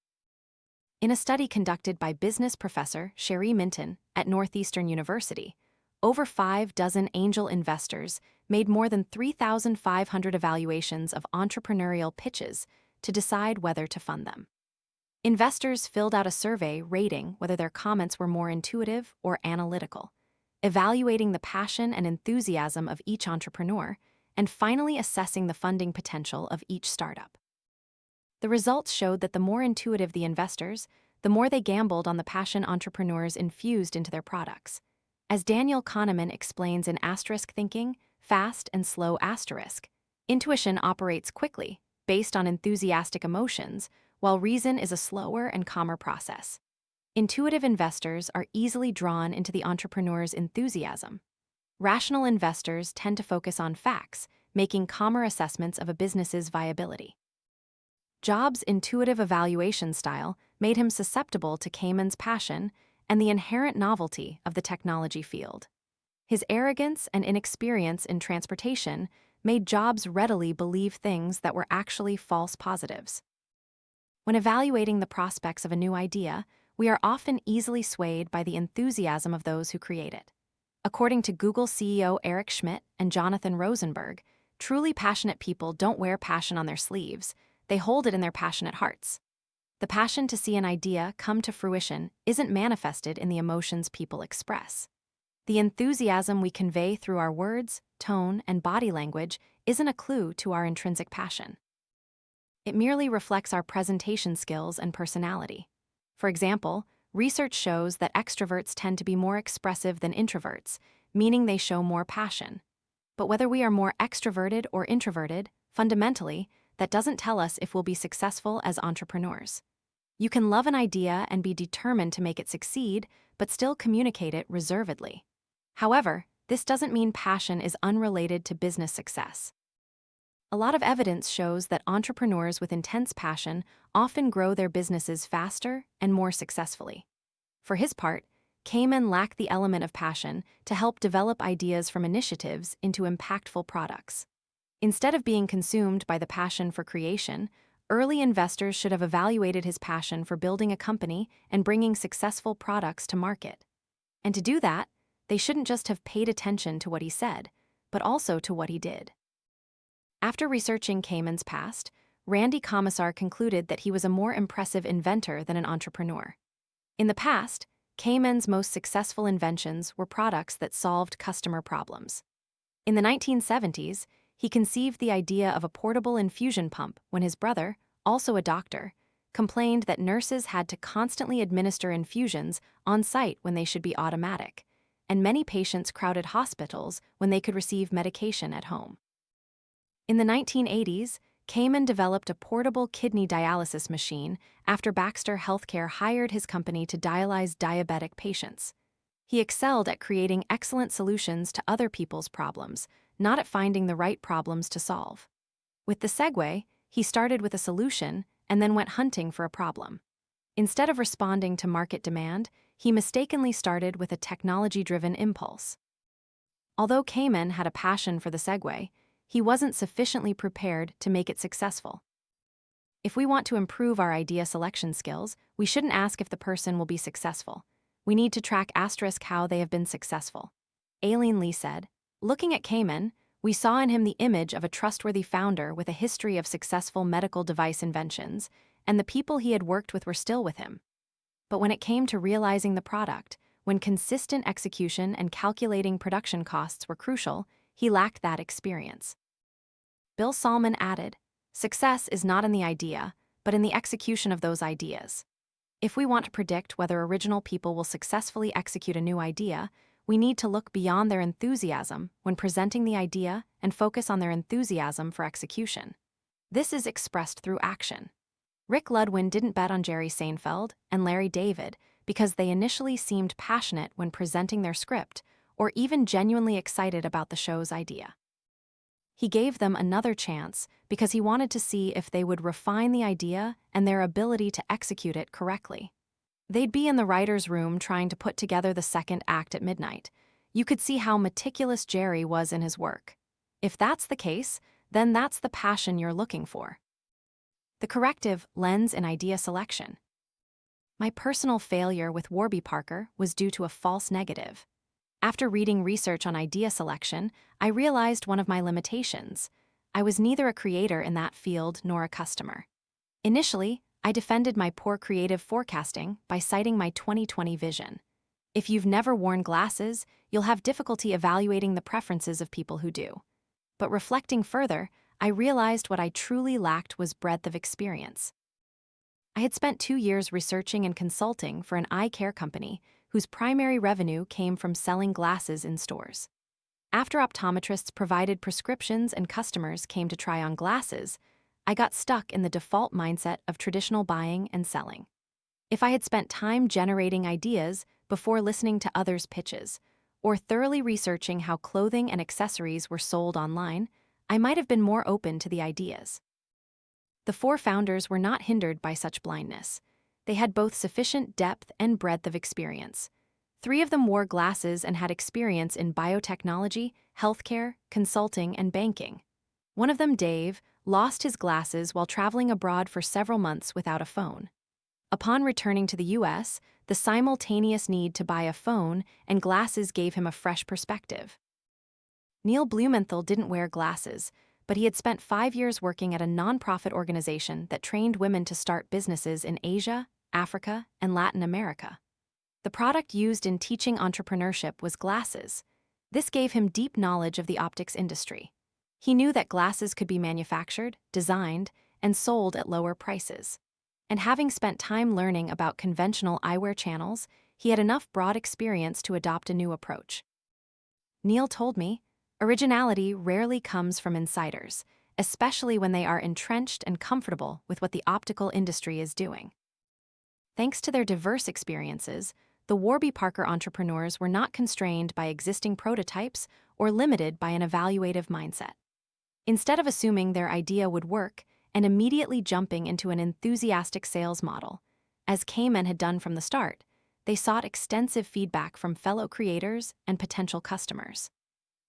In a study conducted by business professor Sherry Minton at Northeastern University, over 6 angel investors made more than 3,500 evaluations of entrepreneurial pitches to decide whether to fund them. Investors filled out a survey rating whether their comments were more intuitive or analytical, evaluating the passion and enthusiasm of each entrepreneur, and finally assessing the funding potential of each startup. The results showed that the more intuitive the investors, the more they gambled on the passion entrepreneurs infused into their products. As Daniel Kahneman explains in Asterisk Thinking, fast and slow asterisk. Intuition operates quickly, based on enthusiastic emotions, while reason is a slower and calmer process. Intuitive investors are easily drawn into the entrepreneur's enthusiasm. Rational investors tend to focus on facts, making calmer assessments of a business's viability. Jobs' intuitive evaluation style made him susceptible to Cayman's passion and the inherent novelty of the technology field. His arrogance and inexperience in transportation made Jobs readily believe things that were actually false positives. When evaluating the prospects of a new idea, we are often easily swayed by the enthusiasm of those who create it. According to Google CEO Eric Schmidt and Jonathan Rosenberg, truly passionate people don't wear passion on their sleeves, they hold it in their passionate hearts. The passion to see an idea come to fruition isn't manifested in the emotions people express. The enthusiasm we convey through our words, tone, and body language isn't a clue to our intrinsic passion. It merely reflects our presentation skills and personality. For example, research shows that extroverts tend to be more expressive than introverts, meaning they show more passion. But whether we are more extroverted or introverted, fundamentally, that doesn't tell us if we'll be successful as entrepreneurs. You can love an idea and be determined to make it succeed, but still communicate it reservedly. However, this doesn't mean passion is unrelated to business success. A lot of evidence shows that entrepreneurs with intense passion often grow their businesses faster and more successfully. For his part, Cayman lacked the element of passion to help develop ideas from initiatives into impactful products. Instead of being consumed by the passion for creation, early investors should have evaluated his passion for building a company and bringing successful products to market. And to do that, they shouldn't just have paid attention to what he said, but also to what he did. After researching Cayman's past, Randy Commissar concluded that he was a more impressive inventor than an entrepreneur. In the past, Cayman's most successful inventions were products that solved customer problems. In the 1970s, he conceived the idea of a portable infusion pump when his brother, also a doctor, complained that nurses had to constantly administer infusions on site when they should be automatic, and many patients crowded hospitals when they could receive medication at home. In the 1980s, Cayman developed a portable kidney dialysis machine after Baxter Healthcare hired his company to dialyze diabetic patients. He excelled at creating excellent solutions to other people's problems, not at finding the right problems to solve. With the Segway, he started with a solution and then went hunting for a problem. Instead of responding to market demand, he mistakenly started with a technology-driven impulse. Although Cayman had a passion for the Segway, he wasn't sufficiently prepared to make it successful. If we want to improve our idea selection skills, we shouldn't ask if the person will be successful. We need to track how they have been successful. Aileen Lee said, "Looking at Cayman, we saw in him the image of a trustworthy founder with a history of successful medical device inventions, and the people he had worked with were still with him. But when it came to realizing the product, when consistent execution and calculating production costs were crucial, he lacked that experience." Bill Salmon added, "Success is not in the idea, but in the execution of those ideas." If we want to predict whether original people will successfully execute a new idea, we need to look beyond their enthusiasm when presenting the idea and focus on their enthusiasm for execution. This is expressed through action. Rick Ludwin didn't bet on Jerry Seinfeld and Larry David because they initially seemed passionate when presenting their script or even genuinely excited about the show's idea. He gave them another chance because he wanted to see if they would refine the idea and their ability to execute it correctly. They'd be in the writer's room trying to put together the second act at midnight. You could see how meticulous Jerry was in his work. If that's the case, then that's the passion you're looking for. The corrective lens in idea selection. My personal failure with Warby Parker was due to a false negative. After reading research on idea selection, I realized one of my limitations. I was neither a creator in that field nor a customer. Initially, I defended my poor creative forecasting by citing my 20/20 vision. If you've never worn glasses, you'll have difficulty evaluating the preferences of people who do. But reflecting further, I realized what I truly lacked was breadth of experience. I had spent 2 years researching and consulting for an eye care company whose primary revenue came from selling glasses in stores. After optometrists provided prescriptions and customers came to try on glasses, I got stuck in the default mindset of traditional buying and selling. If I had spent time generating ideas before listening to others' pitches, or thoroughly researching how clothing and accessories were sold online, I might have been more open to the ideas. The four founders were not hindered by such blindness. They had both sufficient depth and breadth of experience. Three of them wore glasses and had experience in biotechnology, healthcare, consulting, and banking. One of them, Dave, lost his glasses while traveling abroad for several months without a phone. Upon returning to the US, the simultaneous need to buy a phone and glasses gave him a fresh perspective. Neil Blumenthal didn't wear glasses, but he had spent 5 years working at a nonprofit organization that trained women to start businesses in Asia, Africa, and Latin America. The product used in teaching entrepreneurship was glasses. This gave him deep knowledge of the optics industry. He knew that glasses could be manufactured, designed, and sold at lower prices. And having spent time learning about conventional eyewear channels, he had enough broad experience to adopt a new approach. Neil told me, originality rarely comes from insiders, especially when they are entrenched and comfortable with what the optical industry is doing. Thanks to their diverse experiences, the Warby Parker entrepreneurs were not constrained by existing prototypes or limited by an evaluative mindset. Instead of assuming their idea would work and immediately jumping into an enthusiastic sales model, as Cayman had done from the start, they sought extensive feedback from fellow creators and potential customers.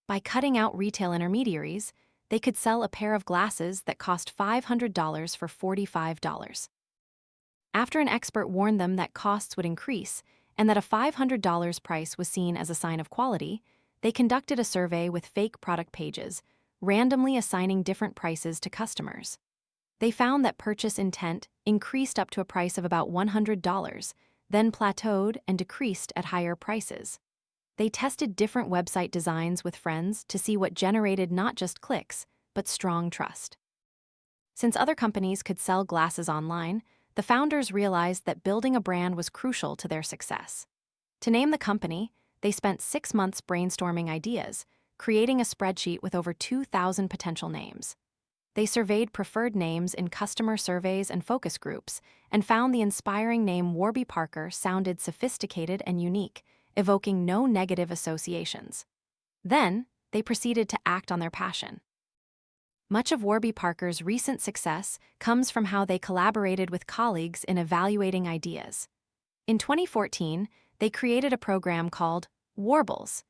By cutting out retail intermediaries, they could sell a pair of glasses that cost $500 for $45. After an expert warned them that costs would increase and that a $500 price was seen as a sign of quality, they conducted a survey with fake product pages, randomly assigning different prices to customers. They found that purchase intent increased up to a price of about $100, then plateaued and decreased at higher prices. They tested different website designs with friends to see what generated not just clicks, but strong trust. Since other companies could sell glasses online, the founders realized that building a brand was crucial to their success. To name the company, they spent 6 months brainstorming ideas, creating a spreadsheet with over 2,000 potential names. They surveyed preferred names in customer surveys and focus groups and found the inspiring name Warby Parker sounded sophisticated and unique, evoking no negative associations. Then, they proceeded to act on their passion. Much of Warby Parker's recent success comes from how they collaborated with colleagues in evaluating ideas. In 2014, they created a program called Warbles,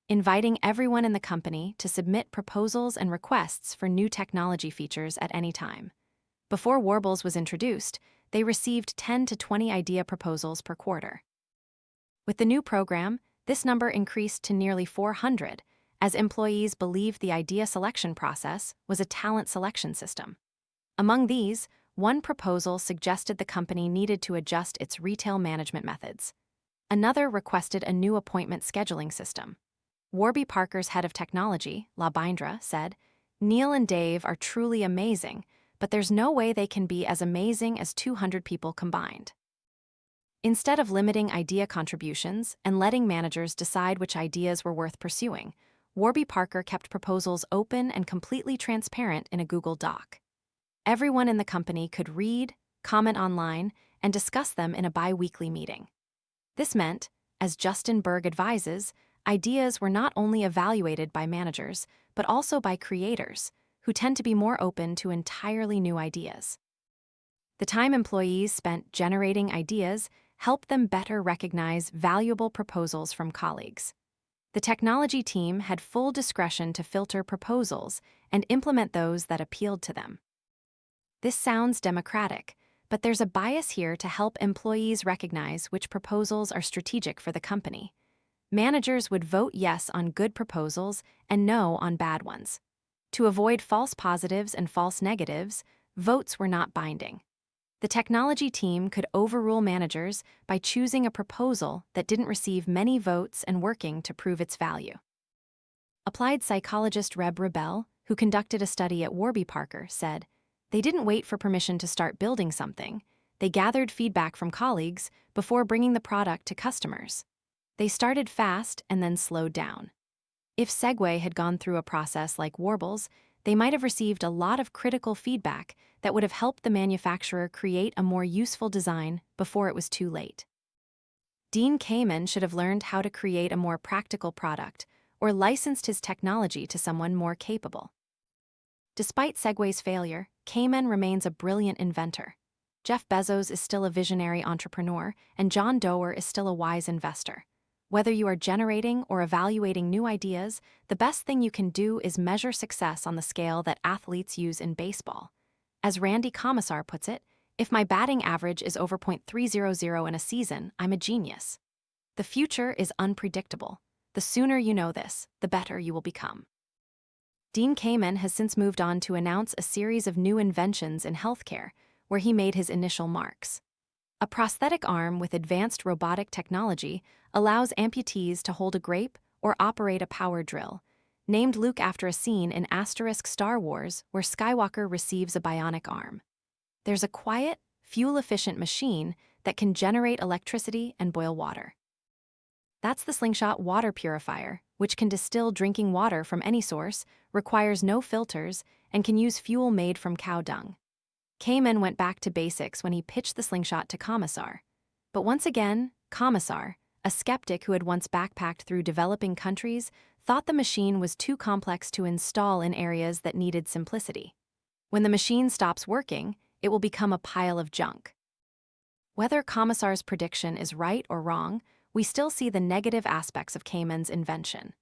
inviting everyone in the company to submit proposals and requests for new technology features at any time. Before Warbles was introduced, they received 10 to 20 idea proposals per quarter. With the new program, this number increased to nearly 400, as employees believed the idea selection process was a talent selection system. Among these, one proposal suggested the company needed to adjust its retail management methods. Another requested a new appointment scheduling system. Warby Parker's head of technology, Labindra, said, "Neil and Dave are truly amazing, but there's no way they can be as amazing as 200 people combined." Instead of limiting idea contributions and letting managers decide which ideas were worth pursuing, Warby Parker kept proposals open and completely transparent in a Google Doc. Everyone in the company could read, comment online, and discuss them in a bi-weekly meeting. This meant, as Justin Berg advises, ideas were not only evaluated by managers, but also by creators, who tend to be more open to entirely new ideas. The time employees spent generating ideas helped them better recognize valuable proposals from colleagues. The technology team had full discretion to filter proposals and implement those that appealed to them. This sounds democratic, but there's a bias here to help employees recognize which proposals are strategic for the company. Managers would vote yes on good proposals and no on bad ones. To avoid false positives and false negatives, votes were not binding. The technology team could overrule managers by choosing a proposal that didn't receive many votes and working to prove its value. Applied psychologist Reb Rebel, who conducted a study at Warby Parker, said, "They didn't wait for permission to start building something. They gathered feedback from colleagues before bringing the product to customers. They started fast and then slowed down. If Segway had gone through a process like Warble's, they might have received a lot of critical feedback that would have helped the manufacturer create a more useful design before it was too late. Dean Kamen should have learned how to create a more practical product or licensed his technology to someone more capable. Despite Segway's failure, Kamen remains a brilliant inventor. Jeff Bezos is still a visionary entrepreneur, and John Doerr is still a wise investor. Whether you are generating or evaluating new ideas, the best thing you can do is measure success on the scale that athletes use in baseball. As Randy Commissar puts it, if my batting average is over .300 in a season, I'm a genius. The future is unpredictable. The sooner you know this, the better you will become. Dean Kamen has since moved on to announce a series of new inventions in healthcare, where he made his initial marks. A prosthetic arm with advanced robotic technology allows amputees to hold a grape or operate a power drill, named Luke after a scene in Star Wars where Skywalker receives a bionic arm. There's a quiet, fuel-efficient machine that can generate electricity and boil water. That's the Slingshot water purifier, which can distill drinking water from any source, requires no filters, and can use fuel made from cow dung. Kamen went back to basics when he pitched the Slingshot to Commissar. But once again, Commissar, a skeptic who had once backpacked through developing countries, thought the machine was too complex to install in areas that needed simplicity. When the machine stops working, it will become a pile of junk. Whether Commissar's prediction is right or wrong, we still see the negative aspects of Kamen's invention.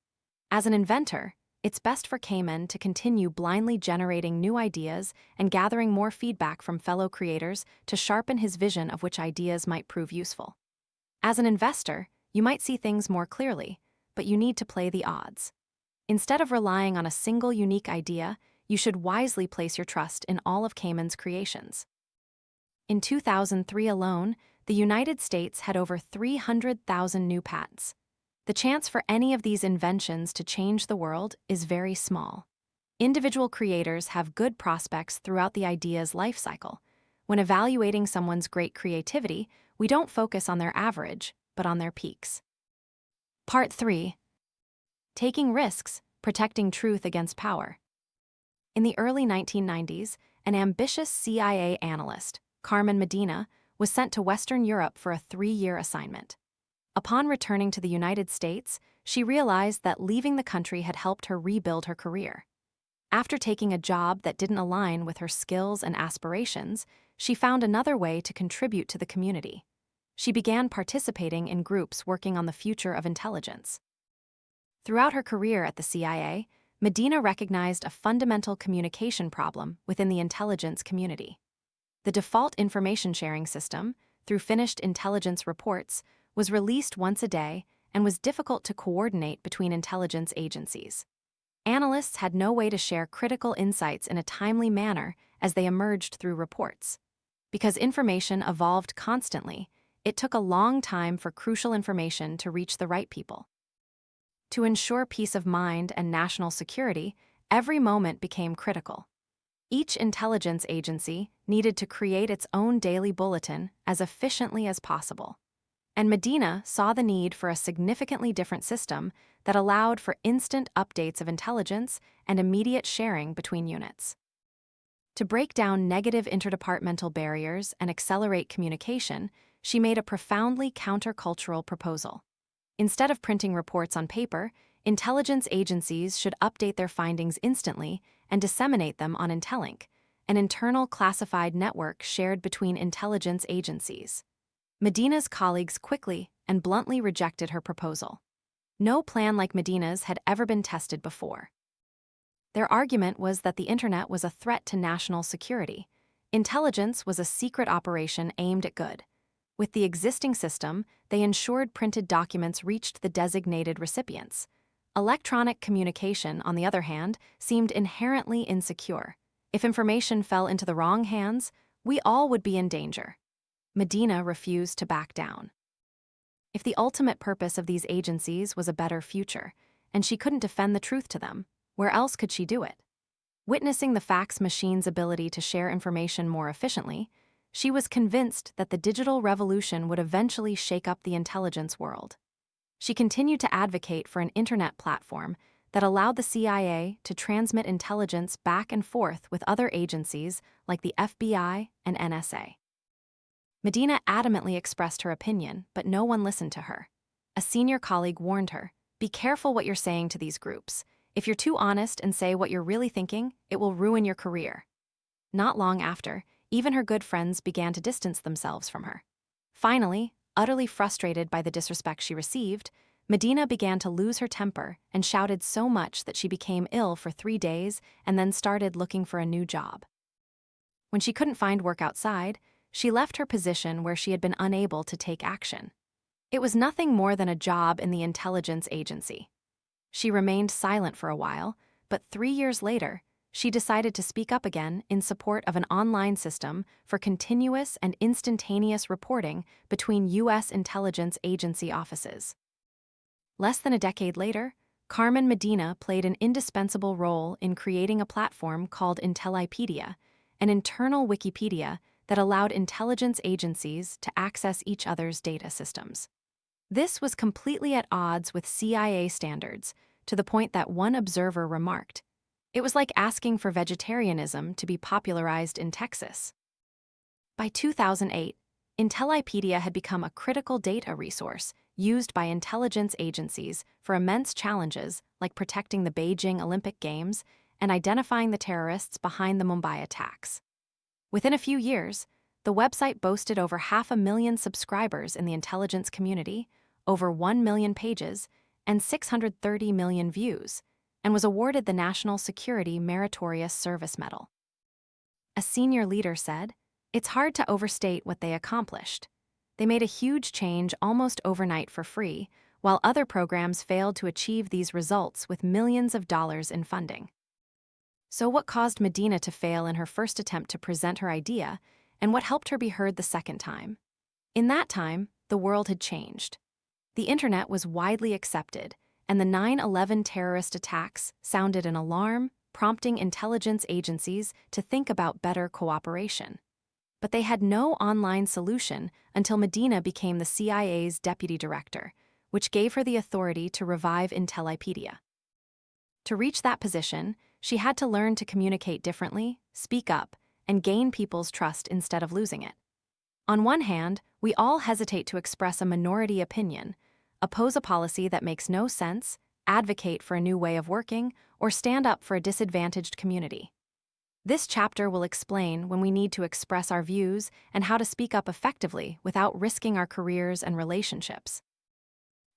As an inventor, it's best for Kamen to continue blindly generating new ideas and gathering more feedback from fellow creators to sharpen his vision of which ideas might prove useful. As an investor, you might see things more clearly, but you need to play the odds. Instead of relying on a single unique idea, you should wisely place your trust in all of Kamen's creations. In 2003 alone, the United States had over 300,000 new patents. The chance for any of these inventions to change the world is very small. Individual creators have good prospects throughout the idea's life cycle. When evaluating someone's great creativity, we don't focus on their average, but on their peaks. Part 3. Taking risks, protecting truth against power. In the early 1990s, an ambitious CIA analyst, Carmen Medina, was sent to Western Europe for a 3-year assignment. Upon returning to the United States, she realized that leaving the country had helped her rebuild her career. After taking a job that didn't align with her skills and aspirations, she found another way to contribute to the community. She began participating in groups working on the future of intelligence. Throughout her career at the CIA, Medina recognized a fundamental communication problem within the intelligence community. The default information sharing system, through finished intelligence reports, was released once a day and was difficult to coordinate between intelligence agencies. Analysts had no way to share critical insights in a timely manner as they emerged through reports. Because information evolved constantly, it took a long time for crucial information to reach the right people. To ensure peace of mind and national security, every moment became critical. Each intelligence agency needed to create its own daily bulletin as efficiently as possible. And Medina saw the need for a significantly different system that allowed for instant updates of intelligence and immediate sharing between units. To break down negative interdepartmental barriers and accelerate communication, she made a profoundly countercultural proposal. Instead of printing reports on paper, intelligence agencies should update their findings instantly and disseminate them on Intelink, an internal classified network shared between intelligence agencies. Medina's colleagues quickly and bluntly rejected her proposal. No plan like Medina's had ever been tested before. Their argument was that the internet was a threat to national security. Intelligence was a secret operation aimed at good. With the existing system, they ensured printed documents reached the designated recipients. Electronic communication, on the other hand, seemed inherently insecure. If information fell into the wrong hands, we all would be in danger. Medina refused to back down. If the ultimate purpose of these agencies was a better future, and she couldn't defend the truth to them, where else could she do it? Witnessing the fax machine's ability to share information more efficiently, she was convinced that the digital revolution would eventually shake up the intelligence world. She continued to advocate for an internet platform that allowed the CIA to transmit intelligence back and forth with other agencies like the FBI and NSA. Medina adamantly expressed her opinion, but no one listened to her. A senior colleague warned her, "Be careful what you're saying to these groups. If you're too honest and say what you're really thinking, it will ruin your career." Not long after, even her good friends began to distance themselves from her. Finally, utterly frustrated by the disrespect she received, Medina began to lose her temper and shouted so much that she became ill for 3 days and then started looking for a new job. When she couldn't find work outside, she left her position where she had been unable to take action. It was nothing more than a job in the intelligence agency. She remained silent for a while, but 3 years later, she decided to speak up again in support of an online system for continuous and instantaneous reporting between U.S. intelligence agency offices. Less than a decade later, Carmen Medina played an indispensable role in creating a platform called Intellipedia, an internal Wikipedia that allowed intelligence agencies to access each other's data systems. This was completely at odds with CIA standards, to the point that one observer remarked, "It was like asking for vegetarianism to be popularized in Texas." By 2008, Intellipedia had become a critical data resource used by intelligence agencies for immense challenges like protecting the Beijing Olympic Games and identifying the terrorists behind the Mumbai attacks. Within a few years, the website boasted over 500,000 subscribers in the intelligence community, over 1 million pages, and 630 million views, and was awarded the National Security Meritorious Service Medal. A senior leader said, "It's hard to overstate what they accomplished. They made a huge change almost overnight for free, while other programs failed to achieve these results with millions of dollars in funding." So what caused Medina to fail in her first attempt to present her idea, and what helped her be heard the second time? In that time, the world had changed. The internet was widely accepted, and the 9/11 terrorist attacks sounded an alarm, prompting intelligence agencies to think about better cooperation. But they had no online solution until Medina became the CIA's deputy director, which gave her the authority to revive Intellipedia. To reach that position, she had to learn to communicate differently, speak up, and gain people's trust instead of losing it. On one hand, we all hesitate to express a minority opinion, oppose a policy that makes no sense, advocate for a new way of working, or stand up for a disadvantaged community. This chapter will explain when we need to express our views and how to speak up effectively without risking our careers and relationships.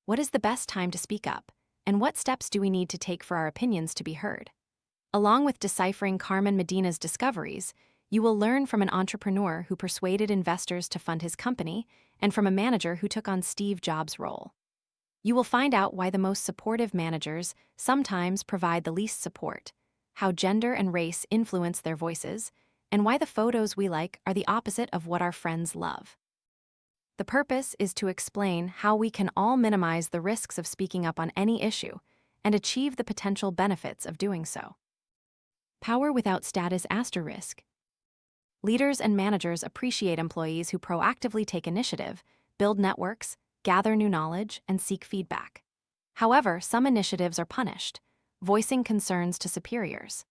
What is the best time to speak up, and what steps do we need to take for our opinions to be heard? Along with deciphering Carmen Medina's discoveries, you will learn from an entrepreneur who persuaded investors to fund his company and from a manager who took on Steve Jobs' role. You will find out why the most supportive managers sometimes provide the least support, how gender and race influence their voices, and why the photos we like are the opposite of what our friends love. The purpose is to explain how we can all minimize the risks of speaking up on any issue and achieve the potential benefits of doing so. Power without status asterisk. Leaders and managers appreciate employees who proactively take initiative, build networks, gather new knowledge, and seek feedback. However, some initiatives are punished, voicing concerns to superiors.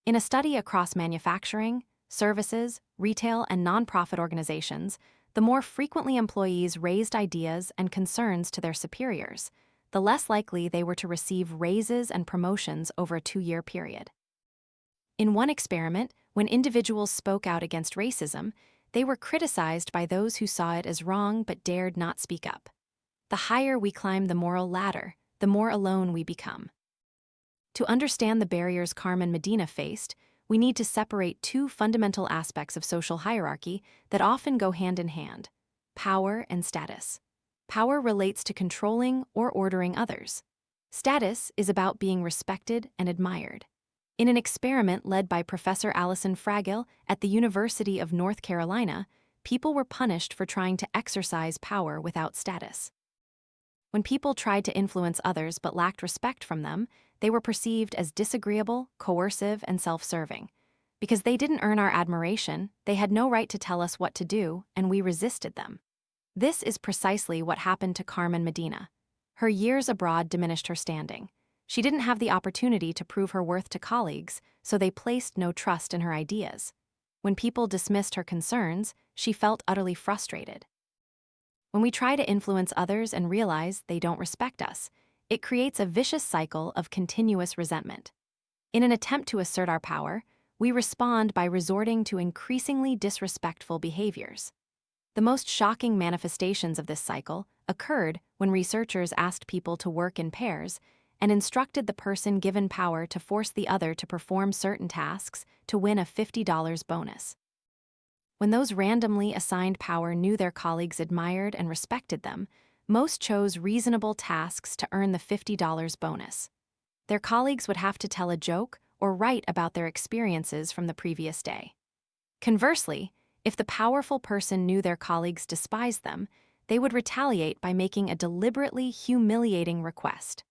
In a study across manufacturing, services, retail, and nonprofit organizations, the more frequently employees raised ideas and concerns to their superiors, the less likely they were to receive raises and promotions over a 2-year period. In one experiment, when individuals spoke out against racism, they were criticized by those who saw it as wrong but dared not speak up. The higher we climb the moral ladder, the more alone we become. To understand the barriers Carmen Medina faced, we need to separate two fundamental aspects of social hierarchy that often go hand in hand: power and status. Power relates to controlling or ordering others. Status is about being respected and admired. In an experiment led by Professor Alison Fragile at the University of North Carolina, people were punished for trying to exercise power without status. When people tried to influence others but lacked respect from them, they were perceived as disagreeable, coercive, and self-serving. Because they didn't earn our admiration, they had no right to tell us what to do, and we resisted them. This is precisely what happened to Carmen Medina. Her years abroad diminished her standing. She didn't have the opportunity to prove her worth to colleagues, so they placed no trust in her ideas. When people dismissed her concerns, she felt utterly frustrated. When we try to influence others and realize they don't respect us, it creates a vicious cycle of continuous resentment. In an attempt to assert our power, we respond by resorting to increasingly disrespectful behaviors. The most shocking manifestations of this cycle occurred when researchers asked people to work in pairs and instructed the person given power to force the other to perform certain tasks to win a $50 bonus. When those randomly assigned power knew their colleagues admired and respected them, most chose reasonable tasks to earn the $50 bonus. Their colleagues would have to tell a joke or write about their experiences from the previous day. Conversely, if the powerful person knew their colleagues despised them, they would retaliate by making a deliberately humiliating request.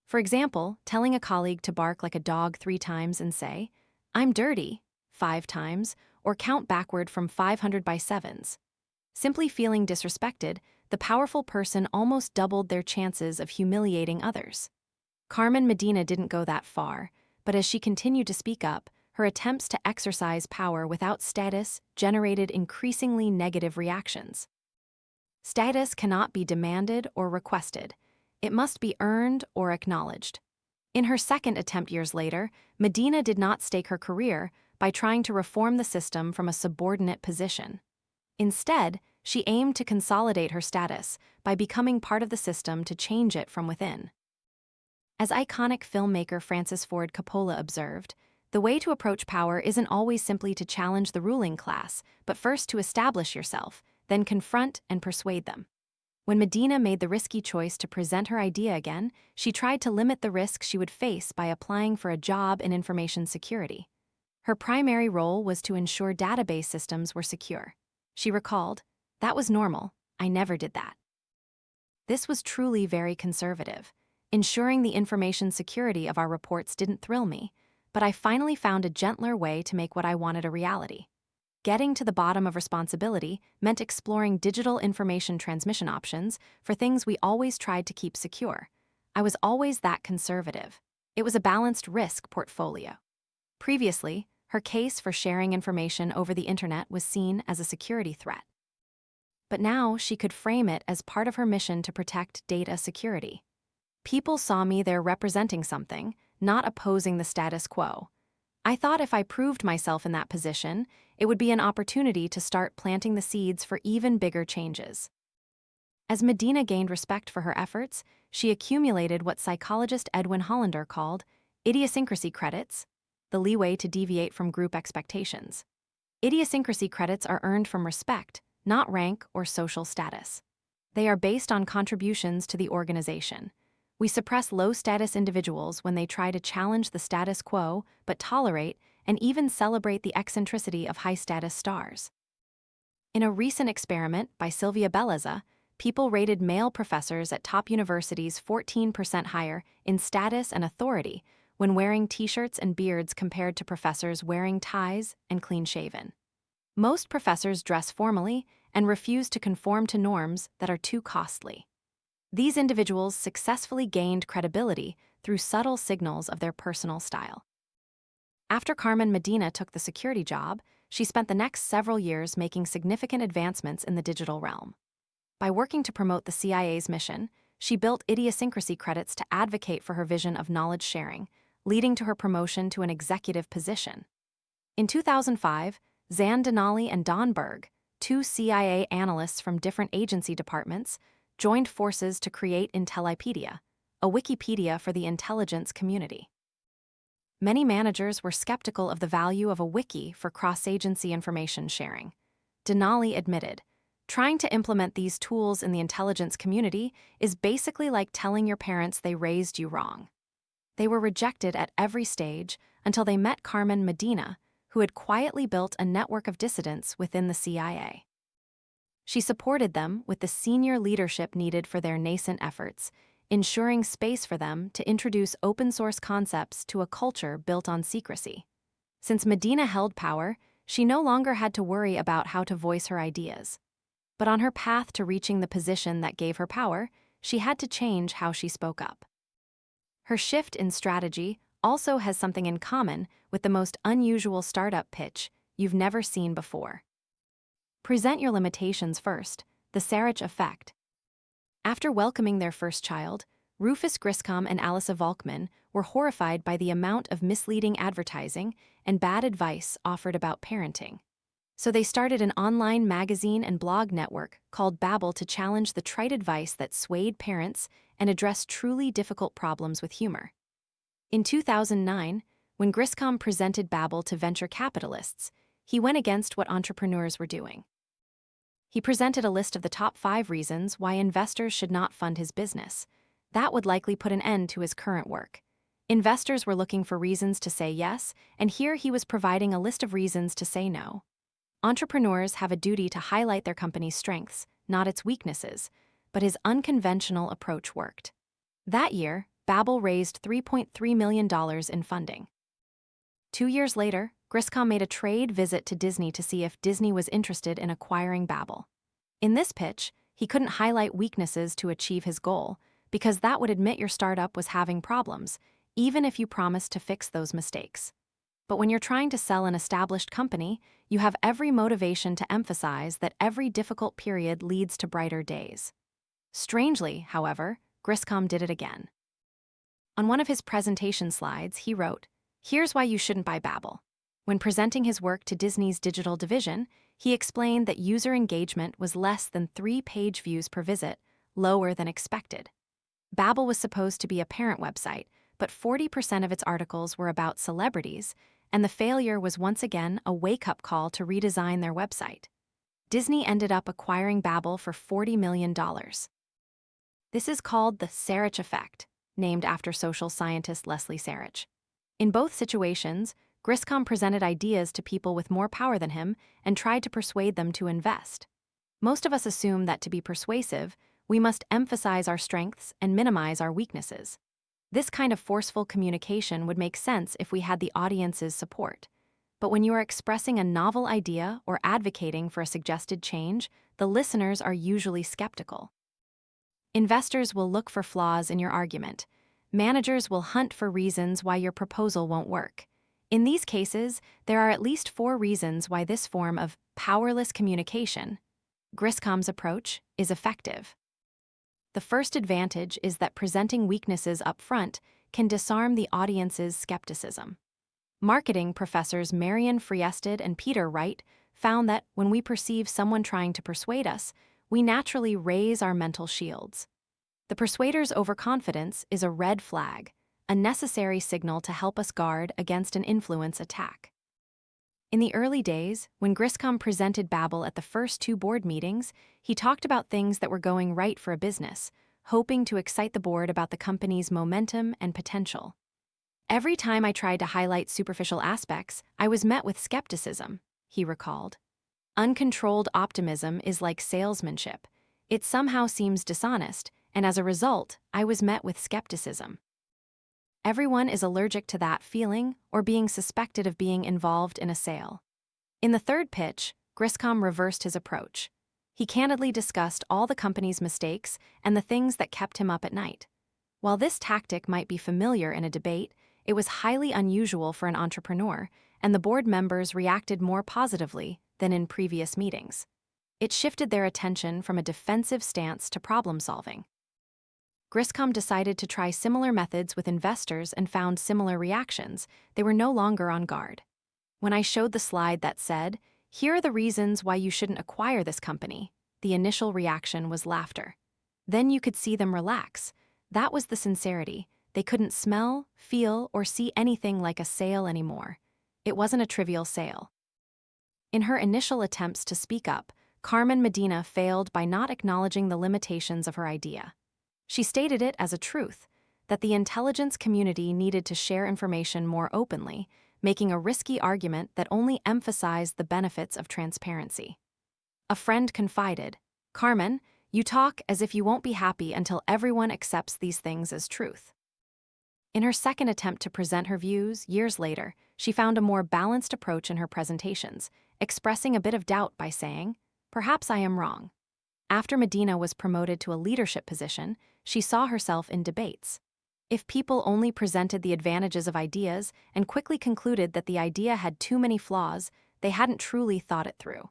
For example, telling a colleague to bark like a dog 3 times and say, "I'm dirty," 5 times, or count backward from 500 by sevens. Simply feeling disrespected, the powerful person almost doubled their chances of humiliating others. Carmen Medina didn't go that far, but as she continued to speak up, her attempts to exercise power without status generated increasingly negative reactions. Status cannot be demanded or requested. It must be earned or acknowledged. In her second attempt years later, Medina did not stake her career by trying to reform the system from a subordinate position. Instead, she aimed to consolidate her status by becoming part of the system to change it from within. As iconic filmmaker Francis Ford Coppola observed, the way to approach power isn't always simply to challenge the ruling class, but first to establish yourself, then confront and persuade them. When Medina made the risky choice to present her idea again, she tried to limit the risk she would face by applying for a job in information security. Her primary role was to ensure database systems were secure. She recalled, "That was normal. I never did that." This was truly very conservative. Ensuring the information security of our reports didn't thrill me, but I finally found a gentler way to make what I wanted a reality. Getting to the bottom of responsibility meant exploring digital information transmission options for things we always tried to keep secure. I was always that conservative. It was a balanced risk portfolio. Previously, her case for sharing information over the internet was seen as a security threat. But now she could frame it as part of her mission to protect data security. People saw me there representing something, not opposing the status quo. I thought if I proved myself in that position, it would be an opportunity to start planting the seeds for even bigger changes. As Medina gained respect for her efforts, she accumulated what psychologist Edwin Hollander called idiosyncrasy credits, the leeway to deviate from group expectations. Idiosyncrasy credits are earned from respect, not rank or social status. They are based on contributions to the organization. We suppress low-status individuals when they try to challenge the status quo, but tolerate and even celebrate the eccentricity of high-status stars. In a recent experiment by Silvia Bellezza, people rated male professors at top universities 14% higher in status and authority when wearing t-shirts and beards compared to professors wearing ties and clean-shaven. Most professors dress formally and refuse to conform to norms that are too costly. These individuals successfully gained credibility through subtle signals of their personal style. After Carmen Medina took the security job, she spent the next several years making significant advancements in the digital realm. By working to promote the CIA's mission, she built idiosyncrasy credits to advocate for her vision of knowledge sharing, leading to her promotion to an executive position. In 2005, Zan Denali and Don Berg, 2 CIA analysts from different agency departments, joined forces to create Intellipedia, a Wikipedia for the intelligence community. Many managers were skeptical of the value of a wiki for cross-agency information sharing. Denali admitted, "Trying to implement these tools in the intelligence community is basically like telling your parents they raised you wrong." They were rejected at every stage until they met Carmen Medina, who had quietly built a network of dissidents within the CIA. She supported them with the senior leadership needed for their nascent efforts, ensuring space for them to introduce open-source concepts to a culture built on secrecy. Since Medina held power, she no longer had to worry about how to voice her ideas. But on her path to reaching the position that gave her power, she had to change how she spoke up. Her shift in strategy also has something in common with the most unusual startup pitch you've never seen before. Present your limitations first, the Sarich effect. After welcoming their first child, Rufus Griscom and Alissa Volkman were horrified by the amount of misleading advertising and bad advice offered about parenting. So they started an online magazine and blog network called Babbel to challenge the trite advice that swayed parents and address truly difficult problems with humor. In 2009, when Griscom presented Babbel to venture capitalists, he went against what entrepreneurs were doing. He presented a list of the top 5 reasons why investors should not fund his business. That would likely put an end to his current work. Investors were looking for reasons to say yes, and here he was providing a list of reasons to say no. Entrepreneurs have a duty to highlight their company's strengths, not its weaknesses, but his unconventional approach worked. That year, Babbel raised $3.3 million in funding. 2 years later, Griscom made a trade visit to Disney to see if Disney was interested in acquiring Babbel. In this pitch, he couldn't highlight weaknesses to achieve his goal, because that would admit your startup was having problems, even if you promised to fix those mistakes. But when you're trying to sell an established company, you have every motivation to emphasize that every difficult period leads to brighter days. Strangely, however, Griscom did it again. On one of his presentation slides, he wrote, "Here's why you shouldn't buy Babbel." When presenting his work to Disney's digital division, he explained that user engagement was less than 3 page views per visit, lower than expected. Babbel was supposed to be a parent website, but 40% of its articles were about celebrities, and the failure was once again a wake-up call to redesign their website. Disney ended up acquiring Babbel for $40 million. This is called the Sarich effect, named after social scientist Leslie Sarich. In both situations, Griscom presented ideas to people with more power than him and tried to persuade them to invest. Most of us assume that to be persuasive, we must emphasize our strengths and minimize our weaknesses. This kind of forceful communication would make sense if we had the audience's support. But when you are expressing a novel idea or advocating for a suggested change, the listeners are usually skeptical. Investors will look for flaws in your argument. Managers will hunt for reasons why your proposal won't work. In these cases, there are at least 4 reasons why this form of powerless communication, Griscom's approach, is effective. The first advantage is that presenting weaknesses up front can disarm the audience's skepticism. Marketing professors Marion Friested and Peter Wright found that when we perceive someone trying to persuade us, we naturally raise our mental shields. The persuader's overconfidence is a red flag, a necessary signal to help us guard against an influence attack. In the early days, when Griscom presented Babbel at the first 2 board meetings, he talked about things that were going right for a business, hoping to excite the board about the company's momentum and potential. "Every time I tried to highlight superficial aspects, I was met with skepticism," he recalled. Uncontrolled optimism is like salesmanship. It somehow seems dishonest, and as a result, I was met with skepticism. Everyone is allergic to that feeling or being suspected of being involved in a sale. In the third pitch, Griscom reversed his approach. He candidly discussed all the company's mistakes and the things that kept him up at night. While this tactic might be familiar in a debate, it was highly unusual for an entrepreneur, and the board members reacted more positively than in previous meetings. It shifted their attention from a defensive stance to problem solving. Griscom decided to try similar methods with investors and found similar reactions. They were no longer on guard. When I showed the slide that said, "Here are the reasons why you shouldn't acquire this company," the initial reaction was laughter. Then you could see them relax. That was the sincerity. They couldn't smell, feel, or see anything like a sale anymore. It wasn't a trivial sale. In her initial attempts to speak up, Carmen Medina failed by not acknowledging the limitations of her idea. She stated it as a truth, that the intelligence community needed to share information more openly, making a risky argument that only emphasized the benefits of transparency. A friend confided, "Carmen, you talk as if you won't be happy until everyone accepts these things as truth." In her second attempt to present her views, years later, she found a more balanced approach in her presentations, expressing a bit of doubt by saying, "Perhaps I am wrong." After Medina was promoted to a leadership position, she saw herself in debates. If people only presented the advantages of ideas and quickly concluded that the idea had too many flaws, they hadn't truly thought it through.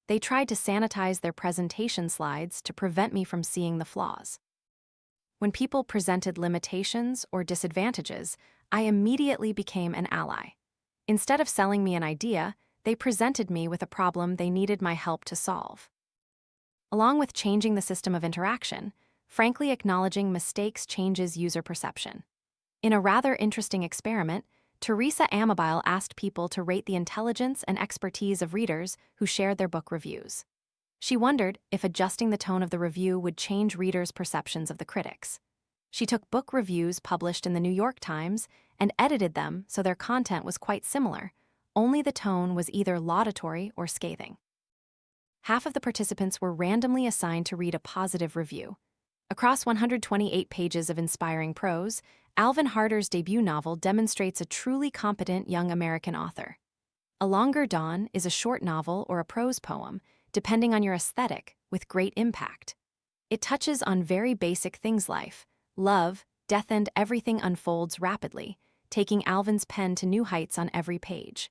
They tried to sanitize their presentation slides to prevent me from seeing the flaws. When people presented limitations or disadvantages, I immediately became an ally. Instead of selling me an idea, they presented me with a problem they needed my help to solve. Along with changing the system of interaction, frankly acknowledging mistakes changes user perception. In a rather interesting experiment, Teresa Amabile asked people to rate the intelligence and expertise of readers who shared their book reviews. She wondered if adjusting the tone of the review would change readers' perceptions of the critics. She took book reviews published in the New York Times and edited them so their content was quite similar, only the tone was either laudatory or scathing. Half of the participants were randomly assigned to read a positive review. Across 128 pages of inspiring prose, Alvin Harder's debut novel demonstrates a truly competent young American author. A Longer Dawn is a short novel or a prose poem, depending on your aesthetic, with great impact. It touches on very basic things: life, love, death, and everything unfolds rapidly, taking Alvin's pen to new heights on every page.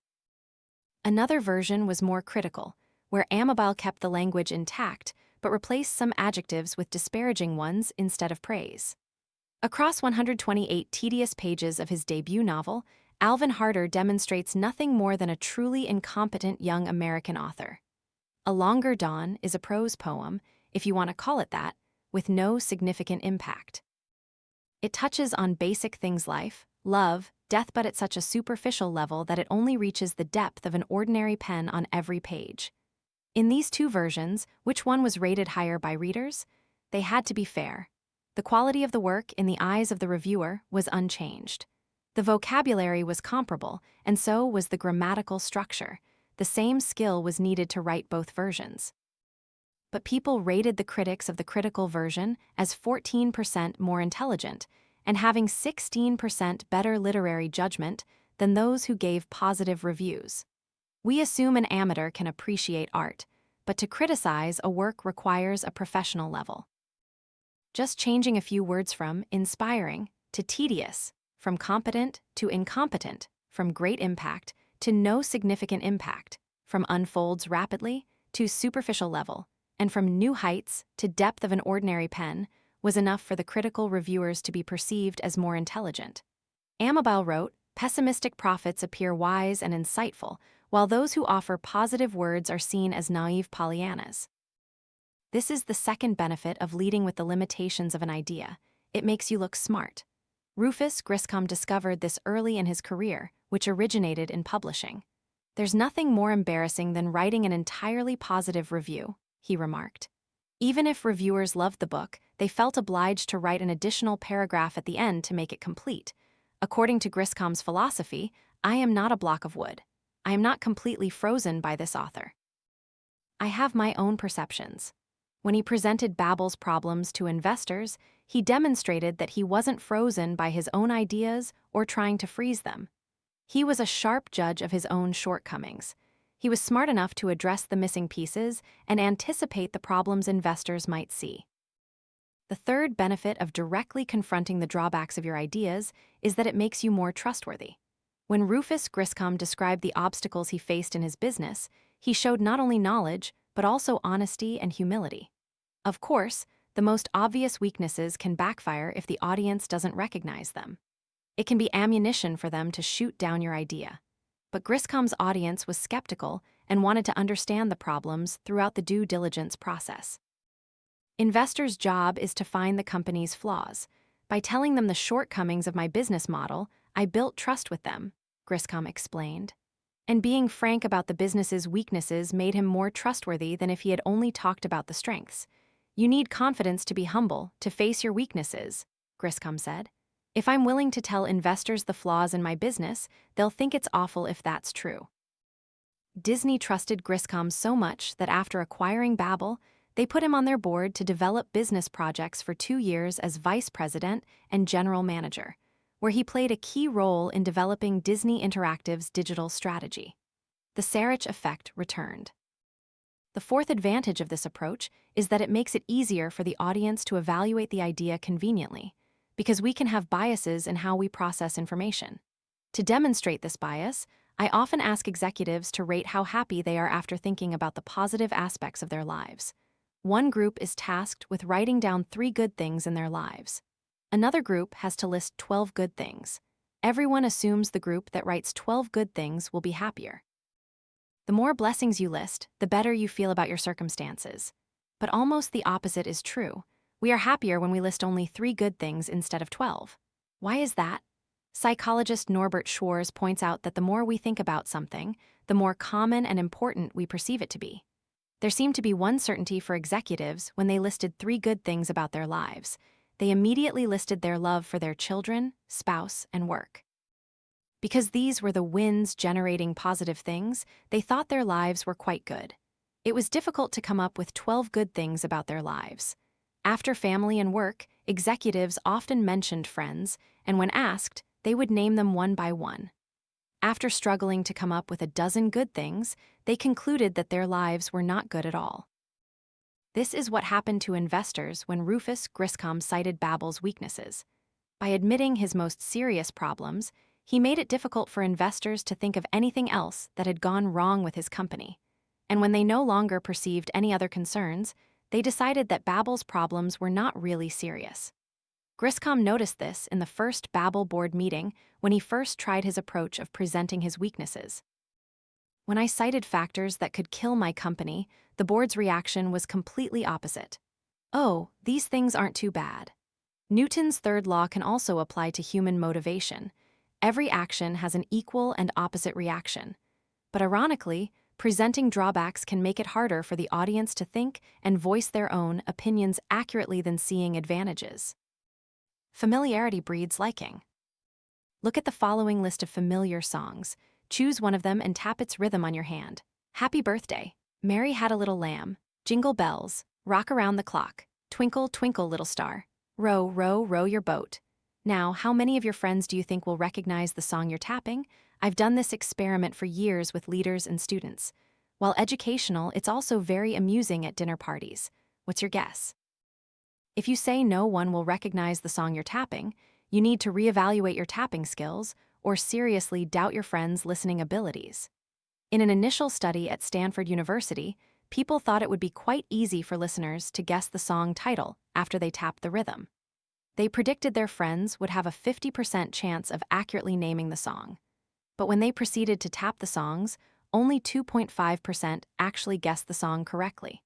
Another version was more critical, where Amabile kept the language intact but replaced some adjectives with disparaging ones instead of praise. Across 128 tedious pages of his debut novel, Alvin Harder demonstrates nothing more than a truly incompetent young American author. A Longer Dawn is a prose poem, if you want to call it that, with no significant impact. It touches on basic things: life, love, death, but at such a superficial level that it only reaches the depth of an ordinary pen on every page. In these two versions, which one was rated higher by readers? They had to be fair. The quality of the work, in the eyes of the reviewer, was unchanged. The vocabulary was comparable, and so was the grammatical structure. The same skill was needed to write both versions. But people rated the critics of the critical version as 14% more intelligent and having 16% better literary judgment than those who gave positive reviews. We assume an amateur can appreciate art, but to criticize a work requires a professional level. Just changing a few words from inspiring to tedious, from competent to incompetent, from great impact to no significant impact, from unfolds rapidly to superficial level, and from new heights to depth of an ordinary pen, was enough for the critical reviewers to be perceived as more intelligent. Amabile wrote, "Pessimistic prophets appear wise and insightful, while those who offer positive words are seen as naive Pollyannas." This is the second benefit of leading with the limitations of an idea. It makes you look smart. Rufus Griscom discovered this early in his career, which originated in publishing. "There's nothing more embarrassing than writing an entirely positive review," he remarked. Even if reviewers loved the book, they felt obliged to write an additional paragraph at the end to make it complete. According to Griscom's philosophy, I am not a block of wood. I am not completely frozen by this author. I have my own perceptions. When he presented Babel's problems to investors, he demonstrated that he wasn't frozen by his own ideas or trying to freeze them. He was a sharp judge of his own shortcomings. He was smart enough to address the missing pieces and anticipate the problems investors might see. The third benefit of directly confronting the drawbacks of your ideas is that it makes you more trustworthy. When Rufus Griscom described the obstacles he faced in his business, he showed not only knowledge, but also honesty and humility. Of course, the most obvious weaknesses can backfire if the audience doesn't recognize them. It can be ammunition for them to shoot down your idea. But Griscom's audience was skeptical and wanted to understand the problems throughout the due diligence process. Investors' job is to find the company's flaws. By telling them the shortcomings of my business model, I built trust with them, Griscom explained. And being frank about the business's weaknesses made him more trustworthy than if he had only talked about the strengths. "You need confidence to be humble, to face your weaknesses," Griscom said. "If I'm willing to tell investors the flaws in my business, they'll think it's awful if that's true." Disney trusted Griscom so much that after acquiring Babel, they put him on their board to develop business projects for 2 years as vice president and general manager, where he played a key role in developing Disney Interactive's digital strategy. The Sarich effect returned. The fourth advantage of this approach is that it makes it easier for the audience to evaluate the idea conveniently. because we can have biases in how we process information. To demonstrate this bias, I often ask executives to rate how happy they are after thinking about the positive aspects of their lives. One group is tasked with writing down 3 good things in their lives. Another group has to list 12 good things. Everyone assumes the group that writes 12 good things will be happier. The more blessings you list, the better you feel about your circumstances. But almost the opposite is true. We are happier when we list only 3 good things instead of 12. Why is that? Psychologist Norbert Schwarz points out that the more we think about something, the more common and important we perceive it to be. There seemed to be one certainty for executives when they listed 3 good things about their lives. They immediately listed their love for their children, spouse, and work. Because these were the wins generating positive things, they thought their lives were quite good. It was difficult to come up with 12 good things about their lives. After family and work, executives often mentioned friends, and when asked, they would name them one by one. After struggling to come up with a dozen good things, they concluded that their lives were not good at all. This is what happened to investors when Rufus Griscom cited Babbel's weaknesses. By admitting his most serious problems, he made it difficult for investors to think of anything else that had gone wrong with his company. And when they no longer perceived any other concerns, they decided that Babbel's problems were not really serious. Griscom noticed this in the first Babbel board meeting when he first tried his approach of presenting his weaknesses. When I cited factors that could kill my company, the board's reaction was completely opposite. Oh, these things aren't too bad. Newton's third law can also apply to human motivation. Every action has an equal and opposite reaction. But ironically, presenting drawbacks can make it harder for the audience to think and voice their own opinions accurately than seeing advantages. Familiarity breeds liking. Look at the following list of familiar songs. Choose one of them and tap its rhythm on your hand. Happy Birthday, Mary Had a Little Lamb, Jingle Bells, Rock Around the Clock, Twinkle, Twinkle, Little Star, Row, Row, Row Your Boat. Now, how many of your friends do you think will recognize the song you're tapping? I've done this experiment for years with leaders and students. While educational, it's also very amusing at dinner parties. What's your guess? If you say no one will recognize the song you're tapping, you need to reevaluate your tapping skills or seriously doubt your friends' listening abilities. In an initial study at Stanford University, people thought it would be quite easy for listeners to guess the song title after they tapped the rhythm. They predicted their friends would have a 50% chance of accurately naming the song. But when they proceeded to tap the songs, only 2.5% actually guessed the song correctly.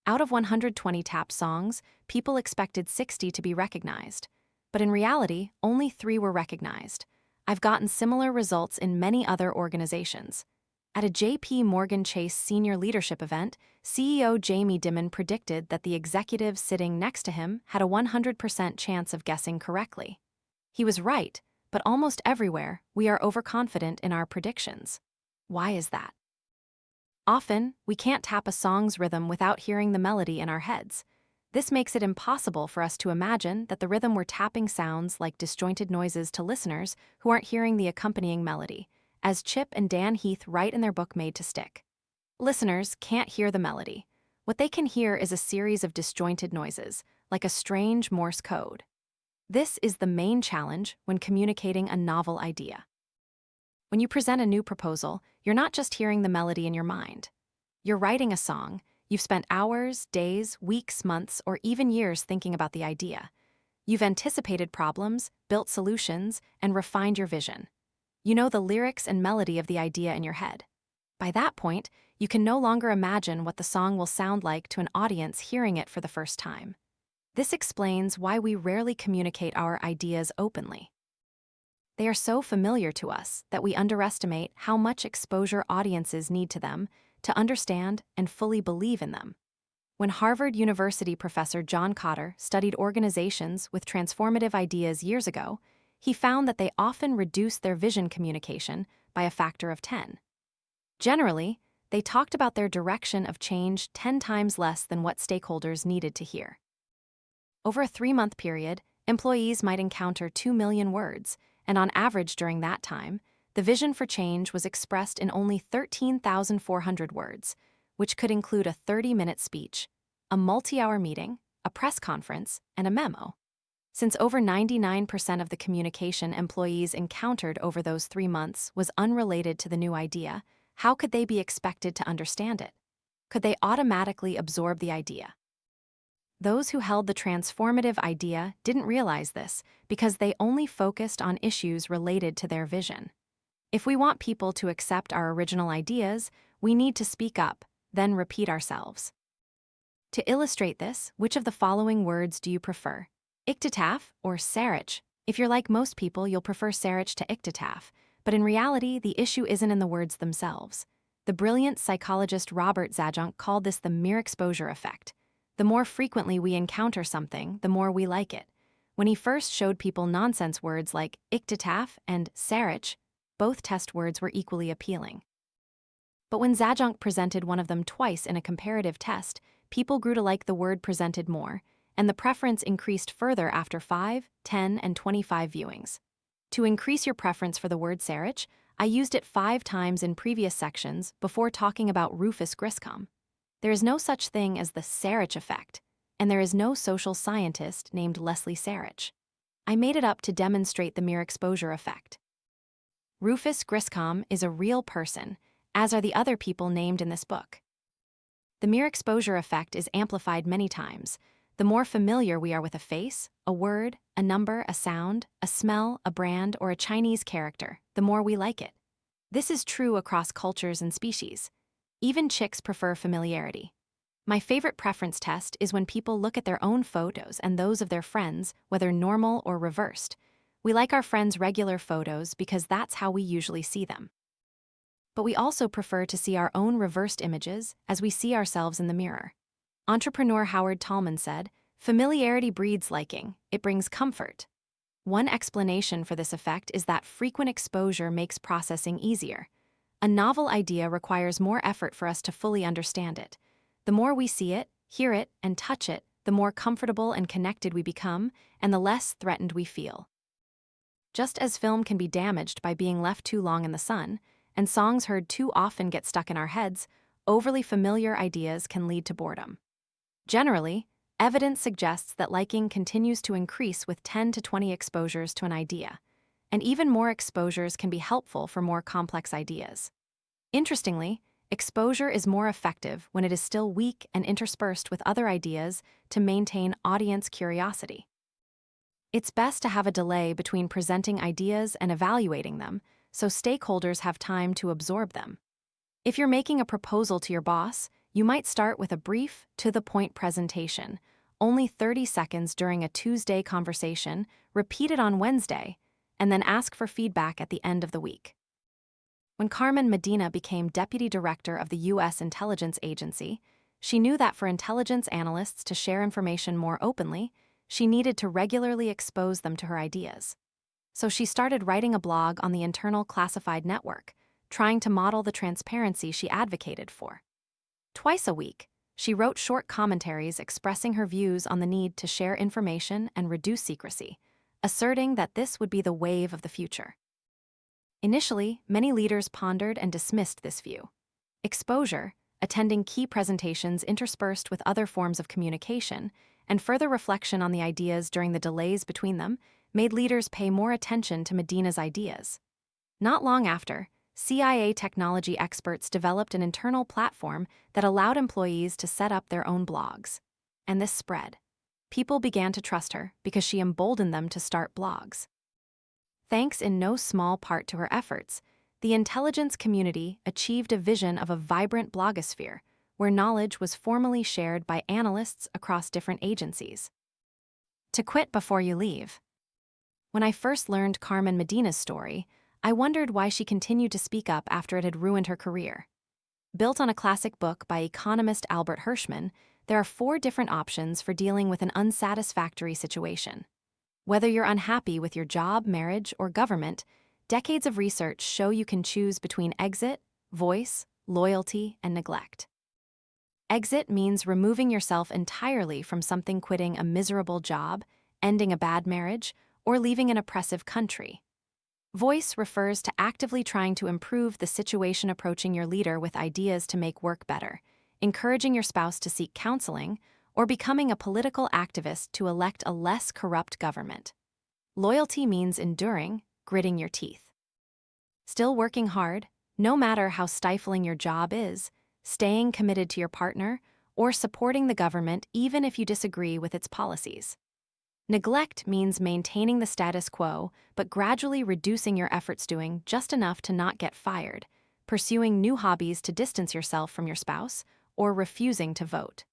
Out of 120 tapped songs, people expected 60 to be recognized. But in reality, only 3 were recognized. I've gotten similar results in many other organizations. At a J.P. Morgan Chase senior leadership event, CEO Jamie Dimon predicted that the executive sitting next to him had a 100% chance of guessing correctly. He was right, but almost everywhere, we are overconfident in our predictions. Why is that? Often, we can't tap a song's rhythm without hearing the melody in our heads. This makes it impossible for us to imagine that the rhythm we're tapping sounds like disjointed noises to listeners who aren't hearing the accompanying melody, as Chip and Dan Heath write in their book Made to Stick. Listeners can't hear the melody. What they can hear is a series of disjointed noises, like a strange Morse code. This is the main challenge when communicating a novel idea. When you present a new proposal, you're not just hearing the melody in your mind. You're writing a song. You've spent hours, days, weeks, months, or even years thinking about the idea. You've anticipated problems, built solutions, and refined your vision. You know the lyrics and melody of the idea in your head. By that point, you can no longer imagine what the song will sound like to an audience hearing it for the first time. This explains why we rarely communicate our ideas openly. They are so familiar to us that we underestimate how much exposure audiences need to them to understand and fully believe in them. When Harvard University professor John Cotter studied organizations with transformative ideas years ago, he found that they often reduced their vision communication by a factor of 10. Generally, they talked about their direction of change 10 times less than what stakeholders needed to hear. Over a 3-month period, employees might encounter 2 million words, and on average during that time, the vision for change was expressed in only 13,400 words, which could include a 30-minute speech, a multi-hour meeting, a press conference, and a memo. Since over 99% of the communication employees encountered over those 3 months was unrelated to the new idea, how could they be expected to understand it? Could they automatically absorb the idea? Those who held the transformative idea didn't realize this because they only focused on issues related to their vision. If we want people to accept our original ideas, we need to speak up, then repeat ourselves. To illustrate this, which of the following words do you prefer? Iktitaf or sarich? If you're like most people, you'll prefer sarich to iktitaf, but in reality, the issue isn't in the words themselves. The brilliant psychologist Robert Zajonc called this the mere exposure effect. The more frequently we encounter something, the more we like it. When he first showed people nonsense words like iktitaf and sarich, both test words were equally appealing. But when Zajonc presented one of them twice in a comparative test, people grew to like the word presented more, and the preference increased further after 5, 10, and 25 viewings. To increase your preference for the word sarich, I used it 5 times in previous sections before talking about Rufus Griscom. There is no such thing as the Sarich effect, and there is no social scientist named Leslie Sarich. I made it up to demonstrate the mere exposure effect. Rufus Griscom is a real person, as are the other people named in this book. The mere exposure effect is amplified many times. The more familiar we are with a face, a word, a number, a sound, a smell, a brand, or a Chinese character, the more we like it. This is true across cultures and species. Even chicks prefer familiarity. My favorite preference test is when people look at their own photos and those of their friends, whether normal or reversed. We like our friends' regular photos because that's how we usually see them. But we also prefer to see our own reversed images as we see ourselves in the mirror. Entrepreneur Howard Tallman said, "Familiarity breeds liking, it brings comfort." One explanation for this effect is that frequent exposure makes processing easier. A novel idea requires more effort for us to fully understand it. The more we see it, hear it, and touch it, the more comfortable and connected we become, and the less threatened we feel. Just as film can be damaged by being left too long in the sun, and songs heard too often get stuck in our heads, overly familiar ideas can lead to boredom. Generally, evidence suggests that liking continues to increase with 10 to 20 exposures to an idea, and even more exposures can be helpful for more complex ideas. Interestingly, exposure is more effective when it is still weak and interspersed with other ideas to maintain audience curiosity. It's best to have a delay between presenting ideas and evaluating them, so stakeholders have time to absorb them. If you're making a proposal to your boss, you might start with a brief, to-the-point presentation, only 30 seconds during a Tuesday conversation, repeat it on Wednesday, and then ask for feedback at the end of the week. When Carmen Medina became deputy director of the U.S. Intelligence Agency, she knew that for intelligence analysts to share information more openly, she needed to regularly expose them to her ideas. So she started writing a blog on the internal classified network, trying to model the transparency she advocated for. Twice a week, she wrote short commentaries expressing her views on the need to share information and reduce secrecy, asserting that this would be the wave of the future. Initially, many leaders pondered and dismissed this view. Exposure, attending key presentations interspersed with other forms of communication, and further reflection on the ideas during the delays between them made leaders pay more attention to Medina's ideas. Not long after, CIA technology experts developed an internal platform that allowed employees to set up their own blogs. And this spread. People began to trust her because she emboldened them to start blogs. Thanks in no small part to her efforts, the intelligence community achieved a vision of a vibrant blogosphere where knowledge was formally shared by analysts across different agencies. To quit before you leave. When I first learned Carmen Medina's story, I wondered why she continued to speak up after it had ruined her career. Built on a classic book by economist Albert Hirschman, there are 4 different options for dealing with an unsatisfactory situation. Whether you're unhappy with your job, marriage, or government, decades of research show you can choose between exit, voice, loyalty, and neglect. Exit means removing yourself entirely from something, quitting a miserable job, ending a bad marriage, or leaving an oppressive country. Voice refers to actively trying to improve the situation, approaching your leader with ideas to make work better, encouraging your spouse to seek counseling, or becoming a political activist to elect a less corrupt government. Loyalty means enduring, gritting your teeth. Still working hard, no matter how stifling your job is, staying committed to your partner, or supporting the government even if you disagree with its policies. Neglect means maintaining the status quo, but gradually reducing your efforts, doing just enough to not get fired, pursuing new hobbies to distance yourself from your spouse, or refusing to vote.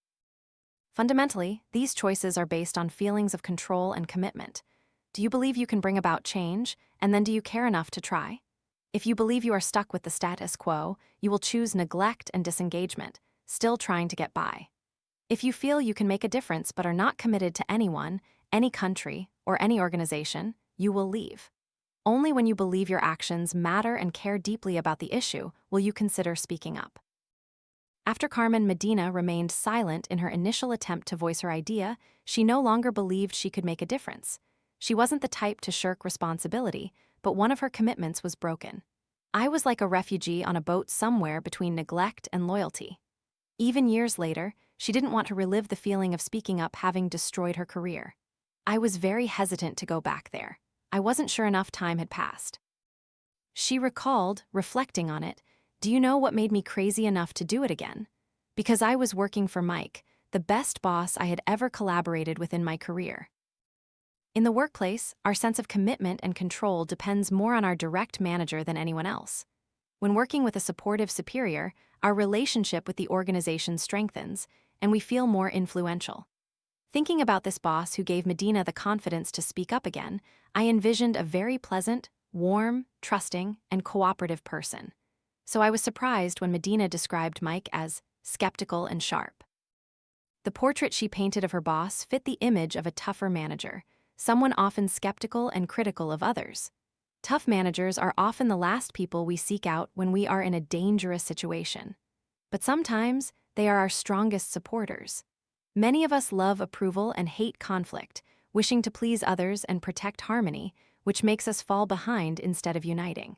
Fundamentally, these choices are based on feelings of control and commitment. Do you believe you can bring about change, and then do you care enough to try? If you believe you are stuck with the status quo, you will choose neglect and disengagement, still trying to get by. If you feel you can make a difference but are not committed to anyone, any country, or any organization, you will leave. Only when you believe your actions matter and care deeply about the issue will you consider speaking up. After Carmen Medina remained silent in her initial attempt to voice her idea, she no longer believed she could make a difference. She wasn't the type to shirk responsibility, but one of her commitments was broken. "I was like a refugee on a boat somewhere between neglect and loyalty." Even years later, she didn't want to relive the feeling of speaking up having destroyed her career. "I was very hesitant to go back there. I wasn't sure enough time had passed." She recalled, reflecting on it, "Do you know what made me crazy enough to do it again? Because I was working for Mike, the best boss I had ever collaborated with in my career." In the workplace, our sense of commitment and control depends more on our direct manager than anyone else. When working with a supportive superior, our relationship with the organization strengthens, and we feel more influential. Thinking about this boss who gave Medina the confidence to speak up again, I envisioned a very pleasant, warm, trusting, and cooperative person. So I was surprised when Medina described Mike as skeptical and sharp. The portrait she painted of her boss fit the image of a tougher manager, someone often skeptical and critical of others. Tough managers are often the last people we seek out when we are in a dangerous situation. But sometimes they are our strongest supporters. Many of us love approval and hate conflict, wishing to please others and protect harmony, which makes us fall behind instead of uniting.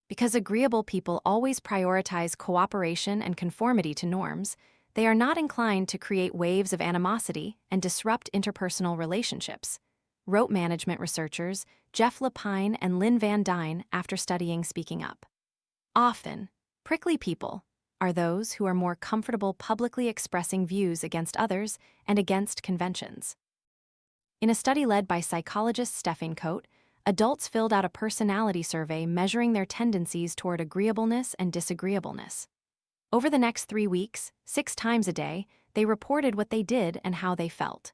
Because agreeable people always prioritize cooperation and conformity to norms, they are not inclined to create waves of animosity and disrupt interpersonal relationships, wrote management researchers Jeff Lapine and Lynn Van Dyne after studying speaking up. Often, prickly people are those who are more comfortable publicly expressing views against others and against conventions. In a study led by psychologist Stephen Coate, adults filled out a personality survey measuring their tendencies toward agreeableness and disagreeableness. Over the next 3 weeks, 6 times a day, they reported what they did and how they felt.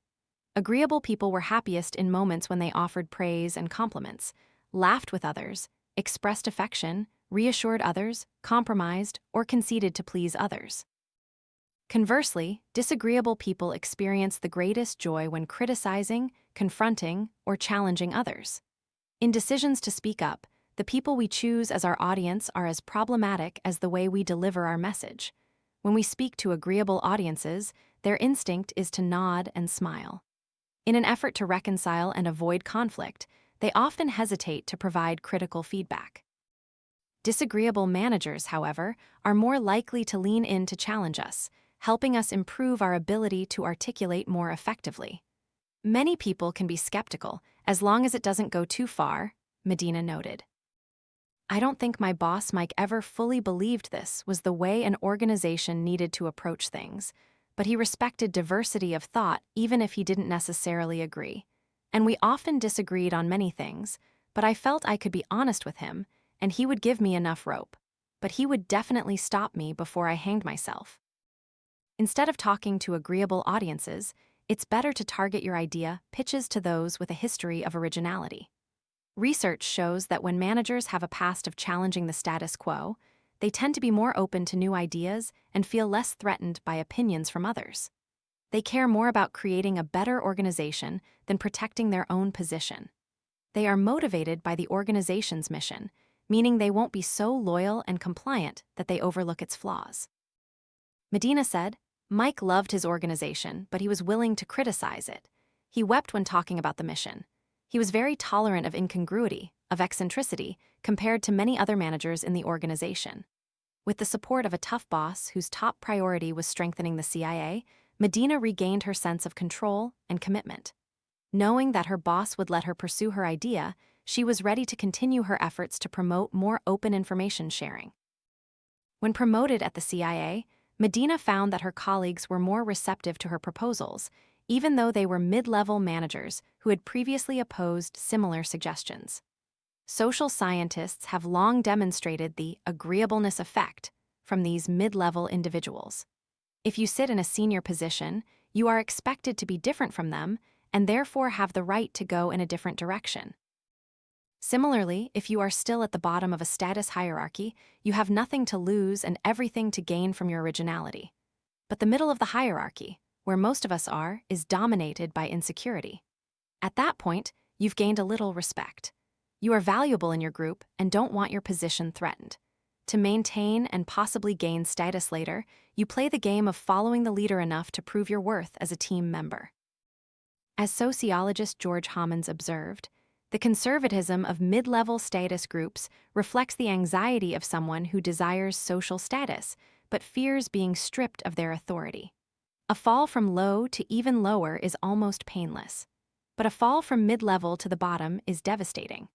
Agreeable people were happiest in moments when they offered praise and compliments, laughed with others, expressed affection, reassured others, compromised, or conceded to please others. Conversely, disagreeable people experience the greatest joy when criticizing, confronting, or challenging others. In decisions to speak up, the people we choose as our audience are as problematic as the way we deliver our message. When we speak to agreeable audiences, their instinct is to nod and smile. In an effort to reconcile and avoid conflict, they often hesitate to provide critical feedback. Disagreeable managers, however, are more likely to lean in to challenge us, helping us improve our ability to articulate more effectively. Many people can be skeptical, as long as it doesn't go too far, Medina noted. "I don't think my boss Mike ever fully believed this was the way an organization needed to approach things, but he respected diversity of thought even if he didn't necessarily agree. And we often disagreed on many things, but I felt I could be honest with him, and he would give me enough rope. But he would definitely stop me before I hanged myself." Instead of talking to agreeable audiences, it's better to target your idea pitches to those with a history of originality. Research shows that when managers have a past of challenging the status quo, they tend to be more open to new ideas and feel less threatened by opinions from others. They care more about creating a better organization than protecting their own position. They are motivated by the organization's mission, meaning they won't be so loyal and compliant that they overlook its flaws. Medina said, "Mike loved his organization, but he was willing to criticize it. He wept when talking about the mission. He was very tolerant of incongruity, of eccentricity, compared to many other managers in the organization." With the support of a tough boss whose top priority was strengthening the CIA, Medina regained her sense of control and commitment. Knowing that her boss would let her pursue her idea, she was ready to continue her efforts to promote more open information sharing. When promoted at the CIA, Medina found that her colleagues were more receptive to her proposals, even though they were mid-level managers who had previously opposed similar suggestions. Social scientists have long demonstrated the agreeableness effect from these mid-level individuals. If you sit in a senior position, you are expected to be different from them and therefore have the right to go in a different direction. Similarly, if you are still at the bottom of a status hierarchy, you have nothing to lose and everything to gain from your originality. But the middle of the hierarchy, where most of us are, is dominated by insecurity. At that point, you've gained a little respect. You are valuable in your group and don't want your position threatened. To maintain and possibly gain status later, you play the game of following the leader enough to prove your worth as a team member. As sociologist George Hammonds observed, the conservatism of mid-level status groups reflects the anxiety of someone who desires social status but fears being stripped of their authority. A fall from low to even lower is almost painless, but a fall from mid-level to the bottom is devastating.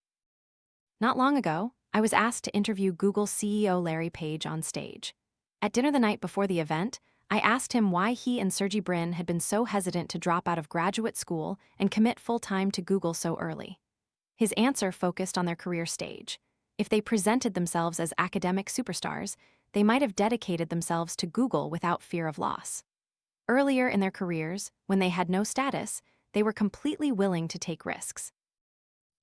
Not long ago, I was asked to interview Google CEO Larry Page on stage. At dinner the night before the event, I asked him why he and Sergey Brin had been so hesitant to drop out of graduate school and commit full-time to Google so early. His answer focused on their career stage. If they presented themselves as academic superstars, they might have dedicated themselves to Google without fear of loss. Earlier in their careers, when they had no status, they were completely willing to take risks.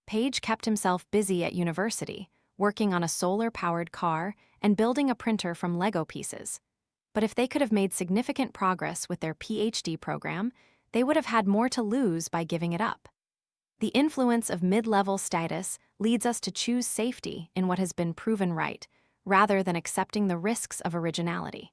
Page kept himself busy at university, working on a solar-powered car and building a printer from Lego pieces. But if they could have made significant progress with their PhD program, they would have had more to lose by giving it up. The influence of mid-level status leads us to choose safety in what has been proven right, rather than accepting the risks of originality.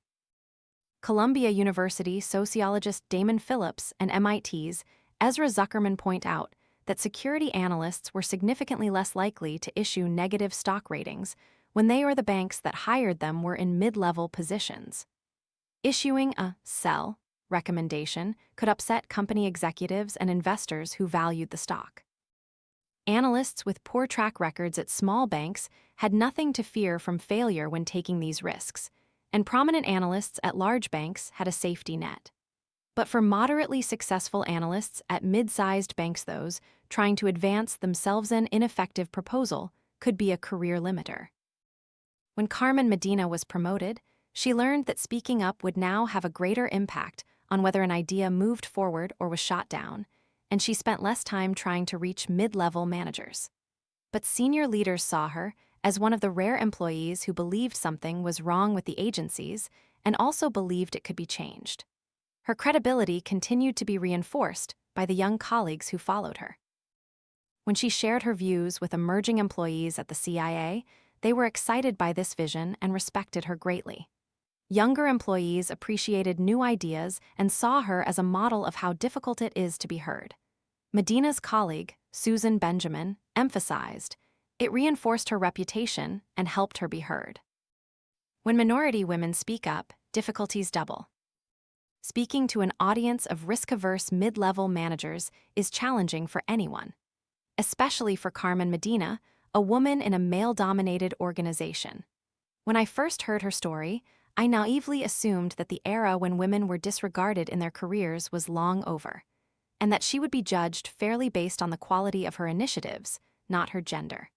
Columbia University sociologist Damon Phillips and MIT's Ezra Zuckerman point out that security analysts were significantly less likely to issue negative stock ratings when they or the banks that hired them were in mid-level positions. Issuing a sell recommendation could upset company executives and investors who valued the stock. Analysts with poor track records at small banks had nothing to fear from failure when taking these risks, and prominent analysts at large banks had a safety net. But for moderately successful analysts at mid-sized banks, those trying to advance themselves an ineffective proposal could be a career limiter. When Carmen Medina was promoted, she learned that speaking up would now have a greater impact on whether an idea moved forward or was shot down, and she spent less time trying to reach mid-level managers. But senior leaders saw her as one of the rare employees who believed something was wrong with the agencies and also believed it could be changed. Her credibility continued to be reinforced by the young colleagues who followed her. When she shared her views with emerging employees at the CIA, they were excited by this vision and respected her greatly. Younger employees appreciated new ideas and saw her as a model of how difficult it is to be heard. Medina's colleague, Susan Benjamin, emphasized, it reinforced her reputation and helped her be heard. When minority women speak up, difficulties double. Speaking to an audience of risk-averse mid-level managers is challenging for anyone, especially for Carmen Medina, a woman in a male-dominated organization. When I first heard her story, I naively assumed that the era when women were disregarded in their careers was long over, and that she would be judged fairly based on the quality of her initiatives, not her gender.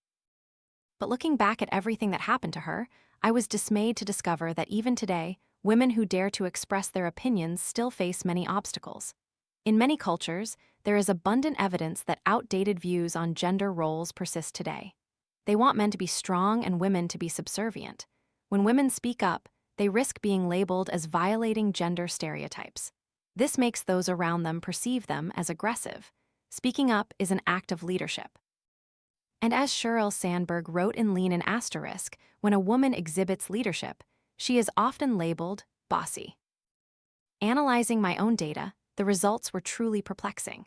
But looking back at everything that happened to her, I was dismayed to discover that even today, women who dare to express their opinions still face many obstacles. In many cultures, there is abundant evidence that outdated views on gender roles persist today. They want men to be strong and women to be subservient. When women speak up, they risk being labeled as violating gender stereotypes. This makes those around them perceive them as aggressive. Speaking up is an act of leadership. And as Sheryl Sandberg wrote in Lean and Asterisk, when a woman exhibits leadership, she is often labeled bossy. Analyzing my own data, the results were truly perplexing.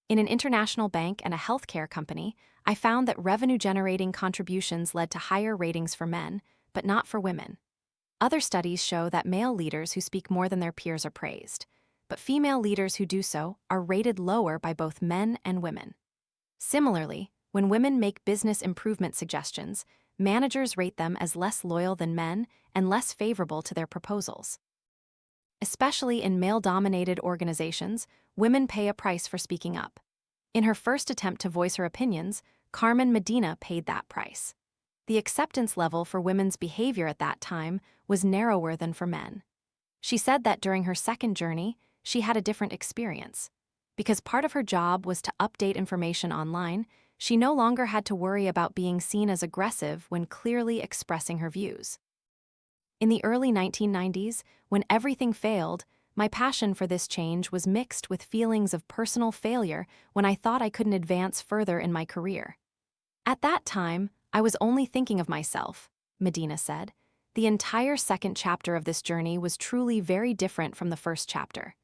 In an international bank and a healthcare company, I found that revenue-generating contributions led to higher ratings for men, but not for women. Other studies show that male leaders who speak more than their peers are praised. but female leaders who do so are rated lower by both men and women. Similarly, when women make business improvement suggestions, managers rate them as less loyal than men and less favorable to their proposals. Especially in male-dominated organizations, women pay a price for speaking up. In her first attempt to voice her opinions, Carmen Medina paid that price. The acceptance level for women's behavior at that time was narrower than for men. She said that during her second journey, she had a different experience. Because part of her job was to update information online, she no longer had to worry about being seen as aggressive when clearly expressing her views. In the early 1990s, when everything failed, my passion for this change was mixed with feelings of personal failure when I thought I couldn't advance further in my career. At that time, I was only thinking of myself, Medina said. The entire second chapter of this journey was truly very different from the first chapter.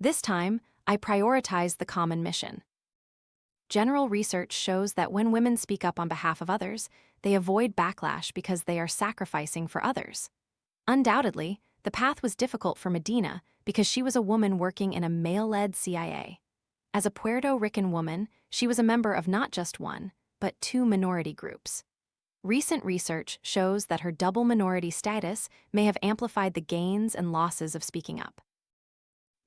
This time, I prioritized the common mission. General research shows that when women speak up on behalf of others, they avoid backlash because they are sacrificing for others. Undoubtedly, the path was difficult for Medina because she was a woman working in a male-led CIA. As a Puerto Rican woman, she was a member of not just one, but two minority groups. Recent research shows that her double minority status may have amplified the gains and losses of speaking up.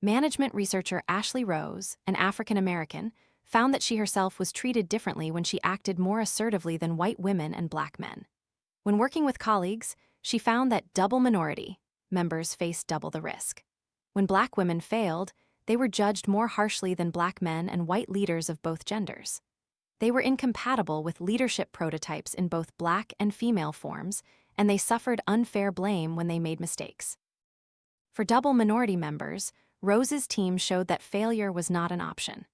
Management researcher Ashley Rose, an African American, found that she herself was treated differently when she acted more assertively than white women and black men. When working with colleagues, she found that double minority members faced double the risk. When black women failed, they were judged more harshly than black men and white leaders of both genders. They were incompatible with leadership prototypes in both black and female forms, and they suffered unfair blame when they made mistakes. For double minority members, Rose's team showed that failure was not an option.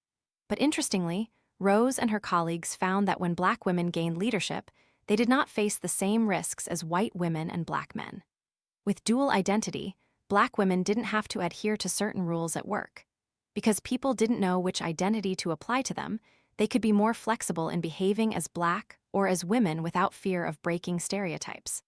But interestingly, Rose and her colleagues found that when black women gained leadership, they did not face the same risks as white women and black men. With dual identity, black women didn't have to adhere to certain rules at work. Because people didn't know which identity to apply to them, they could be more flexible in behaving as black or as women without fear of breaking stereotypes.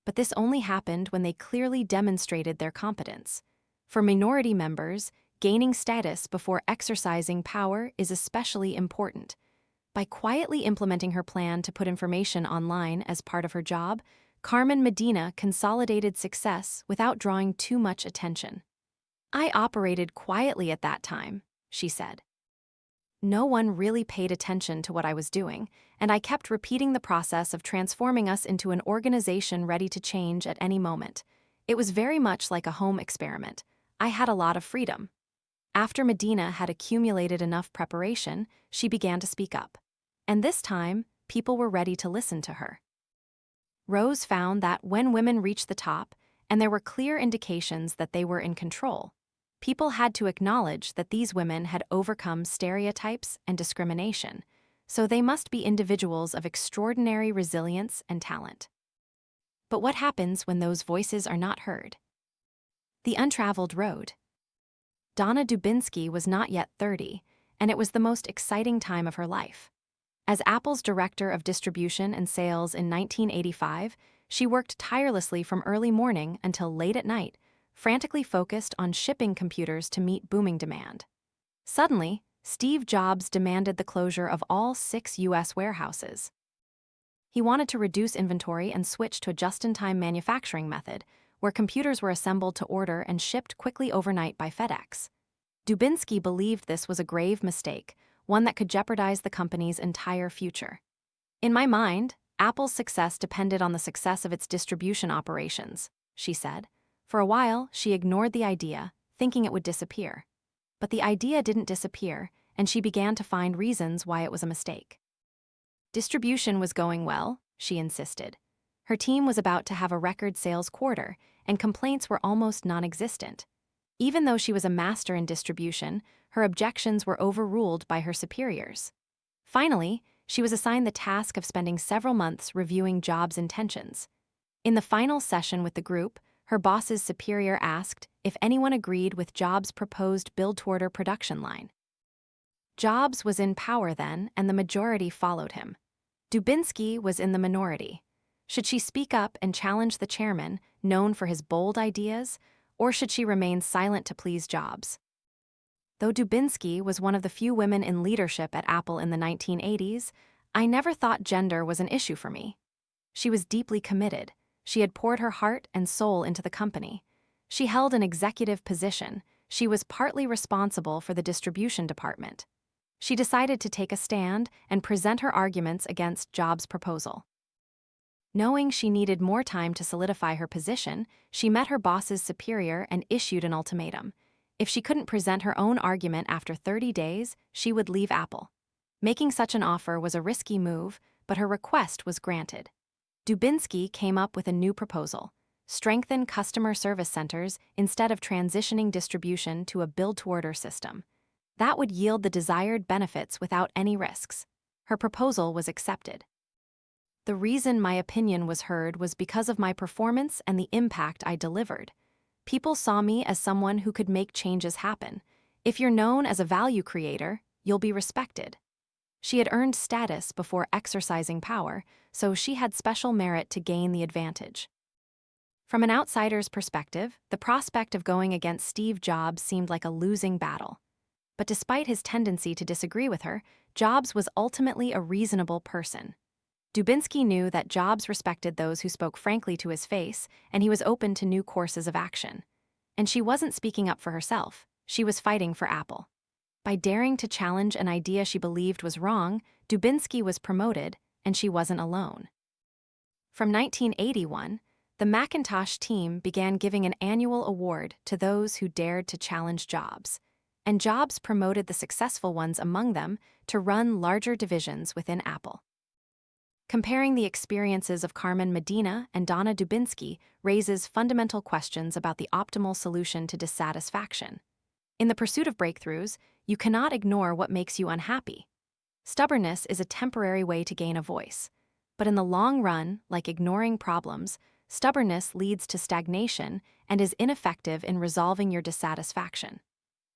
But this only happened when they clearly demonstrated their competence. For minority members, gaining status before exercising power is especially important. By quietly implementing her plan to put information online as part of her job, Carmen Medina consolidated success without drawing too much attention. "I operated quietly at that time," she said. "No one really paid attention to what I was doing, and I kept repeating the process of transforming us into an organization ready to change at any moment. It was very much like a home experiment. I had a lot of freedom." After Medina had accumulated enough preparation, she began to speak up. And this time, people were ready to listen to her. Rose found that when women reached the top, and there were clear indications that they were in control, people had to acknowledge that these women had overcome stereotypes and discrimination, so they must be individuals of extraordinary resilience and talent. But what happens when those voices are not heard? The untraveled road. Donna Dubinsky was not yet 30, and it was the most exciting time of her life. As Apple's director of distribution and sales in 1985, she worked tirelessly from early morning until late at night, frantically focused on shipping computers to meet booming demand. Suddenly, Steve Jobs demanded the closure of all 6 U.S. warehouses. He wanted to reduce inventory and switch to a just-in-time manufacturing method, where computers were assembled to order and shipped quickly overnight by FedEx. Dubinsky believed this was a grave mistake, one that could jeopardize the company's entire future. "In my mind, Apple's success depended on the success of its distribution operations," she said. For a while, she ignored the idea, thinking it would disappear. But the idea didn't disappear, and she began to find reasons why it was a mistake. Distribution was going well, she insisted. Her team was about to have a record sales quarter, and complaints were almost non-existent. Even though she was a master in distribution, her objections were overruled by her superiors. Finally, she was assigned the task of spending several months reviewing Jobs' intentions. In the final session with the group, her boss's superior asked if anyone agreed with Jobs' proposed build-to-order production line. Jobs was in power then, and the majority followed him. Dubinsky was in the minority. Should she speak up and challenge the chairman, known for his bold ideas, Or should she remain silent to please Jobs? Though Dubinsky was one of the few women in leadership at Apple in the 1980s, I never thought gender was an issue for me. She was deeply committed. She had poured her heart and soul into the company. She held an executive position. She was partly responsible for the distribution department. She decided to take a stand and present her arguments against Jobs' proposal. Knowing she needed more time to solidify her position, she met her boss's superior and issued an ultimatum. If she couldn't present her own argument after 30 days, she would leave Apple. Making such an offer was a risky move, but her request was granted. Dubinsky came up with a new proposal: strengthen customer service centers instead of transitioning distribution to a build-to-order system. That would yield the desired benefits without any risks. Her proposal was accepted. The reason my opinion was heard was because of my performance and the impact I delivered. People saw me as someone who could make changes happen. If you're known as a value creator, you'll be respected. She had earned status before exercising power, so she had special merit to gain the advantage. From an outsider's perspective, the prospect of going against Steve Jobs seemed like a losing battle. But despite his tendency to disagree with her, Jobs was ultimately a reasonable person. Dubinsky knew that Jobs respected those who spoke frankly to his face, and he was open to new courses of action. And she wasn't speaking up for herself, she was fighting for Apple. By daring to challenge an idea she believed was wrong, Dubinsky was promoted, and she wasn't alone. From 1981, the Macintosh team began giving an annual award to those who dared to challenge Jobs, and Jobs promoted the successful ones among them to run larger divisions within Apple. Comparing the experiences of Carmen Medina and Donna Dubinsky raises fundamental questions about the optimal solution to dissatisfaction. In the pursuit of breakthroughs, you cannot ignore what makes you unhappy. Stubbornness is a temporary way to gain a voice. But in the long run, like ignoring problems, stubbornness leads to stagnation and is ineffective in resolving your dissatisfaction.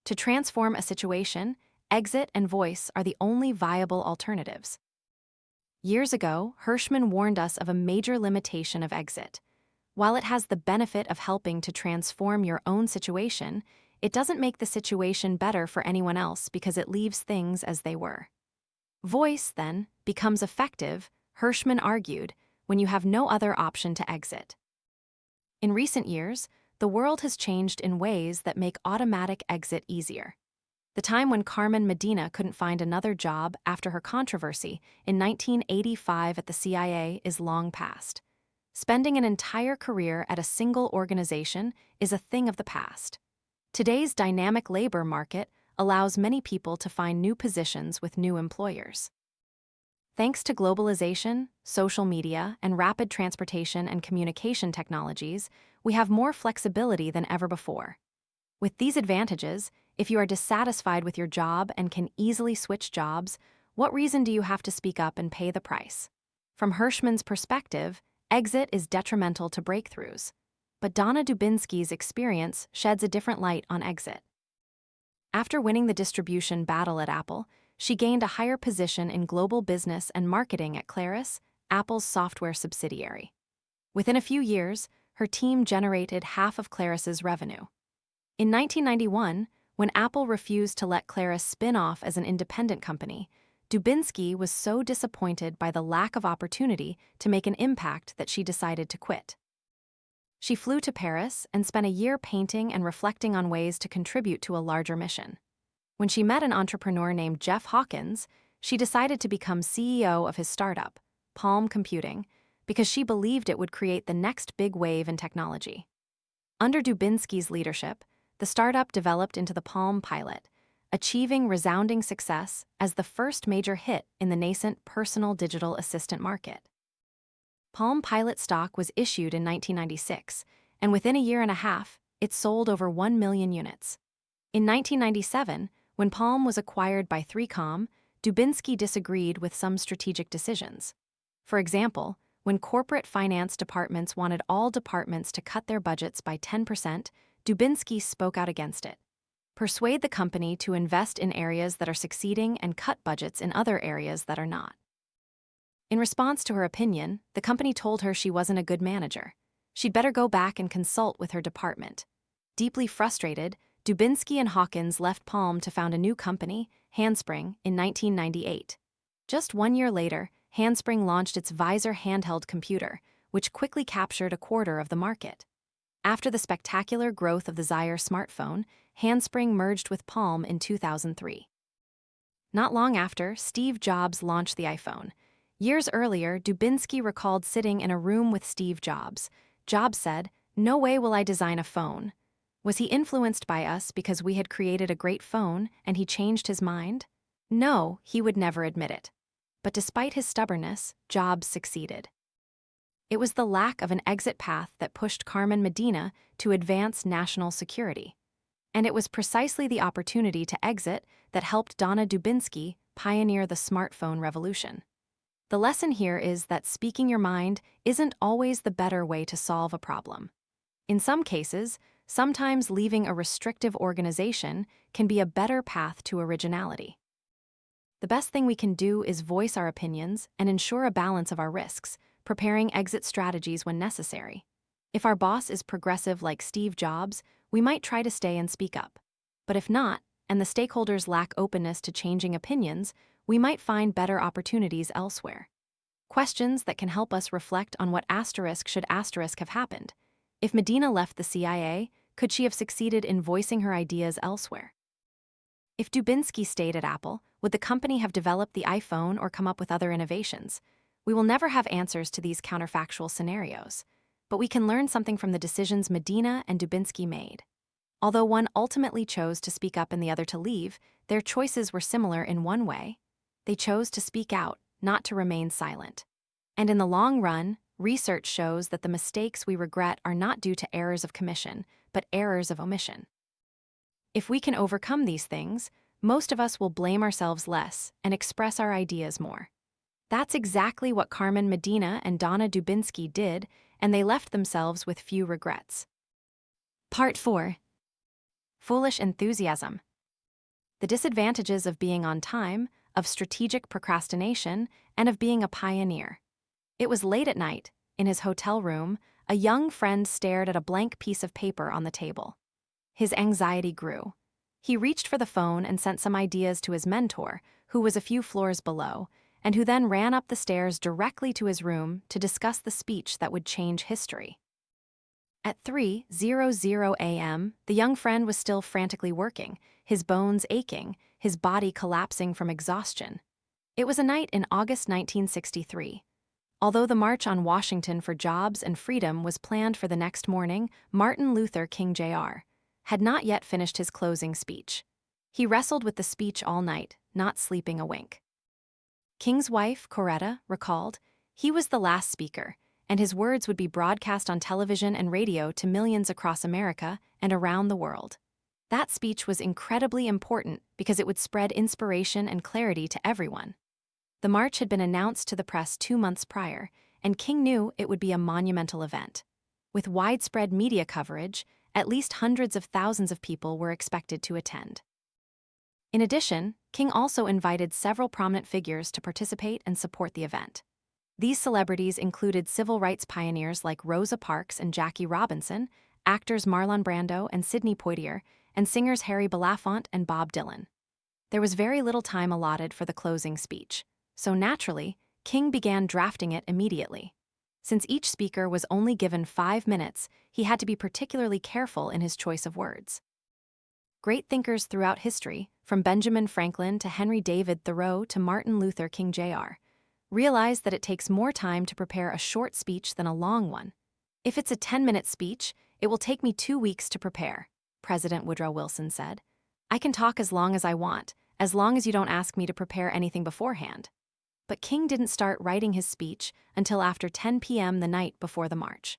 To transform a situation, exit and voice are the only viable alternatives. Years ago, Hirschman warned us of a major limitation of exit. While it has the benefit of helping to transform your own situation, it doesn't make the situation better for anyone else because it leaves things as they were. Voice, then, becomes effective, Hirschman argued, when you have no other option to exit. In recent years, the world has changed in ways that make automatic exit easier. The time when Carmen Medina couldn't find another job after her controversy in 1985 at the CIA is long past. Spending an entire career at a single organization is a thing of the past. Today's dynamic labor market allows many people to find new positions with new employers. Thanks to globalization, social media, and rapid transportation and communication technologies, we have more flexibility than ever before. With these advantages, if you are dissatisfied with your job and can easily switch jobs, what reason do you have to speak up and pay the price? From Hirschman's perspective, exit is detrimental to breakthroughs. But Donna Dubinsky's experience sheds a different light on exit. After winning the distribution battle at Apple, she gained a higher position in global business and marketing at Claris, Apple's software subsidiary. Within a few years, her team generated half of Claris's revenue. In 1991, when Apple refused to let Claris spin off as an independent company, Dubinsky was so disappointed by the lack of opportunity to make an impact that she decided to quit. She flew to Paris and spent a year painting and reflecting on ways to contribute to a larger mission. When she met an entrepreneur named Jeff Hawkins, she decided to become CEO of his startup, Palm Computing, because she believed it would create the next big wave in technology. Under Dubinsky's leadership, the startup developed into the Palm Pilot, achieving resounding success as the first major hit in the nascent personal digital assistant market. Palm Pilot stock was issued in 1996, and within a year and a half, it sold over 1 million units. In 1997, when Palm was acquired by 3Com, Dubinsky disagreed with some strategic decisions. For example, when corporate finance departments wanted all departments to cut their budgets by 10%, Dubinsky spoke out against it. Persuade the company to invest in areas that are succeeding and cut budgets in other areas that are not. In response to her opinion, the company told her she wasn't a good manager. She'd better go back and consult with her department. Deeply frustrated, Dubinsky and Hawkins left Palm to found a new company, Handspring, in 1998. Just 1 year later, Handspring launched its Visor handheld computer, which quickly captured a quarter of the market. After the spectacular growth of the Zaire smartphone, Handspring merged with Palm in 2003. Not long after, Steve Jobs launched the iPhone. Years earlier, Dubinsky recalled sitting in a room with Steve Jobs. Jobs said, "No way will I design a phone." Was he influenced by us because we had created a great phone and he changed his mind? No, he would never admit it. But despite his stubbornness, Jobs succeeded. It was the lack of an exit path that pushed Carmen Medina to advance national security. And it was precisely the opportunity to exit that helped Donna Dubinsky pioneer the smartphone revolution. The lesson here is that speaking your mind isn't always the better way to solve a problem. In some cases, sometimes leaving a restrictive organization can be a better path to originality. The best thing we can do is voice our opinions and ensure a balance of our risks, preparing exit strategies when necessary. If our boss is progressive like Steve Jobs, we might try to stay and speak up. But if not, and the stakeholders lack openness to changing opinions, we might find better opportunities elsewhere. Questions that can help us reflect on what should have happened. If Medina left the CIA, could she have succeeded in voicing her ideas elsewhere? If Dubinsky stayed at Apple, would the company have developed the iPhone or come up with other innovations? We will never have answers to these counterfactual scenarios, but we can learn something from the decisions Medina and Dubinsky made. Although one ultimately chose to speak up and the other to leave, their choices were similar in one way. They chose to speak out, not to remain silent. And in the long run, research shows that the mistakes we regret are not due to errors of commission, but errors of omission. If we can overcome these things, most of us will blame ourselves less and express our ideas more. That's exactly what Carmen Medina and Donna Dubinsky did, and they left themselves with few regrets. Part 4. Foolish enthusiasm. The disadvantages of being on time, of strategic procrastination, and of being a pioneer. It was late at night. In his hotel room, a young friend stared at a blank piece of paper on the table. His anxiety grew. He reached for the phone and sent some ideas to his mentor, who was a few floors below, and who then ran up the stairs directly to his room to discuss the speech that would change history. At 3:00 a.m., the young friend was still frantically working, his bones aching, his body collapsing from exhaustion. It was a night in August 1963. Although the March on Washington for Jobs and Freedom was planned for the next morning, Martin Luther King Jr. had not yet finished his closing speech. He wrestled with the speech all night, not sleeping a wink. King's wife, Coretta, recalled, he was the last speaker, and his words would be broadcast on television and radio to millions across America and around the world. That speech was incredibly important because it would spread inspiration and clarity to everyone. The march had been announced to the press 2 months prior, and King knew it would be a monumental event. With widespread media coverage, at least hundreds of thousands of people were expected to attend. In addition, King also invited several prominent figures to participate and support the event. These celebrities included civil rights pioneers like Rosa Parks and Jackie Robinson, actors Marlon Brando and Sidney Poitier, and singers Harry Belafonte and Bob Dylan. There was very little time allotted for the closing speech, so naturally, King began drafting it immediately. Since each speaker was only given 5 minutes, he had to be particularly careful in his choice of words. Great thinkers throughout history, from Benjamin Franklin to Henry David Thoreau to Martin Luther King Jr., realized that it takes more time to prepare a short speech than a long one. If it's a 10-minute speech, it will take me 2 weeks to prepare, President Woodrow Wilson said. I can talk as long as I want, as long as you don't ask me to prepare anything beforehand. But King didn't start writing his speech until after 10 p.m. the night before the march.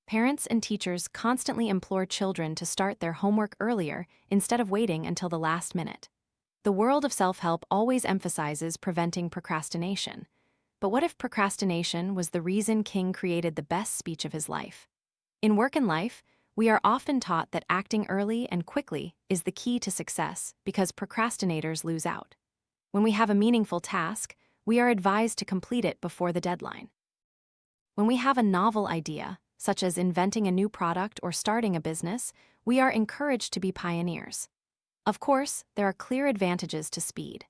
Parents and teachers constantly implore children to start their homework earlier instead of waiting until the last minute. The world of self-help always emphasizes preventing procrastination. But what if procrastination was the reason King created the best speech of his life? In work and life, we are often taught that acting early and quickly is the key to success because procrastinators lose out. When we have a meaningful task, we are advised to complete it before the deadline. When we have a novel idea, such as inventing a new product or starting a business, we are encouraged to be pioneers. Of course, there are clear advantages to speed.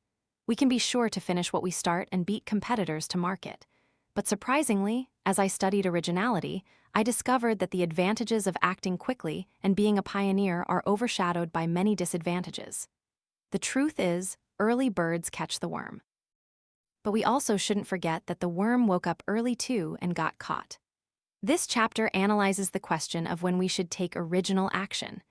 We can be sure to finish what we start and beat competitors to market. But surprisingly, as I studied originality, I discovered that the advantages of acting quickly and being a pioneer are overshadowed by many disadvantages. The truth is, early birds catch the worm. But we also shouldn't forget that the worm woke up early too and got caught. This chapter analyzes the question of when we should take original action.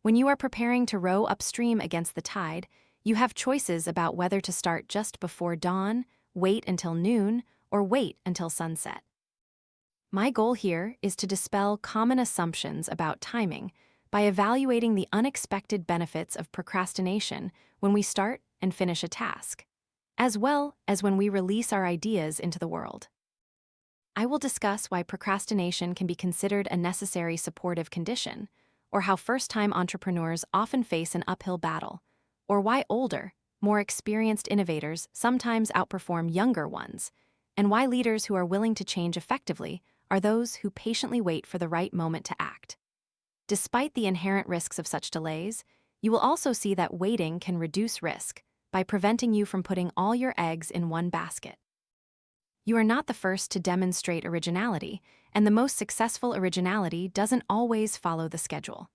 When you are preparing to row upstream against the tide, you have choices about whether to start just before dawn, wait until noon, or wait until sunset. My goal here is to dispel common assumptions about timing by evaluating the unexpected benefits of procrastination when we start and finish a task, as well as when we release our ideas into the world. I will discuss why procrastination can be considered a necessary supportive condition, or how first-time entrepreneurs often face an uphill battle, or why older, more experienced innovators sometimes outperform younger ones, and why leaders who are willing to change effectively are those who patiently wait for the right moment to act. Despite the inherent risks of such delays, you will also see that waiting can reduce risk by preventing you from putting all your eggs in one basket. You are not the first to demonstrate originality, and the most successful originality doesn't always follow the schedule.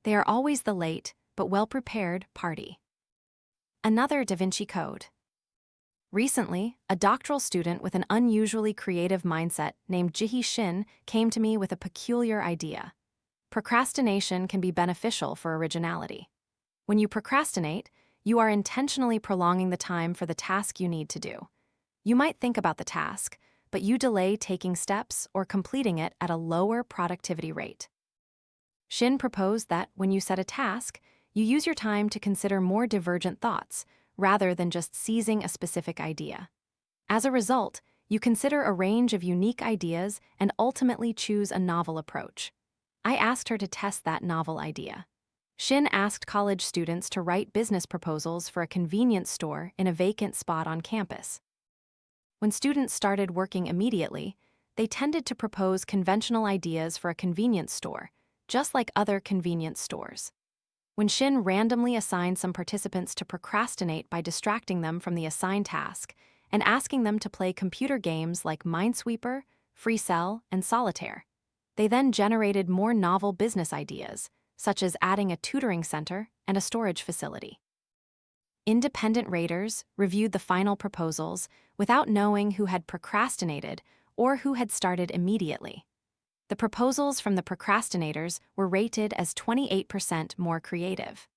They are always the late, but well-prepared party. Another Da Vinci Code. Recently, a doctoral student with an unusually creative mindset named Jihi Shin came to me with a peculiar idea. Procrastination can be beneficial for originality. When you procrastinate, you are intentionally prolonging the time for the task you need to do. You might think about the task, but you delay taking steps or completing it at a lower productivity rate. Shin proposed that when you set a task, you use your time to consider more divergent thoughts, rather than just seizing a specific idea. As a result, you consider a range of unique ideas and ultimately choose a novel approach. I asked her to test that novel idea. Shin asked college students to write business proposals for a convenience store in a vacant spot on campus. When students started working immediately, they tended to propose conventional ideas for a convenience store, just like other convenience stores. When Shin randomly assigned some participants to procrastinate by distracting them from the assigned task and asking them to play computer games like Minesweeper, Free Cell, and Solitaire, they then generated more novel business ideas, such as adding a tutoring center and a storage facility. Independent raters reviewed the final proposals without knowing who had procrastinated or who had started immediately. The proposals from the procrastinators were rated as 28% more creative.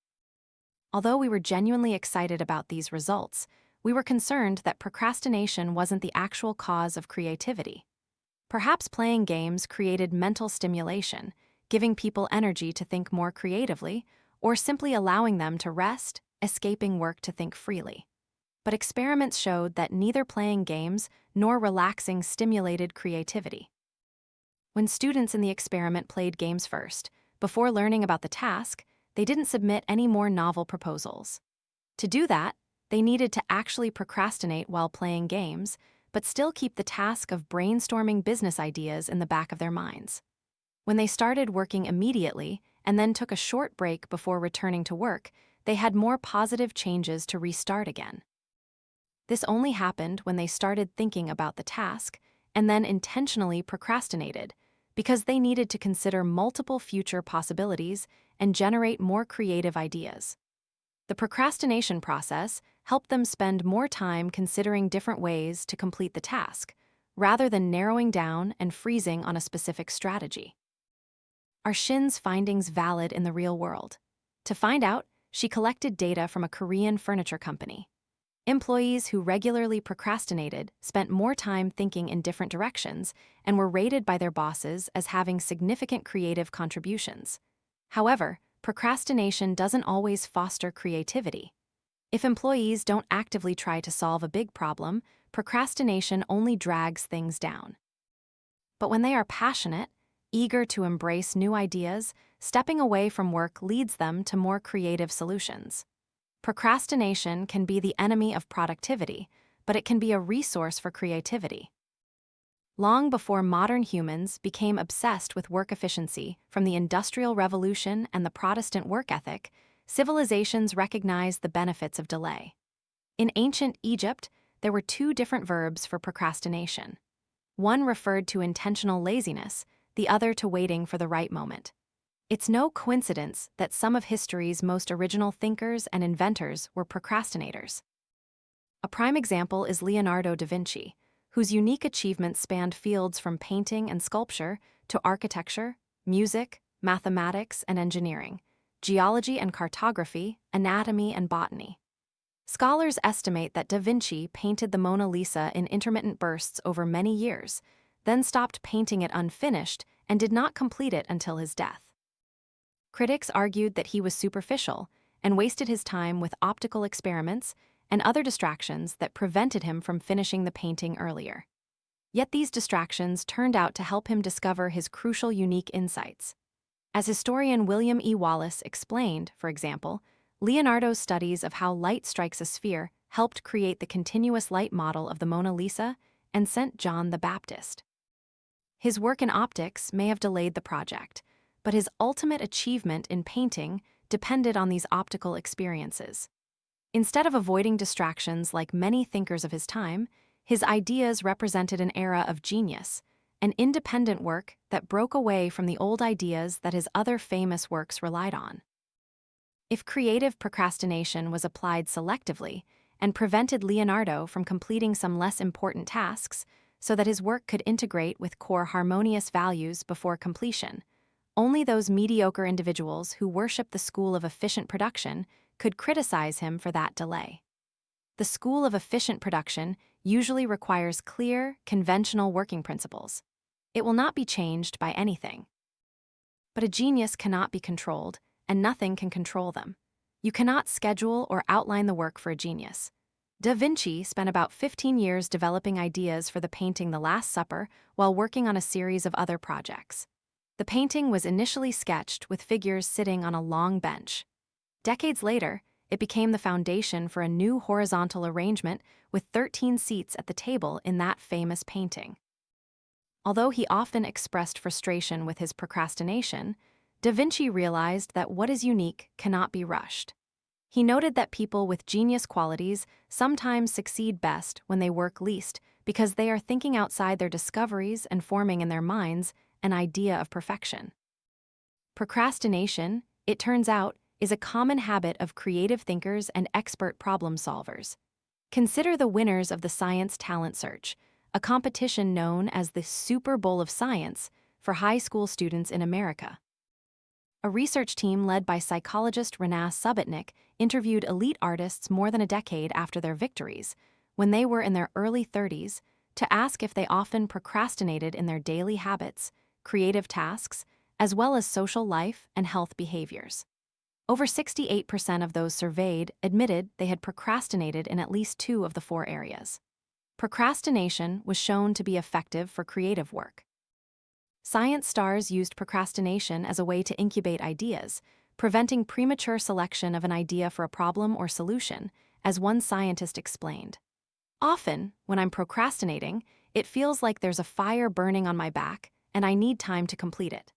Although we were genuinely excited about these results, we were concerned that procrastination wasn't the actual cause of creativity. Perhaps playing games created mental stimulation, giving people energy to think more creatively, or simply allowing them to rest, escaping work to think freely. But experiments showed that neither playing games nor relaxing stimulated creativity. When students in the experiment played games first, before learning about the task, they didn't submit any more novel proposals. To do that, they needed to actually procrastinate while playing games, but still keep the task of brainstorming business ideas in the back of their minds. When they started working immediately and then took a short break before returning to work, they had more positive changes to restart again. This only happened when they started thinking about the task and then intentionally procrastinated, because they needed to consider multiple future possibilities and generate more creative ideas. The procrastination process helped them spend more time considering different ways to complete the task, rather than narrowing down and freezing on a specific strategy. Are Shin's findings valid in the real world? To find out, she collected data from a Korean furniture company. Employees who regularly procrastinated spent more time thinking in different directions and were rated by their bosses as having significant creative contributions. However, procrastination doesn't always foster creativity. If employees don't actively try to solve a big problem, procrastination only drags things down. But when they are passionate, eager to embrace new ideas, stepping away from work leads them to more creative solutions. Procrastination can be the enemy of productivity, but it can be a resource for creativity. Long before modern humans became obsessed with work efficiency, from the Industrial Revolution and the Protestant work ethic, civilizations recognized the benefits of delay. In ancient Egypt, there were two different verbs for procrastination. One referred to intentional laziness, the other to waiting for the right moment. It's no coincidence that some of history's most original thinkers and inventors were procrastinators. A prime example is Leonardo da Vinci, whose unique achievements spanned fields from painting and sculpture to architecture, music, mathematics and engineering, geology and cartography, anatomy and botany. Scholars estimate that da Vinci painted the Mona Lisa in intermittent bursts over many years, then stopped painting it unfinished and did not complete it until his death. Critics argued that he was superficial and wasted his time with optical experiments and other distractions that prevented him from finishing the painting earlier. Yet these distractions turned out to help him discover his crucial unique insights. As historian William E. Wallace explained, for example, Leonardo's studies of how light strikes a sphere helped create the continuous light model of the Mona Lisa and St. John the Baptist. His work in optics may have delayed the project, but his ultimate achievement in painting depended on these optical experiences. Instead of avoiding distractions like many thinkers of his time, his ideas represented an era of genius, an independent work that broke away from the old ideas that his other famous works relied on. If creative procrastination was applied selectively and prevented Leonardo from completing some less important tasks so that his work could integrate with core harmonious values before completion, only those mediocre individuals who worship the school of efficient production could criticize him for that delay. The school of efficient production usually requires clear, conventional working principles. It will not be changed by anything. But a genius cannot be controlled, and nothing can control them. You cannot schedule or outline the work for a genius. Da Vinci spent about 15 years developing ideas for the painting The Last Supper while working on a series of other projects. The painting was initially sketched with figures sitting on a long bench. Decades later, it became the foundation for a new horizontal arrangement with 13 seats at the table in that famous painting. Although he often expressed frustration with his procrastination, Da Vinci realized that what is unique cannot be rushed. He noted that people with genius qualities sometimes succeed best when they work least because they are thinking outside their discoveries and forming in their minds an idea of perfection. Procrastination, it turns out, is a common habit of creative thinkers and expert problem solvers. Consider the winners of the Science Talent Search, a competition known as the Super Bowl of Science for high school students in America. A research team led by psychologist Renée Subotnick interviewed elite artists more than a decade after their victories, when they were in their early 30s, to ask if they often procrastinated in their daily habits, creative tasks, as well as social life and health behaviors. Over 68% of those surveyed admitted they had procrastinated in at least two of the four areas. Procrastination was shown to be effective for creative work. Science stars used procrastination as a way to incubate ideas, preventing premature selection of an idea for a problem or solution, as one scientist explained. Often, when I'm procrastinating, it feels like there's a fire burning on my back, and I need time to complete it.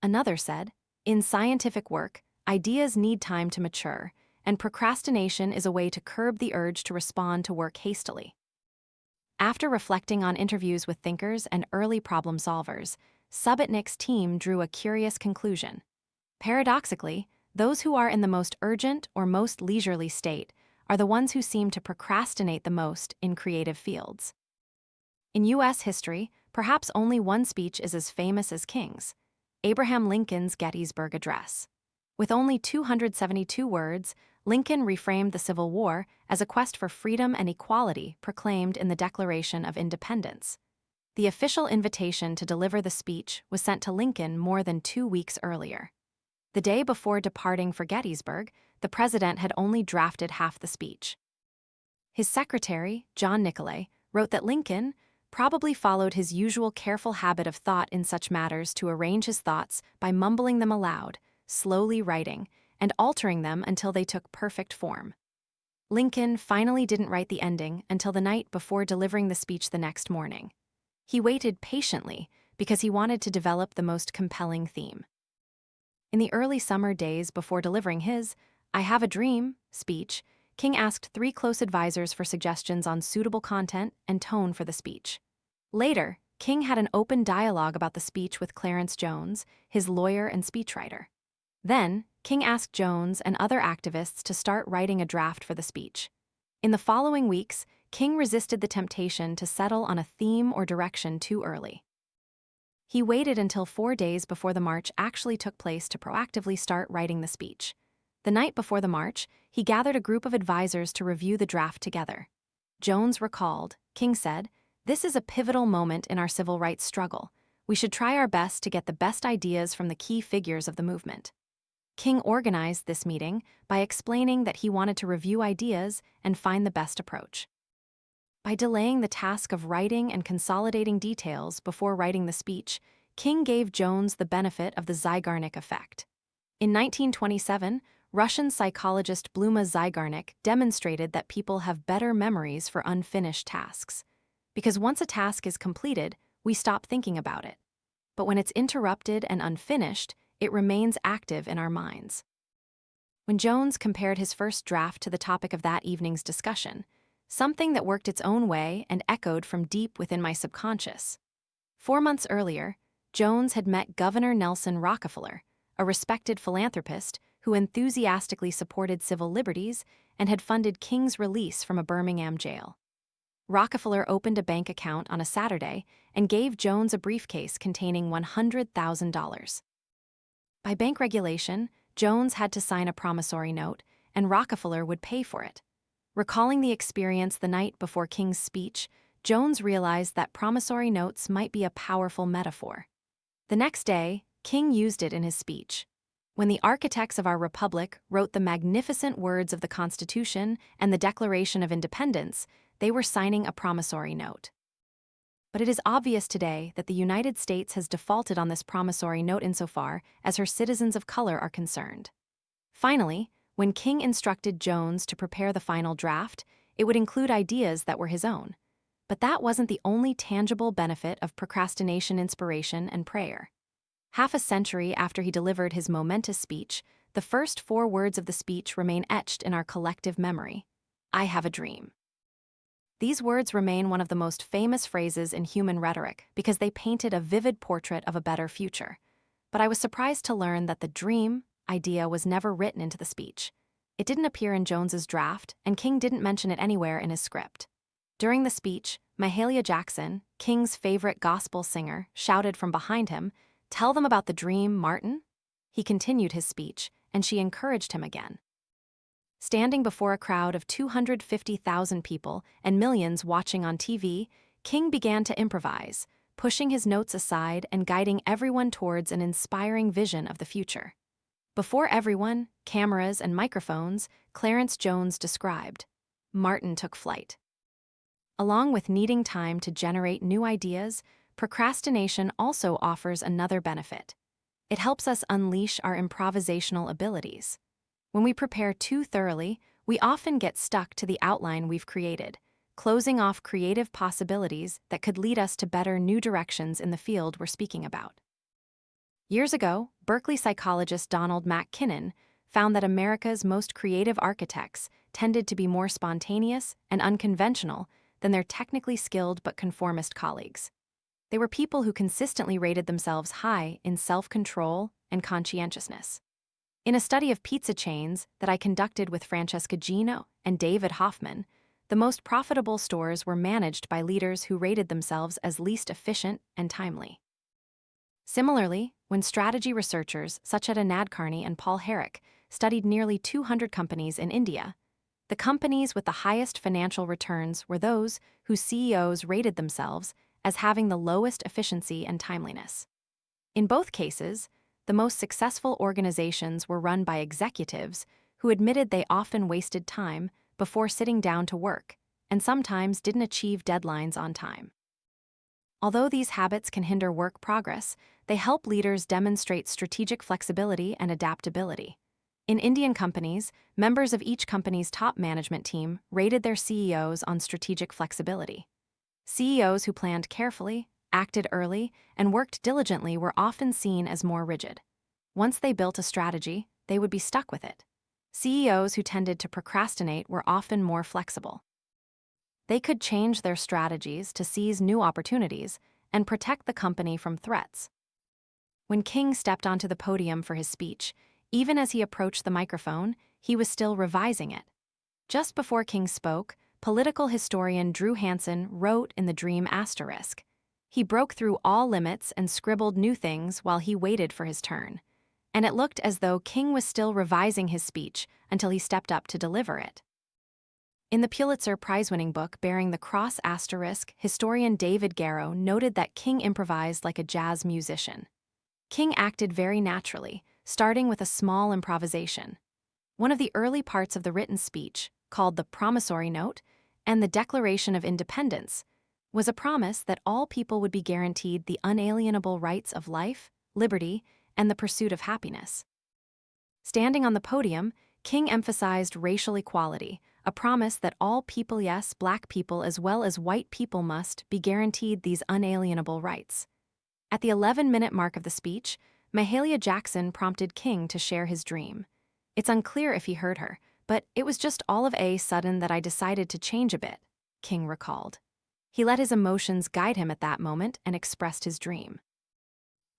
Another said, in scientific work, ideas need time to mature, and procrastination is a way to curb the urge to respond to work hastily. After reflecting on interviews with thinkers and early problem solvers, Subotnick's team drew a curious conclusion. Paradoxically, those who are in the most urgent or most leisurely state are the ones who seem to procrastinate the most in creative fields. In U.S. history, perhaps only one speech is as famous as King's: Abraham Lincoln's Gettysburg Address. With only 272 words, Lincoln reframed the Civil War as a quest for freedom and equality proclaimed in the Declaration of Independence. The official invitation to deliver the speech was sent to Lincoln more than 2 weeks earlier. The day before departing for Gettysburg, the president had only drafted half the speech. His secretary, John Nicolay, wrote that Lincoln probably followed his usual careful habit of thought in such matters to arrange his thoughts by mumbling them aloud, slowly writing, and altering them until they took perfect form. Lincoln finally didn't write the ending until the night before delivering the speech the next morning. He waited patiently because he wanted to develop the most compelling theme. In the early summer days before delivering his "I Have a Dream" speech, King asked 3 close advisors for suggestions on suitable content and tone for the speech. Later, King had an open dialogue about the speech with Clarence Jones, his lawyer and speechwriter. Then, King asked Jones and other activists to start writing a draft for the speech. In the following weeks, King resisted the temptation to settle on a theme or direction too early. He waited until 4 days before the march actually took place to proactively start writing the speech. The night before the march, he gathered a group of advisors to review the draft together. Jones recalled, King said, "This is a pivotal moment in our civil rights struggle. We should try our best to get the best ideas from the key figures of the movement." King organized this meeting by explaining that he wanted to review ideas and find the best approach. By delaying the task of writing and consolidating details before writing the speech, King gave Jones the benefit of the Zygarnik effect. In 1927, Russian psychologist Bluma Zygarnik demonstrated that people have better memories for unfinished tasks. Because once a task is completed, we stop thinking about it. But when it's interrupted and unfinished, it remains active in our minds. When Jones compared his first draft to the topic of that evening's discussion, something that worked its own way and echoed from deep within my subconscious. 4 months earlier, Jones had met Governor Nelson Rockefeller, a respected philanthropist who enthusiastically supported civil liberties and had funded King's release from a Birmingham jail. Rockefeller opened a bank account on a Saturday and gave Jones a briefcase containing $100,000. By bank regulation, Jones had to sign a promissory note, and Rockefeller would pay for it. Recalling the experience the night before King's speech, Jones realized that promissory notes might be a powerful metaphor. The next day, King used it in his speech. When the architects of our republic wrote the magnificent words of the Constitution and the Declaration of Independence, they were signing a promissory note. But it is obvious today that the United States has defaulted on this promissory note insofar as her citizens of color are concerned. Finally, when King instructed Jones to prepare the final draft, it would include ideas that were his own. But that wasn't the only tangible benefit of procrastination, inspiration, and prayer. Half a century after he delivered his momentous speech, the first 4 words of the speech remain etched in our collective memory. "I have a dream." These words remain one of the most famous phrases in human rhetoric because they painted a vivid portrait of a better future. But I was surprised to learn that the dream idea was never written into the speech. It didn't appear in Jones's draft, and King didn't mention it anywhere in his script. During the speech, Mahalia Jackson, King's favorite gospel singer, shouted from behind him, "Tell them about the dream, Martin." He continued his speech, and she encouraged him again. Standing before a crowd of 250,000 people and millions watching on TV, King began to improvise, pushing his notes aside and guiding everyone towards an inspiring vision of the future. Before everyone, cameras and microphones, Clarence Jones described, "Martin took flight." Along with needing time to generate new ideas, procrastination also offers another benefit. It helps us unleash our improvisational abilities. When we prepare too thoroughly, we often get stuck to the outline we've created, closing off creative possibilities that could lead us to better new directions in the field we're speaking about. Years ago, Berkeley psychologist Donald McKinnon found that America's most creative architects tended to be more spontaneous and unconventional than their technically skilled but conformist colleagues. They were people who consistently rated themselves high in self-control and conscientiousness. In a study of pizza chains that I conducted with Francesca Gino and David Hoffman, the most profitable stores were managed by leaders who rated themselves as least efficient and timely. Similarly, when strategy researchers such as Nadkarni and Paul Herrick studied nearly 200 companies in India, the companies with the highest financial returns were those whose CEOs rated themselves as having the lowest efficiency and timeliness. In both cases, the most successful organizations were run by executives who admitted they often wasted time before sitting down to work and sometimes didn't achieve deadlines on time. Although these habits can hinder work progress, they help leaders demonstrate strategic flexibility and adaptability. In Indian companies, members of each company's top management team rated their CEOs on strategic flexibility. CEOs who planned carefully, acted early, and worked diligently were often seen as more rigid. Once they built a strategy, they would be stuck with it. CEOs who tended to procrastinate were often more flexible. They could change their strategies to seize new opportunities and protect the company from threats. When King stepped onto the podium for his speech, even as he approached the microphone, he was still revising it. Just before King spoke, political historian Drew Hansen wrote in the Dream asterisk. He broke through all limits and scribbled new things while he waited for his turn. And it looked as though King was still revising his speech until he stepped up to deliver it. In the Pulitzer Prize-winning book bearing the cross asterisk, historian David Garrow noted that King improvised like a jazz musician. King acted very naturally, starting with a small improvisation. One of the early parts of the written speech, called the promissory note and the Declaration of Independence, was a promise that all people would be guaranteed the unalienable rights of life, liberty, and the pursuit of happiness. Standing on the podium, King emphasized racial equality, a promise that all people, yes, black people as well as white people, must be guaranteed these unalienable rights. At the 11-minute mark of the speech, Mahalia Jackson prompted King to share his dream. It's unclear if he heard her, but it was just all of a sudden that I decided to change a bit, King recalled. He let his emotions guide him at that moment and expressed his dream.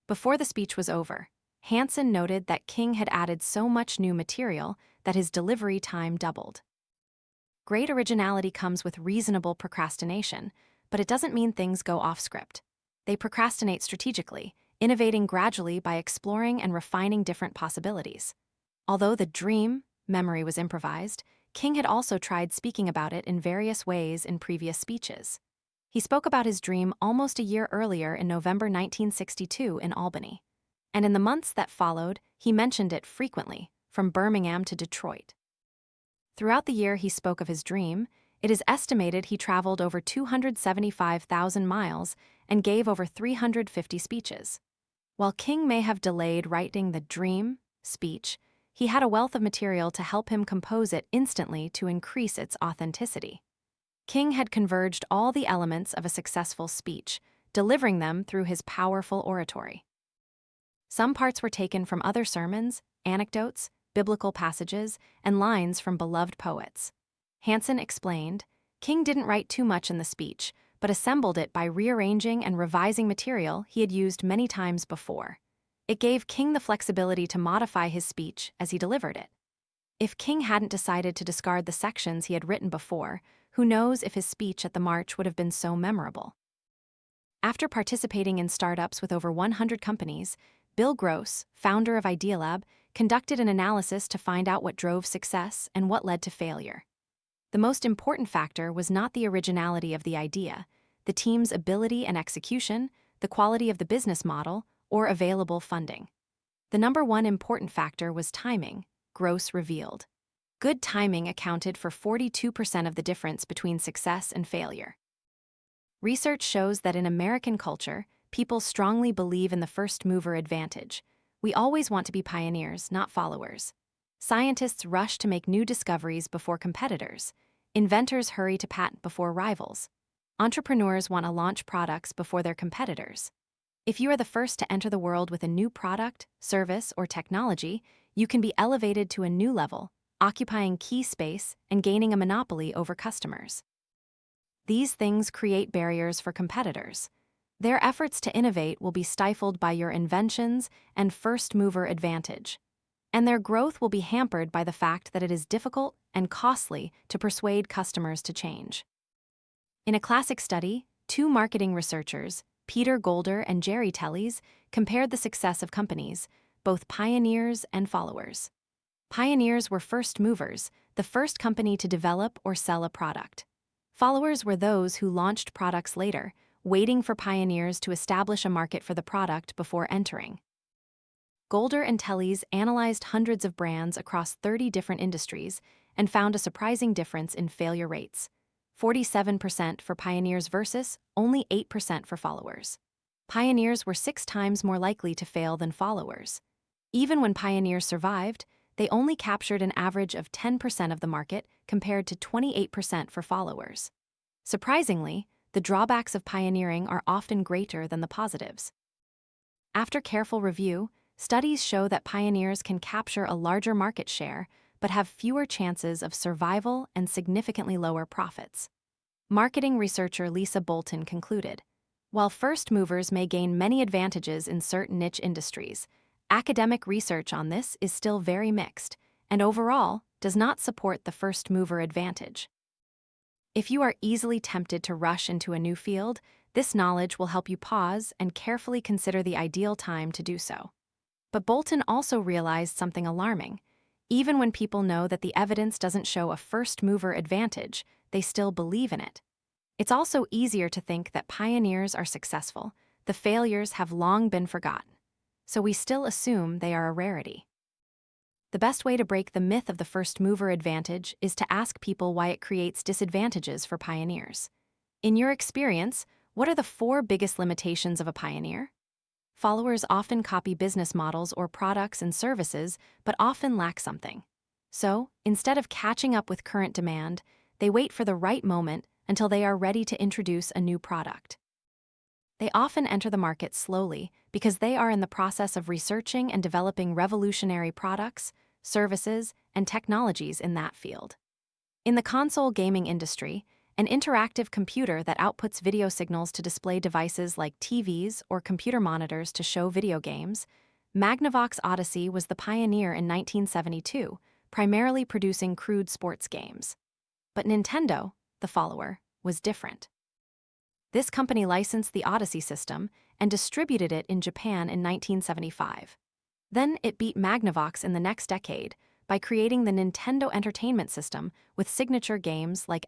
Before the speech was over, Hansen noted that King had added so much new material that his delivery time doubled. Great originality comes with reasonable procrastination, but it doesn't mean things go off script. They procrastinate strategically, innovating gradually by exploring and refining different possibilities. Although the dream memory was improvised, King had also tried speaking about it in various ways in previous speeches. He spoke about his dream almost a year earlier in November 1962 in Albany. And in the months that followed, he mentioned it frequently, from Birmingham to Detroit. Throughout the year he spoke of his dream, it is estimated he traveled over 275,000 miles and gave over 350 speeches. While King may have delayed writing the dream speech, he had a wealth of material to help him compose it instantly to increase its authenticity. King had converged all the elements of a successful speech, delivering them through his powerful oratory. Some parts were taken from other sermons, anecdotes, biblical passages, and lines from beloved poets. Hansen explained, King didn't write too much in the speech, but assembled it by rearranging and revising material he had used many times before. It gave King the flexibility to modify his speech as he delivered it. If King hadn't decided to discard the sections he had written before, who knows if his speech at the march would have been so memorable. After participating in startups with over 100 companies, Bill Gross, founder of Idealab, conducted an analysis to find out what drove success and what led to failure. The most important factor was not the originality of the idea, the team's ability and execution, the quality of the business model, or available funding. The number one important factor was timing, Gross revealed. Good timing accounted for 42% of the difference between success and failure. Research shows that in American culture, people strongly believe in the first-mover advantage. We always want to be pioneers, not followers. Scientists rush to make new discoveries before competitors. Inventors hurry to patent before rivals. Entrepreneurs want to launch products before their competitors. If you are the first to enter the world with a new product, service, or technology, you can be elevated to a new level, occupying key space and gaining a monopoly over customers. These things create barriers for competitors. Their efforts to innovate will be stifled by your inventions and first-mover advantage. And their growth will be hampered by the fact that it is difficult and costly to persuade customers to change. In a classic study, two marketing researchers, Peter Golder and Jerry Telles, compared the success of companies, both pioneers and followers. Pioneers were first movers, the first company to develop or sell a product. Followers were those who launched products later, waiting for pioneers to establish a market for the product before entering. Golder and Telles analyzed hundreds of brands across 30 different industries and found a surprising difference in failure rates: 47% for pioneers versus only 8% for followers. Pioneers were 6 times more likely to fail than followers. Even when pioneers survived, they only captured an average of 10% of the market compared to 28% for followers. Surprisingly, the drawbacks of pioneering are often greater than the positives. After careful review, studies show that pioneers can capture a larger market share but have fewer chances of survival and significantly lower profits. Marketing researcher Lisa Bolton concluded, while first movers may gain many advantages in certain niche industries, academic research on this is still very mixed, and overall does not support the first mover advantage. If you are easily tempted to rush into a new field, this knowledge will help you pause and carefully consider the ideal time to do so. But Bolton also realized something alarming. Even when people know that the evidence doesn't show a first mover advantage, they still believe in it. It's also easier to think that pioneers are successful. The failures have long been forgotten, so we still assume they are a rarity. The best way to break the myth of the first mover advantage is to ask people why it creates disadvantages for pioneers. In your experience, what are the 4 biggest limitations of a pioneer? Followers often copy business models or products and services, but often lack something. So, instead of catching up with current demand, they wait for the right moment until they are ready to introduce a new product. They often enter the market slowly because they are in the process of researching and developing revolutionary products, services, and technologies in that field. In the console gaming industry, an interactive computer that outputs video signals to display devices like TVs or computer monitors to show video games, Magnavox Odyssey was the pioneer in 1972, primarily producing crude sports games. But Nintendo, the follower, was different. This company licensed the Odyssey system and distributed it in Japan in 1975. Then it beat Magnavox in the next decade by creating the Nintendo Entertainment System with signature games like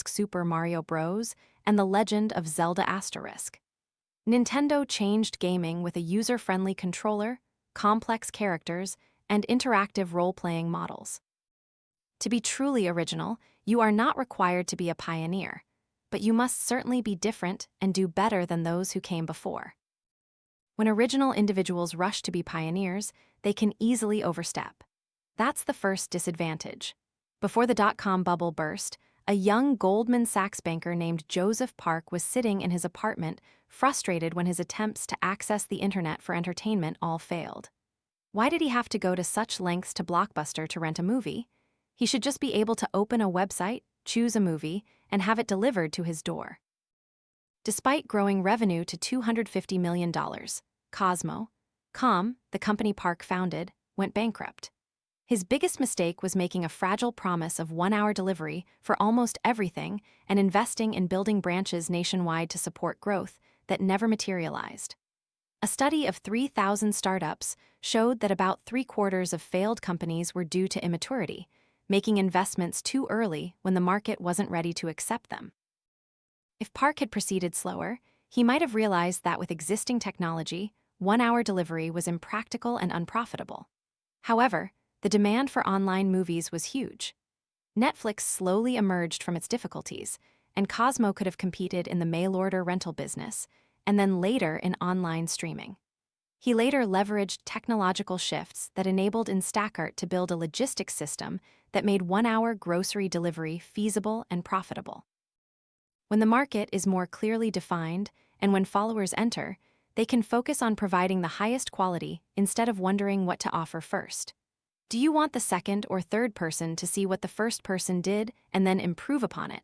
Super Mario Bros. And The Legend of Zelda *. Nintendo changed gaming with a user-friendly controller, complex characters, and interactive role-playing models. To be truly original, you are not required to be a pioneer, but you must certainly be different and do better than those who came before. When original individuals rush to be pioneers, they can easily overstep. That's the first disadvantage. Before the dot-com bubble burst, a young Goldman Sachs banker named Joseph Park was sitting in his apartment, frustrated when his attempts to access the internet for entertainment all failed. Why did he have to go to such lengths to Blockbuster to rent a movie? He should just be able to open a website, choose a movie, and have it delivered to his door. Despite growing revenue to $250 million, Cosmo.com, the company Park founded, went bankrupt. His biggest mistake was making a fragile promise of 1-hour delivery for almost everything and investing in building branches nationwide to support growth that never materialized. A study of 3,000 startups showed that about 3/4 of failed companies were due to immaturity, making investments too early when the market wasn't ready to accept them. If Park had proceeded slower, he might have realized that with existing technology, 1-hour delivery was impractical and unprofitable. However, the demand for online movies was huge. Netflix slowly emerged from its difficulties, and Cosmo could have competed in the mail-order rental business, and then later in online streaming. He later leveraged technological shifts that enabled Instacart to build a logistics system that made 1-hour grocery delivery feasible and profitable. When the market is more clearly defined and when followers enter, they can focus on providing the highest quality instead of wondering what to offer first. Do you want the second or third person to see what the first person did and then improve upon it?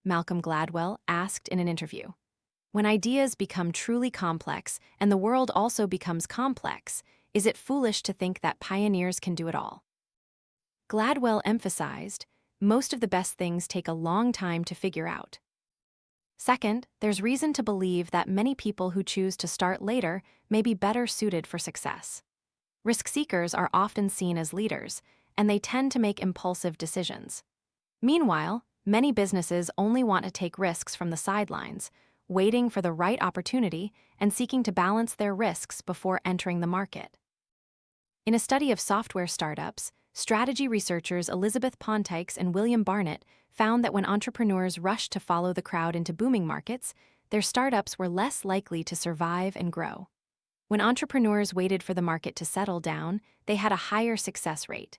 Malcolm Gladwell asked in an interview. When ideas become truly complex and the world also becomes complex, is it foolish to think that pioneers can do it all? Gladwell emphasized, most of the best things take a long time to figure out. Second, there's reason to believe that many people who choose to start later may be better suited for success. Risk seekers are often seen as leaders, and they tend to make impulsive decisions. Meanwhile, many businesses only want to take risks from the sidelines, waiting for the right opportunity and seeking to balance their risks before entering the market. In a study of software startups, strategy researchers Elizabeth Pontikes and William Barnett found that when entrepreneurs rushed to follow the crowd into booming markets, their startups were less likely to survive and grow. When entrepreneurs waited for the market to settle down, they had a higher success rate.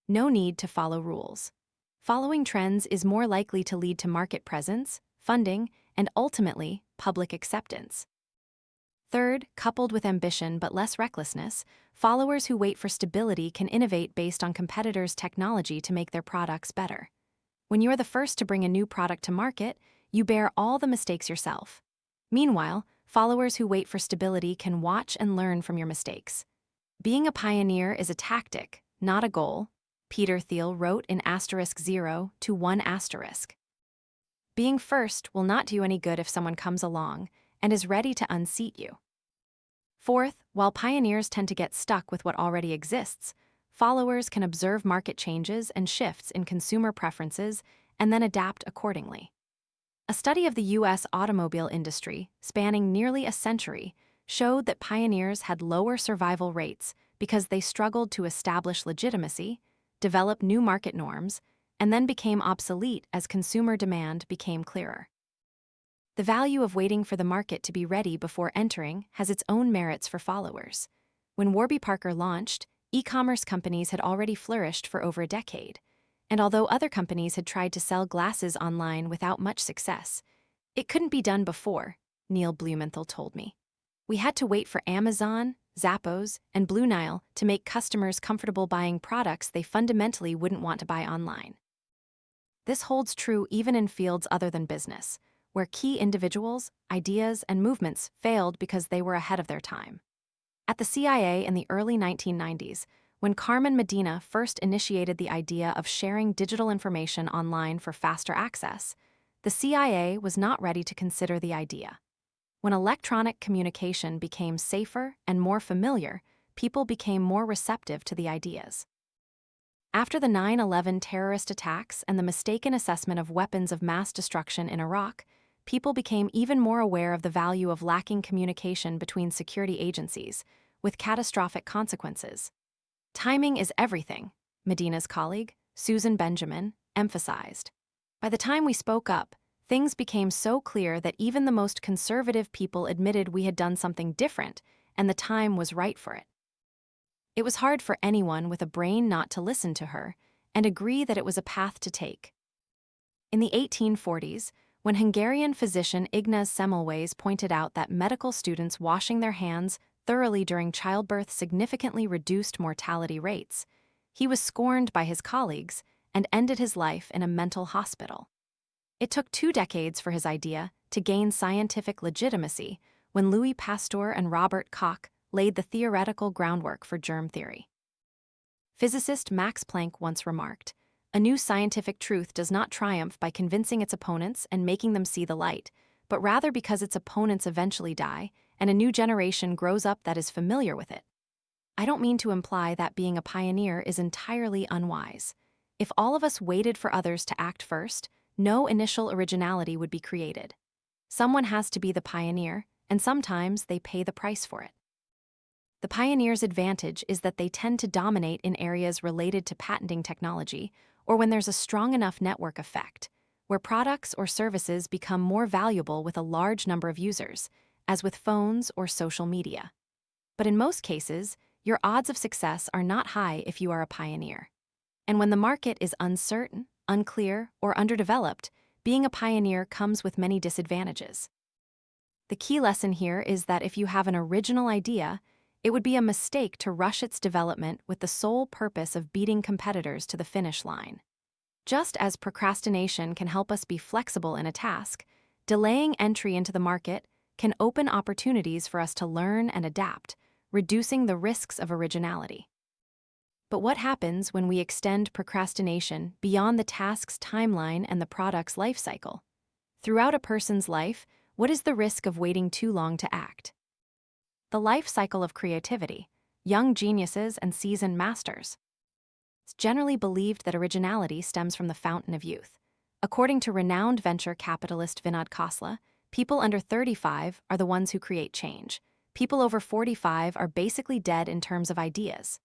No need to follow rules. Following trends is more likely to lead to market presence, funding, and ultimately, public acceptance. Third, coupled with ambition but less recklessness, followers who wait for stability can innovate based on competitors' technology to make their products better. When you are the first to bring a new product to market, you bear all the mistakes yourself. Meanwhile, followers who wait for stability can watch and learn from your mistakes. Being a pioneer is a tactic, not a goal, Peter Thiel wrote in *0 to 1*. Being first will not do you any good if someone comes along and is ready to unseat you. Fourth, while pioneers tend to get stuck with what already exists, followers can observe market changes and shifts in consumer preferences and then adapt accordingly. A study of the U.S. automobile industry, spanning nearly a century, showed that pioneers had lower survival rates because they struggled to establish legitimacy, develop new market norms, and then became obsolete as consumer demand became clearer. The value of waiting for the market to be ready before entering has its own merits for followers. When Warby Parker launched, e-commerce companies had already flourished for over a decade, and although other companies had tried to sell glasses online without much success, it couldn't be done before, Neil Blumenthal told me. We had to wait for Amazon, Zappos, and Blue Nile to make customers comfortable buying products they fundamentally wouldn't want to buy online. This holds true even in fields other than business, where key individuals, ideas, and movements failed because they were ahead of their time. At the CIA in the early 1990s, when Carmen Medina first initiated the idea of sharing digital information online for faster access, the CIA was not ready to consider the idea. When electronic communication became safer and more familiar, people became more receptive to the ideas. After the 9/11 terrorist attacks and the mistaken assessment of weapons of mass destruction in Iraq, people became even more aware of the value of lacking communication between security agencies, with catastrophic consequences. Timing is everything, Medina's colleague, Susan Benjamin, emphasized. By the time we spoke up, things became so clear that even the most conservative people admitted we had done something different, and the time was right for it. It was hard for anyone with a brain not to listen to her and agree that it was a path to take. In the 1840s, when Hungarian physician Ignaz Semmelweis pointed out that medical students washing their hands thoroughly during childbirth significantly reduced mortality rates, he was scorned by his colleagues and ended his life in a mental hospital. It took 2 decades for his idea to gain scientific legitimacy when Louis Pasteur and Robert Koch laid the theoretical groundwork for germ theory. Physicist Max Planck once remarked, "A new scientific truth does not triumph by convincing its opponents and making them see the light, but rather because its opponents eventually die and a new generation grows up that is familiar with it." I don't mean to imply that being a pioneer is entirely unwise. If all of us waited for others to act first, no initial originality would be created. Someone has to be the pioneer, and sometimes they pay the price for it. The pioneer's advantage is that they tend to dominate in areas related to patenting technology, or when there's a strong enough network effect, where products or services become more valuable with a large number of users, as with phones or social media. But in most cases, your odds of success are not high if you are a pioneer. And when the market is uncertain, unclear, or underdeveloped, being a pioneer comes with many disadvantages. The key lesson here is that if you have an original idea, it would be a mistake to rush its development with the sole purpose of beating competitors to the finish line. Just as procrastination can help us be flexible in a task, delaying entry into the market can open opportunities for us to learn and adapt, reducing the risks of originality. But what happens when we extend procrastination beyond the task's timeline and the product's life cycle? Throughout a person's life, what is the risk of waiting too long to act? The life cycle of creativity, young geniuses and seasoned masters. It's generally believed that originality stems from the fountain of youth. According to renowned venture capitalist Vinod Khosla, people under 35 are the ones who create change. People over 45 are basically dead in terms of ideas.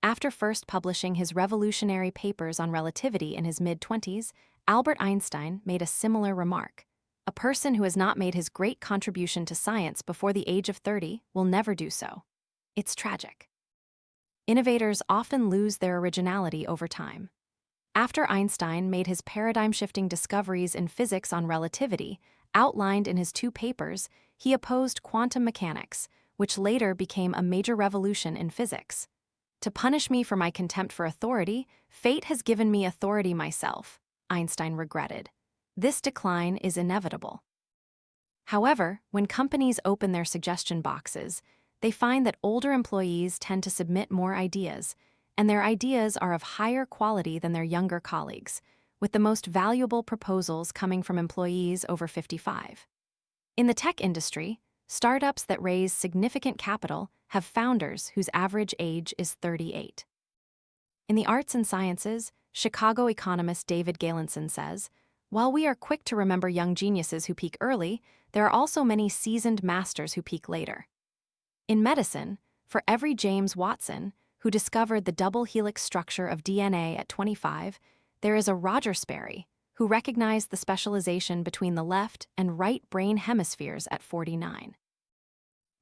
After first publishing his revolutionary papers on relativity in his mid-20s, Albert Einstein made a similar remark. A person who has not made his great contribution to science before the age of 30 will never do so. It's tragic. Innovators often lose their originality over time. After Einstein made his paradigm-shifting discoveries in physics on relativity, Outlined in his two papers, he opposed quantum mechanics, which later became a major revolution in physics. To punish me for my contempt for authority, fate has given me authority myself, Einstein regretted. This decline is inevitable. However, when companies open their suggestion boxes, they find that older employees tend to submit more ideas, and their ideas are of higher quality than their younger colleagues, with the most valuable proposals coming from employees over 55. In the tech industry, startups that raise significant capital have founders whose average age is 38. In the arts and sciences, Chicago economist David Galenson says, "While we are quick to remember young geniuses who peak early, there are also many seasoned masters who peak later." In medicine, for every James Watson, who discovered the double helix structure of DNA at 25, there is a Roger Sperry, who recognized the specialization between the left and right brain hemispheres at 49.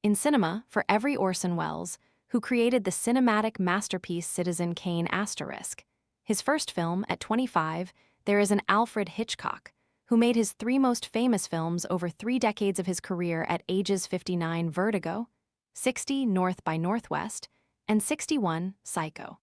In cinema, for every Orson Welles, who created the cinematic masterpiece Citizen Kane *, his first film at 25, there is an Alfred Hitchcock, who made his three most famous films over 3 decades of his career at ages 59 Vertigo, 60 North by Northwest, and 61 Psycho.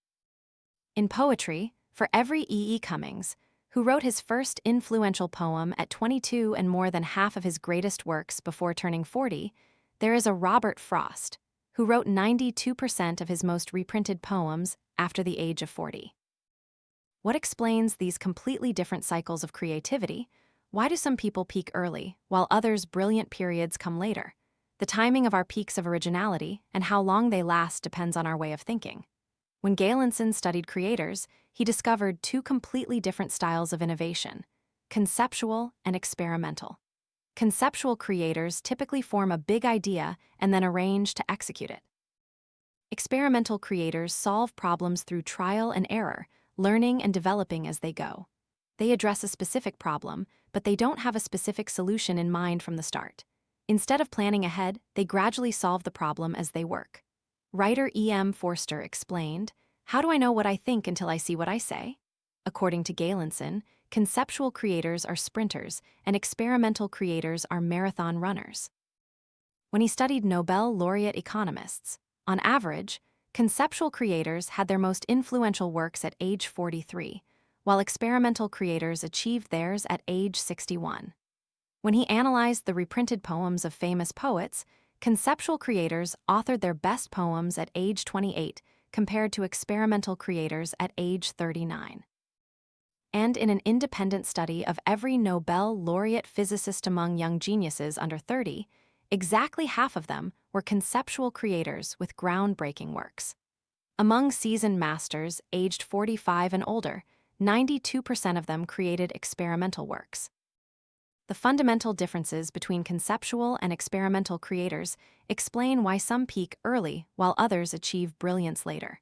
In poetry, for every E. Cummings, who wrote his first influential poem at 22 and more than half of his greatest works before turning 40, there is a Robert Frost, who wrote 92% of his most reprinted poems after the age of 40. What explains these completely different cycles of creativity? Why do some people peak early, while others' brilliant periods come later? The timing of our peaks of originality and how long they last depends on our way of thinking. When Galenson studied creators, he discovered 2 completely different styles of innovation: conceptual and experimental. Conceptual creators typically form a big idea and then arrange to execute it. Experimental creators solve problems through trial and error, learning and developing as they go. They address a specific problem, but they don't have a specific solution in mind from the start. Instead of planning ahead, they gradually solve the problem as they work. Writer E.M. Forster explained, "How do I know what I think until I see what I say?" According to Galenson, conceptual creators are sprinters and experimental creators are marathon runners. When he studied Nobel laureate economists, on average, conceptual creators had their most influential works at age 43, while experimental creators achieved theirs at age 61. When he analyzed the reprinted poems of famous poets, conceptual creators authored their best poems at age 28 compared to experimental creators at age 39. And in an independent study of every Nobel laureate physicist among young geniuses under 30, exactly half of them were conceptual creators with groundbreaking works. Among seasoned masters aged 45 and older, 92% of them created experimental works. The fundamental differences between conceptual and experimental creators explain why some peak early while others achieve brilliance later.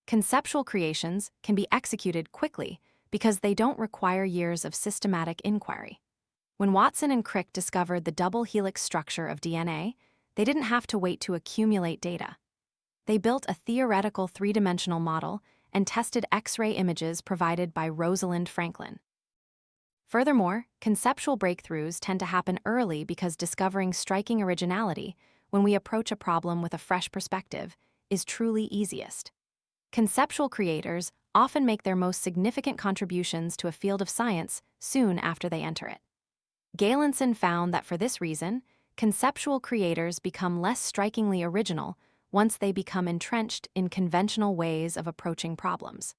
Conceptual creations can be executed quickly because they don't require years of systematic inquiry. When Watson and Crick discovered the double helix structure of DNA, they didn't have to wait to accumulate data. They built a theoretical 3-dimensional model and tested X-ray images provided by Rosalind Franklin. Furthermore, conceptual breakthroughs tend to happen early because discovering striking originality, when we approach a problem with a fresh perspective, is truly easiest. Conceptual creators often make their most significant contributions to a field of science soon after they enter it. Galenson found that for this reason, conceptual creators become less strikingly original once they become entrenched in conventional ways of approaching problems.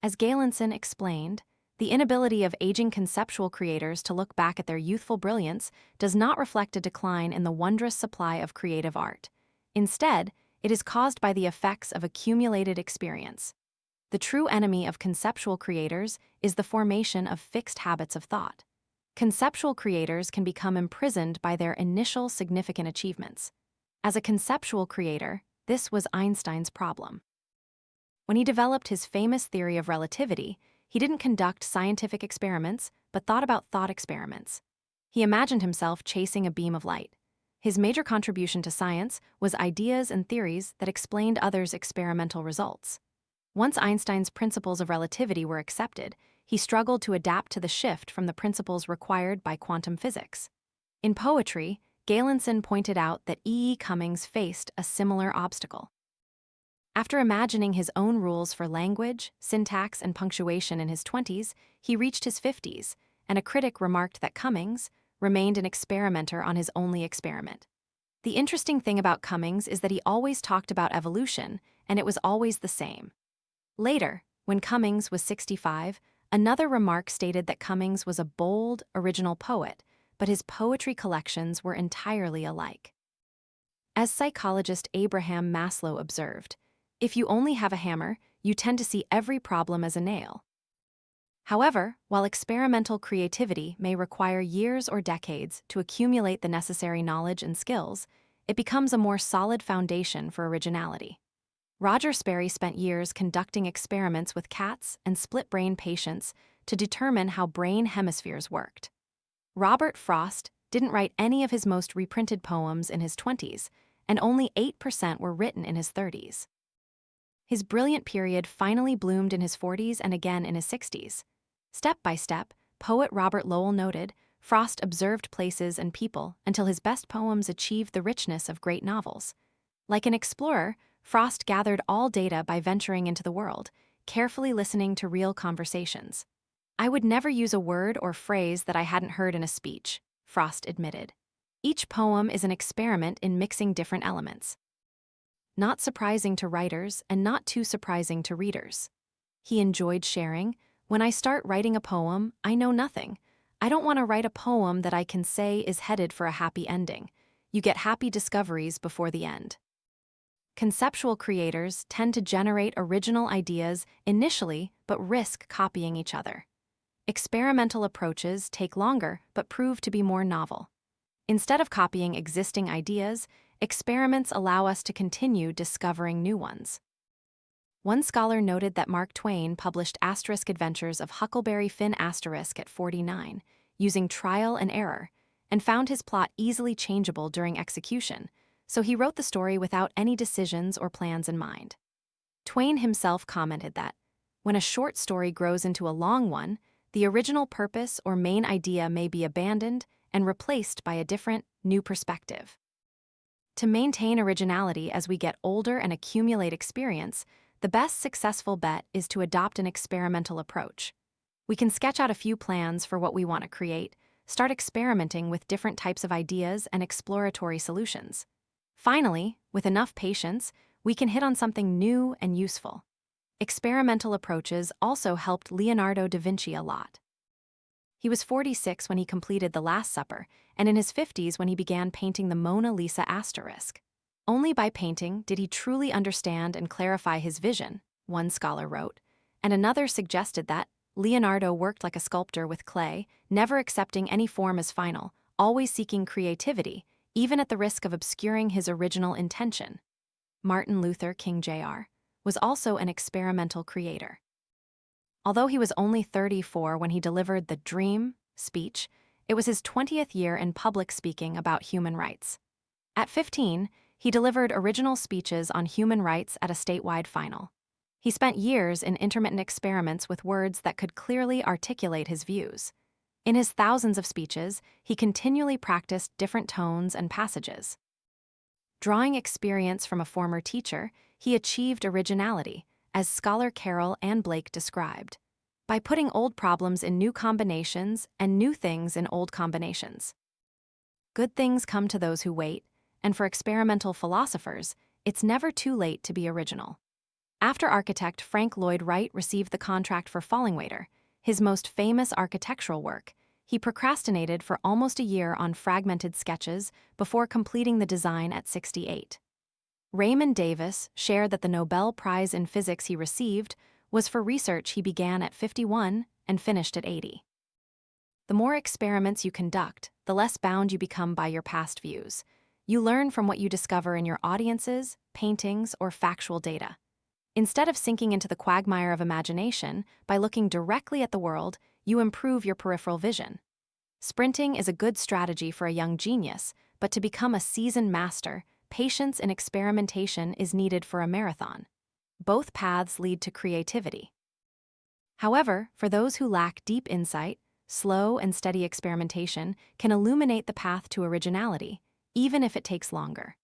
As Galenson explained, the inability of aging conceptual creators to look back at their youthful brilliance does not reflect a decline in the wondrous supply of creative art. Instead, it is caused by the effects of accumulated experience. The true enemy of conceptual creators is the formation of fixed habits of thought. Conceptual creators can become imprisoned by their initial significant achievements. As a conceptual creator, this was Einstein's problem. When he developed his famous theory of relativity, he didn't conduct scientific experiments, but thought about thought experiments. He imagined himself chasing a beam of light. His major contribution to science was ideas and theories that explained others' experimental results. Once Einstein's principles of relativity were accepted, he struggled to adapt to the shift from the principles required by quantum physics. In poetry, Galenson pointed out that E. Cummings faced a similar obstacle. After imagining his own rules for language, syntax, and punctuation in his 20s, he reached his 50s, and a critic remarked that Cummings remained an experimenter on his only experiment. The interesting thing about Cummings is that he always talked about evolution, and it was always the same. Later, when Cummings was 65, another remark stated that Cummings was a bold, original poet, but his poetry collections were entirely alike. As psychologist Abraham Maslow observed, if you only have a hammer, you tend to see every problem as a nail. However, while experimental creativity may require years or decades to accumulate the necessary knowledge and skills, it becomes a more solid foundation for originality. Roger Sperry spent years conducting experiments with cats and split-brain patients to determine how brain hemispheres worked. Robert Frost didn't write any of his most reprinted poems in his 20s, and only 8% were written in his 30s. His brilliant period finally bloomed in his 40s and again in his 60s. Step by step, poet Robert Lowell noted, Frost observed places and people until his best poems achieved the richness of great novels. Like an explorer, Frost gathered all data by venturing into the world, carefully listening to real conversations. I would never use a word or phrase that I hadn't heard in a speech, Frost admitted. Each poem is an experiment in mixing different elements. Not surprising to writers and not too surprising to readers. He enjoyed sharing, "When I start writing a poem, I know nothing. I don't want to write a poem that I can say is headed for a happy ending. You get happy discoveries before the end." Conceptual creators tend to generate original ideas initially but risk copying each other. Experimental approaches take longer but prove to be more novel. Instead of copying existing ideas, experiments allow us to continue discovering new ones. One scholar noted that Mark Twain published Asterisk Adventures of Huckleberry Finn Asterisk at 49, using trial and error, and found his plot easily changeable during execution, so he wrote the story without any decisions or plans in mind. Twain himself commented that, when a short story grows into a long one, the original purpose or main idea may be abandoned and replaced by a different, new perspective. To maintain originality as we get older and accumulate experience, the best successful bet is to adopt an experimental approach. We can sketch out a few plans for what we want to create, start experimenting with different types of ideas and exploratory solutions. Finally, with enough patience, we can hit on something new and useful. Experimental approaches also helped Leonardo da Vinci a lot. He was 46 when he completed The Last Supper, and in his 50s when he began painting the Mona Lisa asterisk. Only by painting did he truly understand and clarify his vision, one scholar wrote, and another suggested that Leonardo worked like a sculptor with clay, never accepting any form as final, always seeking creativity, even at the risk of obscuring his original intention. Martin Luther King Jr. was also an experimental creator. Although he was only 34 when he delivered the Dream speech, it was his 20th year in public speaking about human rights. At 15, he delivered original speeches on human rights at a statewide final. He spent years in intermittent experiments with words that could clearly articulate his views. In his thousands of speeches, he continually practiced different tones and passages. Drawing experience from a former teacher, he achieved originality, as scholar Carroll and Blake described, by putting old problems in new combinations and new things in old combinations. Good things come to those who wait, and for experimental philosophers, it's never too late to be original. After architect Frank Lloyd Wright received the contract for Fallingwater, his most famous architectural work, he procrastinated for almost a year on fragmented sketches before completing the design at 68. Raymond Davis shared that the Nobel Prize in Physics he received was for research he began at 51 and finished at 80. The more experiments you conduct, the less bound you become by your past views. You learn from what you discover in your audiences, paintings, or factual data. Instead of sinking into the quagmire of imagination, by looking directly at the world, you improve your peripheral vision. Sprinting is a good strategy for a young genius, but to become a seasoned master, patience and experimentation is needed for a marathon. Both paths lead to creativity. However, for those who lack deep insight, slow and steady experimentation can illuminate the path to originality, even if it takes longer.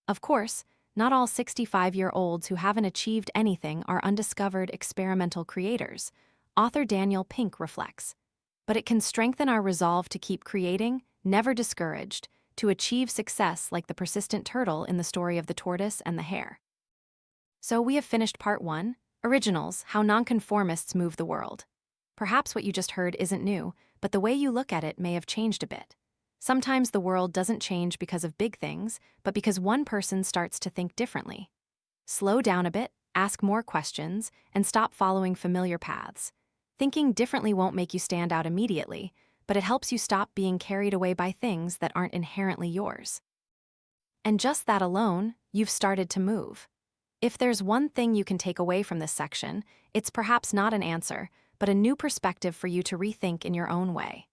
Of course, not all 65-year-olds who haven't achieved anything are undiscovered experimental creators, author Daniel Pink reflects. But it can strengthen our resolve to keep creating, never discouraged, to achieve success like the persistent turtle in the story of the tortoise and the hare. So we have finished part 1, Originals, How Non-Conformists Move the World. Perhaps what you just heard isn't new, but the way you look at it may have changed a bit. Sometimes the world doesn't change because of big things, but because one person starts to think differently. Slow down a bit, ask more questions, and stop following familiar paths. Thinking differently won't make you stand out immediately, but it helps you stop being carried away by things that aren't inherently yours. And just that alone, you've started to move. If there's one thing you can take away from this section, it's perhaps not an answer, but a new perspective for you to rethink in your own way.